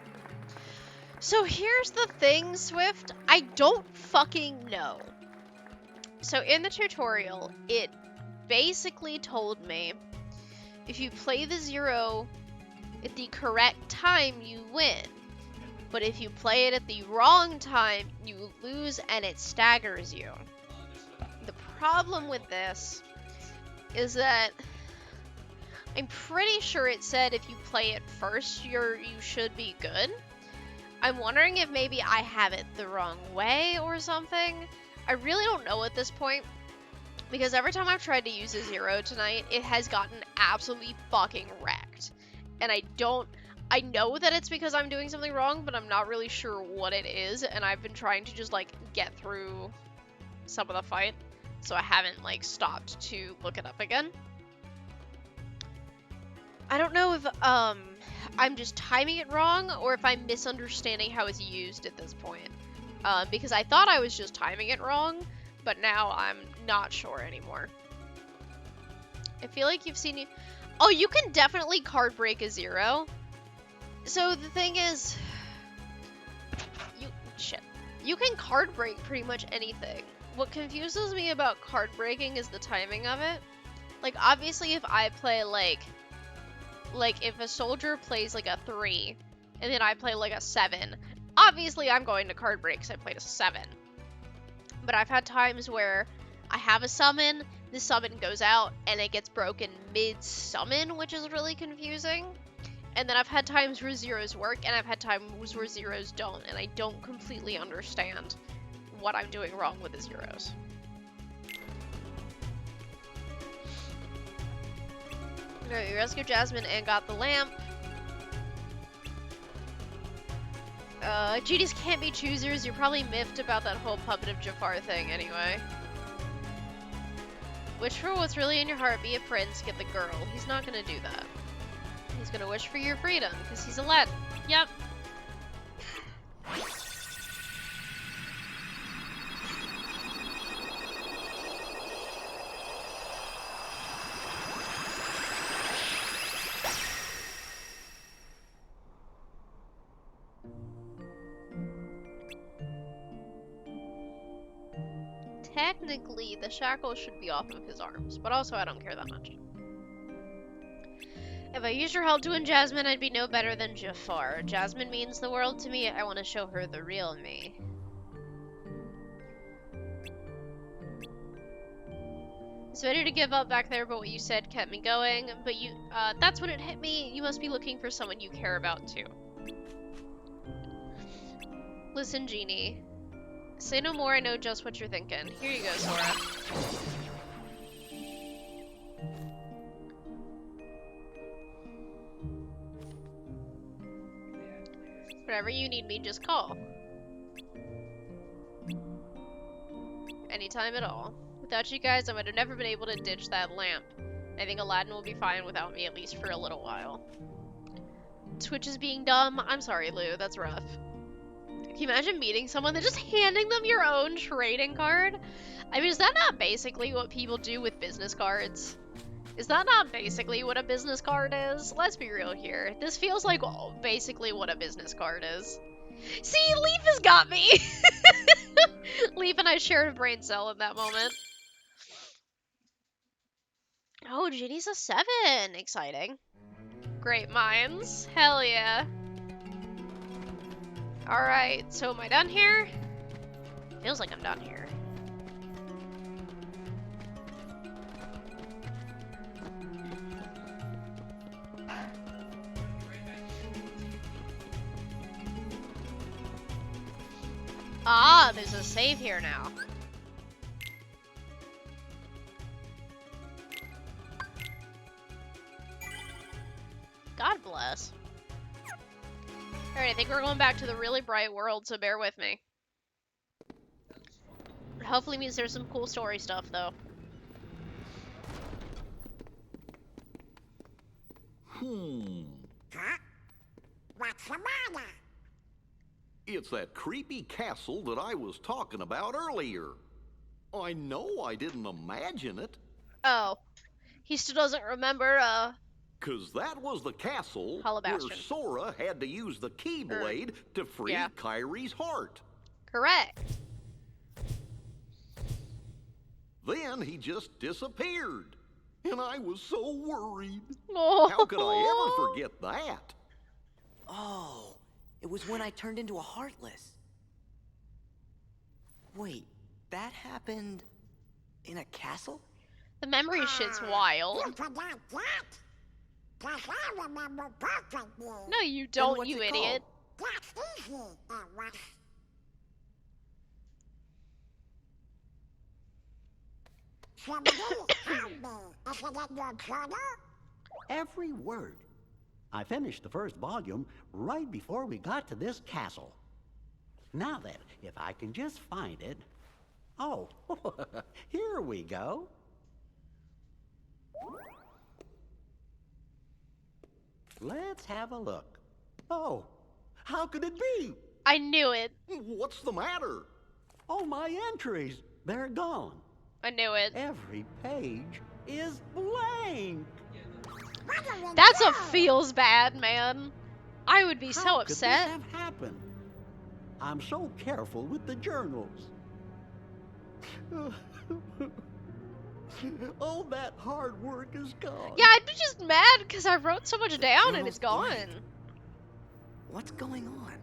Speaker 1: So here's the thing, Swift. I don't fucking know. So in the tutorial, it basically told me if you play the 0 at the correct time, you win. But if you play it at the wrong time, you lose and it staggers you. The problem with this is that I'm pretty sure it said if you play it first, you should be good. I'm wondering if maybe I have it the wrong way or something. I really don't know at this point, because every time I've tried to use a 0 tonight, it has gotten absolutely fucking wrecked. And I know that it's because I'm doing something wrong, but I'm not really sure what it is, and I've been trying to just, like, get through some of the fight, so I haven't, like, stopped to look it up again. I don't know if, I'm just timing it wrong, or if I'm misunderstanding how it's used at this point. Because I thought I was just timing it wrong, but now I'm not sure anymore. I feel like you've seen... Oh, you can definitely card break a 0. So the thing is... You can card break pretty much anything. What confuses me about card breaking is the timing of it. Like, obviously, if I play, like, if a soldier plays, like, a 3, and then I play, like, a 7, obviously I'm going to card break because I played a 7. But I've had times where I have a summon, the summon goes out, and it gets broken mid-summon, which is really confusing. And then I've had times where 0s work, and I've had times where 0s don't, and I don't completely understand what I'm doing wrong with the 0s. Alright, we rescued Jasmine and got the lamp. GDs can't be choosers. You're probably miffed about that whole puppet of Jafar thing anyway. Wish for what's really in your heart, be a prince, get the girl. He's not gonna do that. He's gonna wish for your freedom, because he's Aladdin. Yep. Technically, the shackles should be off of his arms, but also I don't care that much. If I used your help to win Jasmine, I'd be no better than Jafar. Jasmine means the world to me. I want to show her the real me. I was ready to give up back there, but what you said kept me going. But that's when it hit me. You must be looking for someone you care about too. Listen, Genie. Say no more, I know just what you're thinking. Here you go, Sora. Whenever you need me, just call. Anytime at all. Without you guys, I would have never been able to ditch that lamp. I think Aladdin will be fine without me, at least for a little while. Twitch is being dumb. I'm sorry, Lou. That's rough. Can you imagine meeting someone and just handing them your own trading card? I mean, is that not basically what people do with business cards? Is that not basically what a business card is? Let's be real here. This feels like basically what a business card is. See, Leaf has got me! Leaf and I shared a brain cell in that moment. Oh, Ginny's a 7. Exciting. Great minds. Hell yeah. Alright, so am I done here? Feels like I'm done here. Ah, there's a save here now. God bless. Alright, I think we're going back to the really bright world, so bear with me. It hopefully means there's some cool story stuff, though.
Speaker 3: Huh? What's the matter?
Speaker 4: It's that creepy castle that I was talking about earlier. I know I didn't imagine it.
Speaker 1: Oh. He still doesn't remember,
Speaker 4: 'Cause that was the castle
Speaker 1: Hollow
Speaker 4: where
Speaker 1: Bastion.
Speaker 4: Sora had to use the Keyblade to free
Speaker 1: yeah.
Speaker 4: Kyrie's heart.
Speaker 1: Correct.
Speaker 4: Then he just disappeared. And I was so worried.
Speaker 1: Oh.
Speaker 4: How could I ever forget that?
Speaker 2: Oh, it was when I turned into a Heartless. Wait, that happened in a castle?
Speaker 1: The memory shit's wild.
Speaker 3: You forgot that? 'Cause I remember perfectly.
Speaker 1: No, you don't,
Speaker 2: what's
Speaker 1: you
Speaker 2: it
Speaker 1: idiot.
Speaker 3: That's easy, it was. Somebody help me. Is it in your journal?
Speaker 5: Every word. I finished the first volume right before we got to this castle. Now then, if I can just find it. Oh, here we go. Let's have a look. Oh, how could it be?
Speaker 1: I knew it.
Speaker 4: What's the matter?
Speaker 5: Oh, my entries. They're gone.
Speaker 1: I knew it.
Speaker 5: Every page is blank.
Speaker 3: What do we
Speaker 1: That's
Speaker 3: do?
Speaker 1: a feels bad, man. I would be so
Speaker 5: How could this
Speaker 1: upset.
Speaker 5: have happened? I'm so careful with the journals. All that hard work is gone.
Speaker 1: Yeah, I'd be just mad because I wrote so much down and
Speaker 2: journal's
Speaker 1: it's gone.
Speaker 2: blank. What's going on?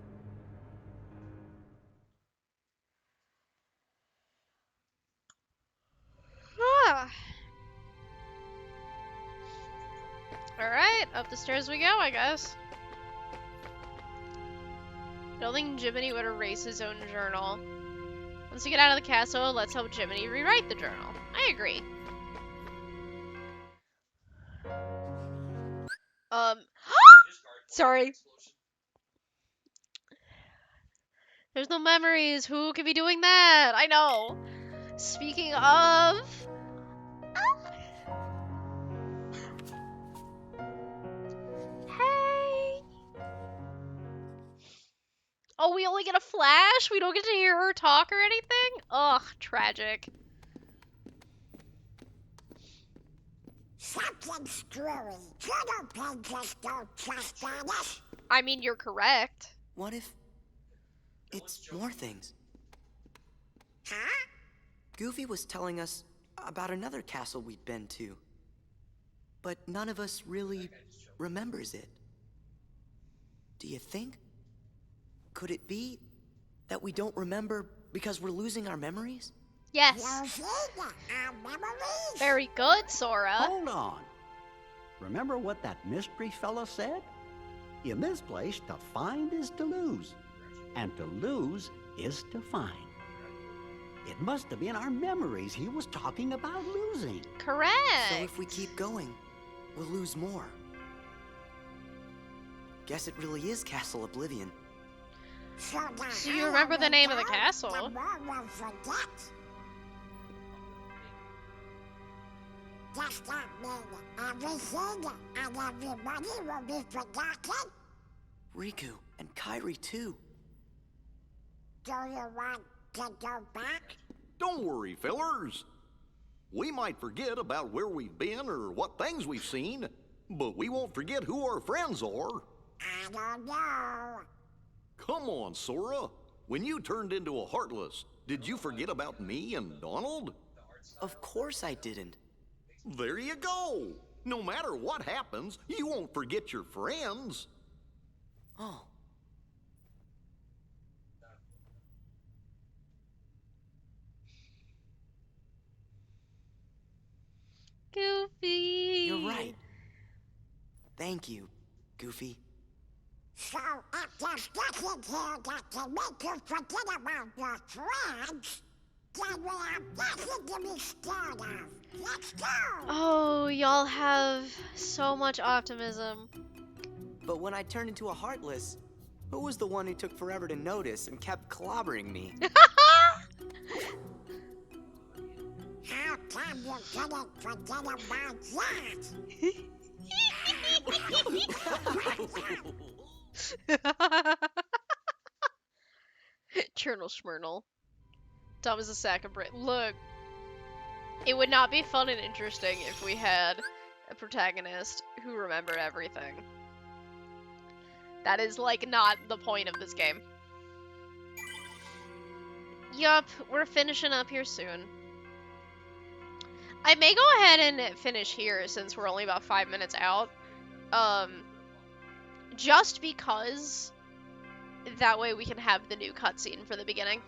Speaker 1: Alright, up the stairs we go, I guess. I don't think Jiminy would erase his own journal. Once we get out of the castle, let's help Jiminy rewrite the journal. I agree. Um, sorry. There's no memories. Who could be doing that? I know. Speaking of... Hey! Oh, we only get a flash? We don't get to hear her talk or anything? Ugh, tragic.
Speaker 3: Something screwy. Turtle pigeons don't trust Spanish.
Speaker 1: I mean, you're correct.
Speaker 2: What if it's more things?
Speaker 3: Huh?
Speaker 2: Goofy was telling us about another castle we'd been to. But none of us really remembers it. Do you think? Could it be that we don't remember because we're losing our memories?
Speaker 1: Yes.
Speaker 3: Losing our memories.
Speaker 1: Very good, Sora.
Speaker 5: Hold on. Remember what that mystery fella said? In this place, to find is to lose, and to lose is to find. It must have been our memories he was talking about losing.
Speaker 1: Correct.
Speaker 2: So if we keep going, we'll lose more. Guess it really is Castle Oblivion.
Speaker 3: So
Speaker 1: you remember the name of the castle?
Speaker 3: The more we'll forget. Does that mean everything and everybody will be forgotten?
Speaker 2: Riku and Kairi too.
Speaker 3: Do you want to go back?
Speaker 4: Don't worry, fellers. We might forget about where we've been or what things we've seen, but we won't forget who our friends are.
Speaker 3: I don't know.
Speaker 4: Come on, Sora. When you turned into a Heartless, did you forget about me and Donald?
Speaker 2: Of course I didn't.
Speaker 4: There you go. No matter what happens, you won't forget your friends.
Speaker 2: Oh.
Speaker 1: Goofy.
Speaker 2: You're right. Thank you, Goofy.
Speaker 3: So if there's nothing here that can make you forget about your friends, then we have nothing to be scared of. Let's go!
Speaker 1: Oh, y'all have so much optimism.
Speaker 2: But when I turned into a Heartless, who was the one who took forever to notice and kept clobbering me?
Speaker 3: How come you didn't forget about that?
Speaker 1: Churnal Schmurnal. Dumb as a sack of Brit. Look, it would not be fun and interesting if we had a protagonist who remembered everything. That is, like, not the point of this game. Yup, we're finishing up here soon. I may go ahead and finish here since we're only about 5 minutes out. Just because that way we can have the new cutscene for the beginning.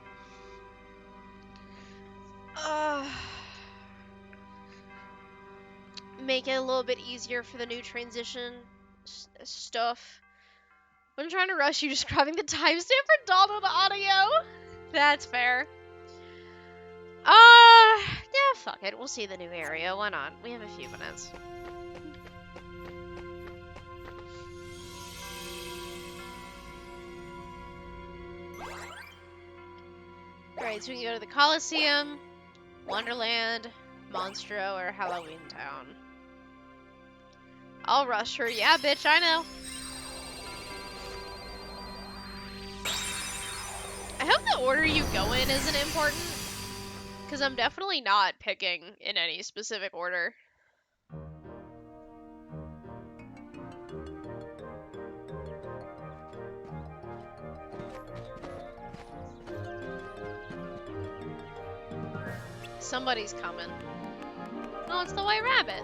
Speaker 1: Make it a little bit easier for the new transition stuff. When trying to rush you, describing the timestamp for Donald audio. That's fair. Yeah, fuck it. We'll see the new area. Why not? We have a few minutes. Alright, so we can go to the Coliseum, Wonderland, Monstro, or Halloween Town. I'll rush her. Yeah, bitch, I know. I hope the order you go in isn't important, because I'm definitely not picking in any specific order. Somebody's coming. Oh, it's the White Rabbit.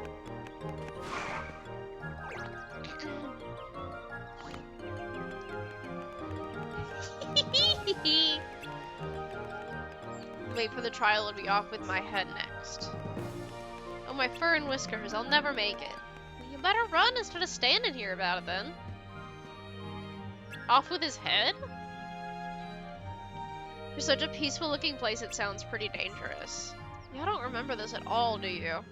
Speaker 1: Wait for the trial to be off with my head next. Oh, my fur and whiskers. I'll never make it. You better run instead of standing here about it then. Off with his head? For such a peaceful looking place, it sounds pretty dangerous. You don't remember this at all, do you?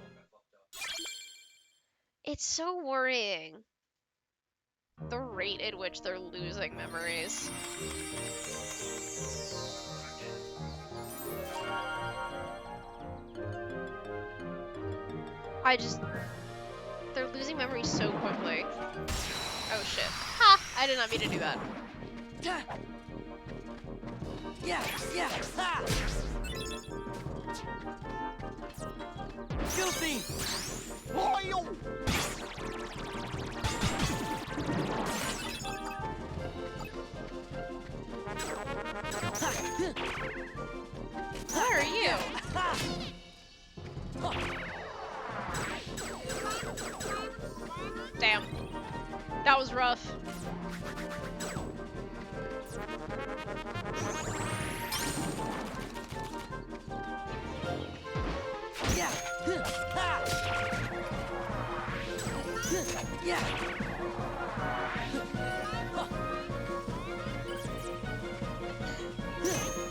Speaker 1: It's so worrying. the rate at which they're losing memories. They're losing memories so quickly. Oh shit. Ha! I did not mean to do that.
Speaker 2: Yeah, yeah, ha! Guilty!
Speaker 4: Loyal!
Speaker 1: What are you? Damn. That was rough.
Speaker 2: Yeah! Ha! Yeah!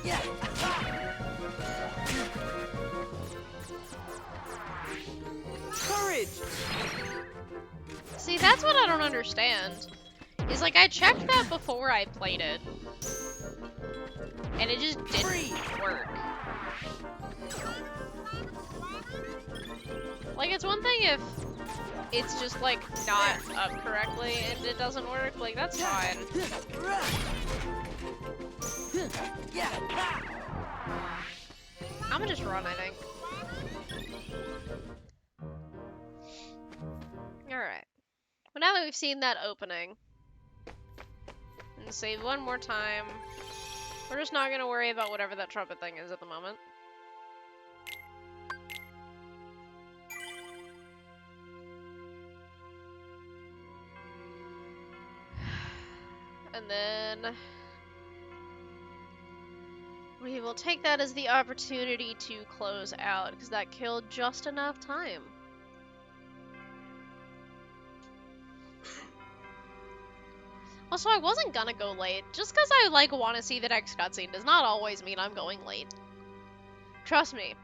Speaker 2: Yeah! Courage!
Speaker 1: See, that's what I don't understand. Is like I checked that before I played it. And it just didn't work. Like, it's one thing if it's just like not up correctly and it doesn't work, like that's fine.
Speaker 2: Yeah!
Speaker 1: I'm gonna just run, I think. Alright. Well, now that we've seen that opening, and save one more time, we're just not gonna worry about whatever that trumpet thing is at the moment. And then we will take that as the opportunity to close out, because that killed just enough time. Also, I wasn't gonna go late. Just because I, like, want to see the next cutscene does not always mean I'm going late. Trust me.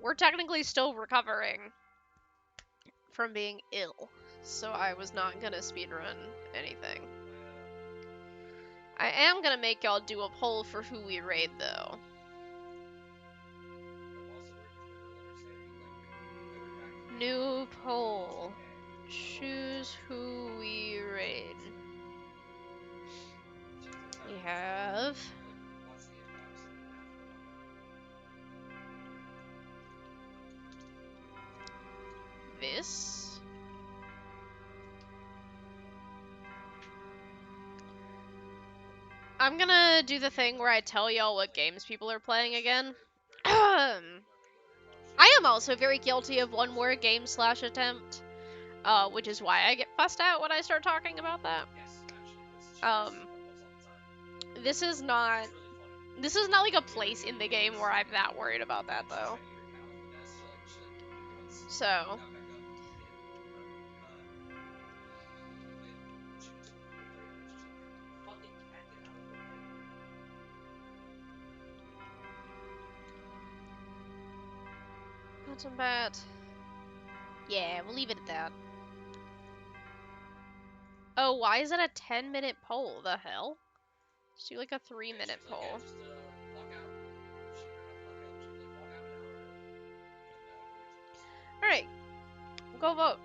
Speaker 1: We're technically still recovering from being ill, so I was not gonna speedrun anything. I am gonna make y'all do a poll for who we raid, though. New poll. Choose who we raid. We have... this. I'm gonna do the thing where I tell y'all what games people are playing again. I am also very guilty of one more game / attempt, which is why I get fussed out when I start talking about that. This is not like a place in the game where I'm that worried about that, though. So. Quantum Bat. Yeah, we'll leave it at that. Oh, why is it a 10-minute poll? The hell? Let's do like a 3-minute poll. Alright. Go vote.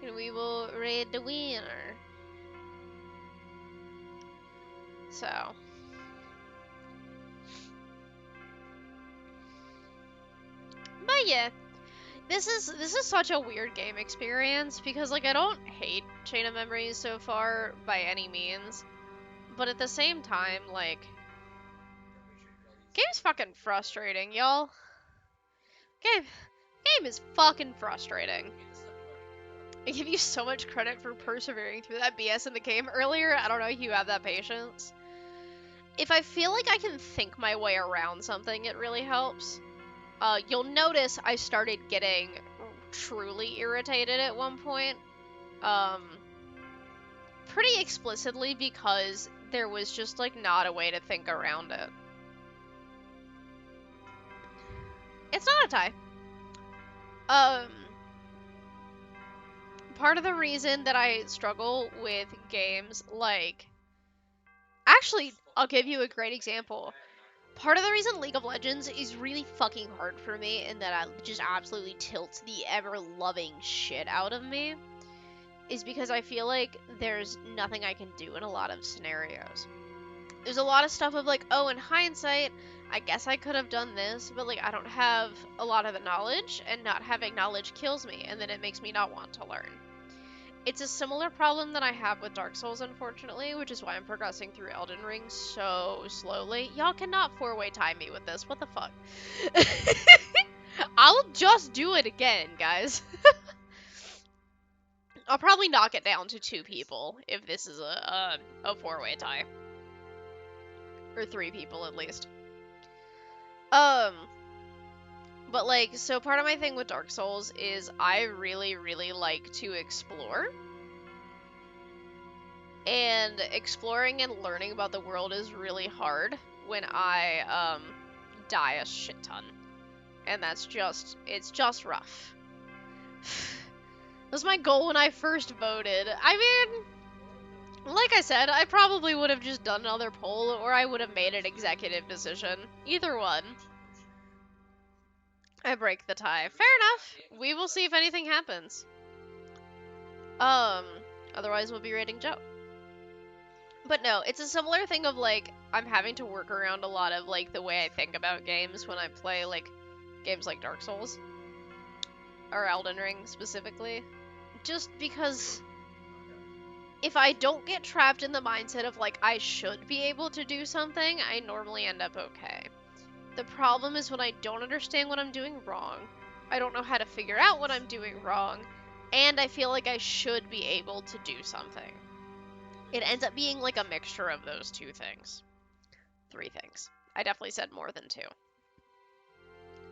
Speaker 1: And we will raid the winner. So. But yeah. This is such a weird game experience because, like, I don't hate Chain of Memories so far by any means, but at the same time, like, game's fucking frustrating, y'all. Game is fucking frustrating. I give you so much credit for persevering through that BS in the game earlier. I don't know if you have that patience. If I feel like I can think my way around something, it really helps. You'll notice I started getting truly irritated at one point. Pretty explicitly because there was just, like, not a way to think around it. It's not a tie. Um, part of the reason that I struggle with games like... Actually, I'll give you a great example. Part of the reason League of Legends is really fucking hard for me and that it just absolutely tilts the ever-loving shit out of me is because I feel like there's nothing I can do in a lot of scenarios. There's a lot of stuff of like, oh, in hindsight, I guess I could have done this, but like I don't have a lot of the knowledge, and not having knowledge kills me, and then it makes me not want to learn. It's a similar problem that I have with Dark Souls, unfortunately, which is why I'm progressing through Elden Ring so slowly. Y'all cannot four-way tie me with this. What the fuck? I'll just do it again, guys. I'll probably knock it down to 2 people if this is a four-way tie. Or 3 people, at least. But like, so part of my thing with Dark Souls is I really, really like to explore. And exploring and learning about the world is really hard when I, die a shit ton. And it's just rough. That was my goal when I first voted. I mean, like I said, I probably would have just done another poll, or I would have made an executive decision. Either one. I break the tie. Fair enough. We will see if anything happens. Otherwise we'll be rating Joe. But no, it's a similar thing of like, I'm having to work around a lot of like the way I think about games when I play like games like Dark Souls. Or Elden Ring specifically. Just because if I don't get trapped in the mindset of like I should be able to do something, I normally end up okay. The problem is when I don't understand what I'm doing wrong, I don't know how to figure out what I'm doing wrong, and I feel like I should be able to do something. It ends up being like a mixture of those 2 things. 3 things. I definitely said more than 2.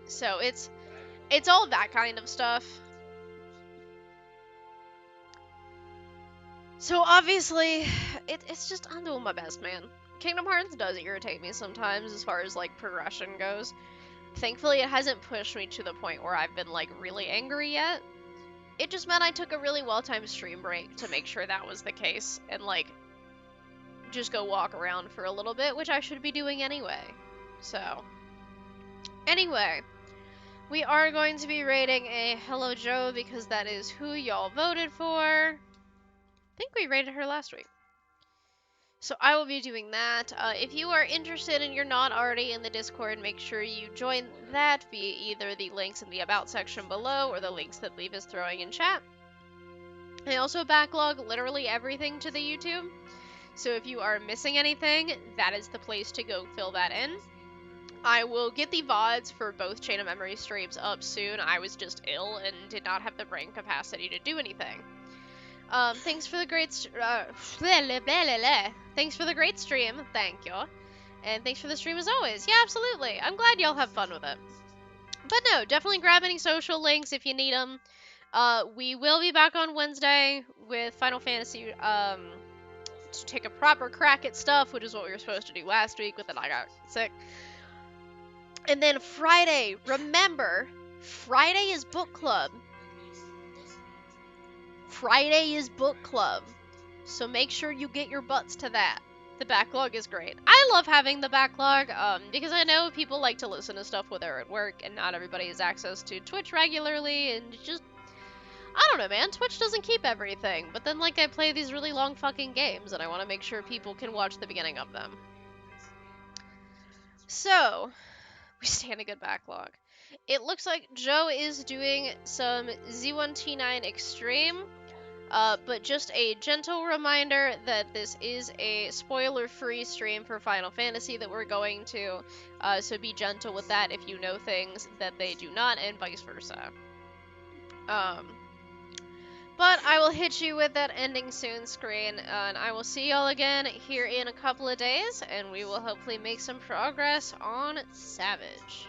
Speaker 1: So it's all that kind of stuff. So obviously, it's just, I'm doing my best, man. Kingdom Hearts does irritate me sometimes as far as like progression goes. Thankfully, it hasn't pushed me to the point where I've been like really angry yet. It just meant I took a really well-timed stream break to make sure that was the case and like just go walk around for a little bit, which I should be doing anyway. So, anyway, we are going to be rating a Hello Joe because that is who y'all voted for. I think we rated her last week. So I will be doing that. If you are interested and you're not already in the Discord, make sure you join that via either the links in the About section below or the links that Leaf is throwing in chat. I also backlog literally everything to the YouTube. So if you are missing anything, that is the place to go fill that in. I will get the VODs for both Chain of Memory streams up soon. I was just ill and did not have the brain capacity to do anything. Thanks for the great thanks for the great stream, thank you. And thanks for the stream as always. Yeah, absolutely. I'm glad y'all have fun with it. But no, definitely grab any social links if you need them. We will be back on Wednesday with Final Fantasy, to take a proper crack at stuff, which is what we were supposed to do last week, but then I got sick. And then Friday, remember, Friday is book club. Friday is book club, so make sure you get your butts to that. The backlog is great. I love having the backlog, because I know people like to listen to stuff when they're at work, and not everybody has access to Twitch regularly, and just, I don't know, man, Twitch doesn't keep everything, but then, like, I play these really long fucking games, and I want to make sure people can watch the beginning of them. So, we stand a good backlog. It looks like Joe is doing some Z1T9 Extreme. But just a gentle reminder that this is a spoiler-free stream for Final Fantasy that we're going to, so be gentle with that if you know things that they do not, and vice versa. But I will hit you with that ending soon screen, and I will see y'all again here in a couple of days, and we will hopefully make some progress on Savage.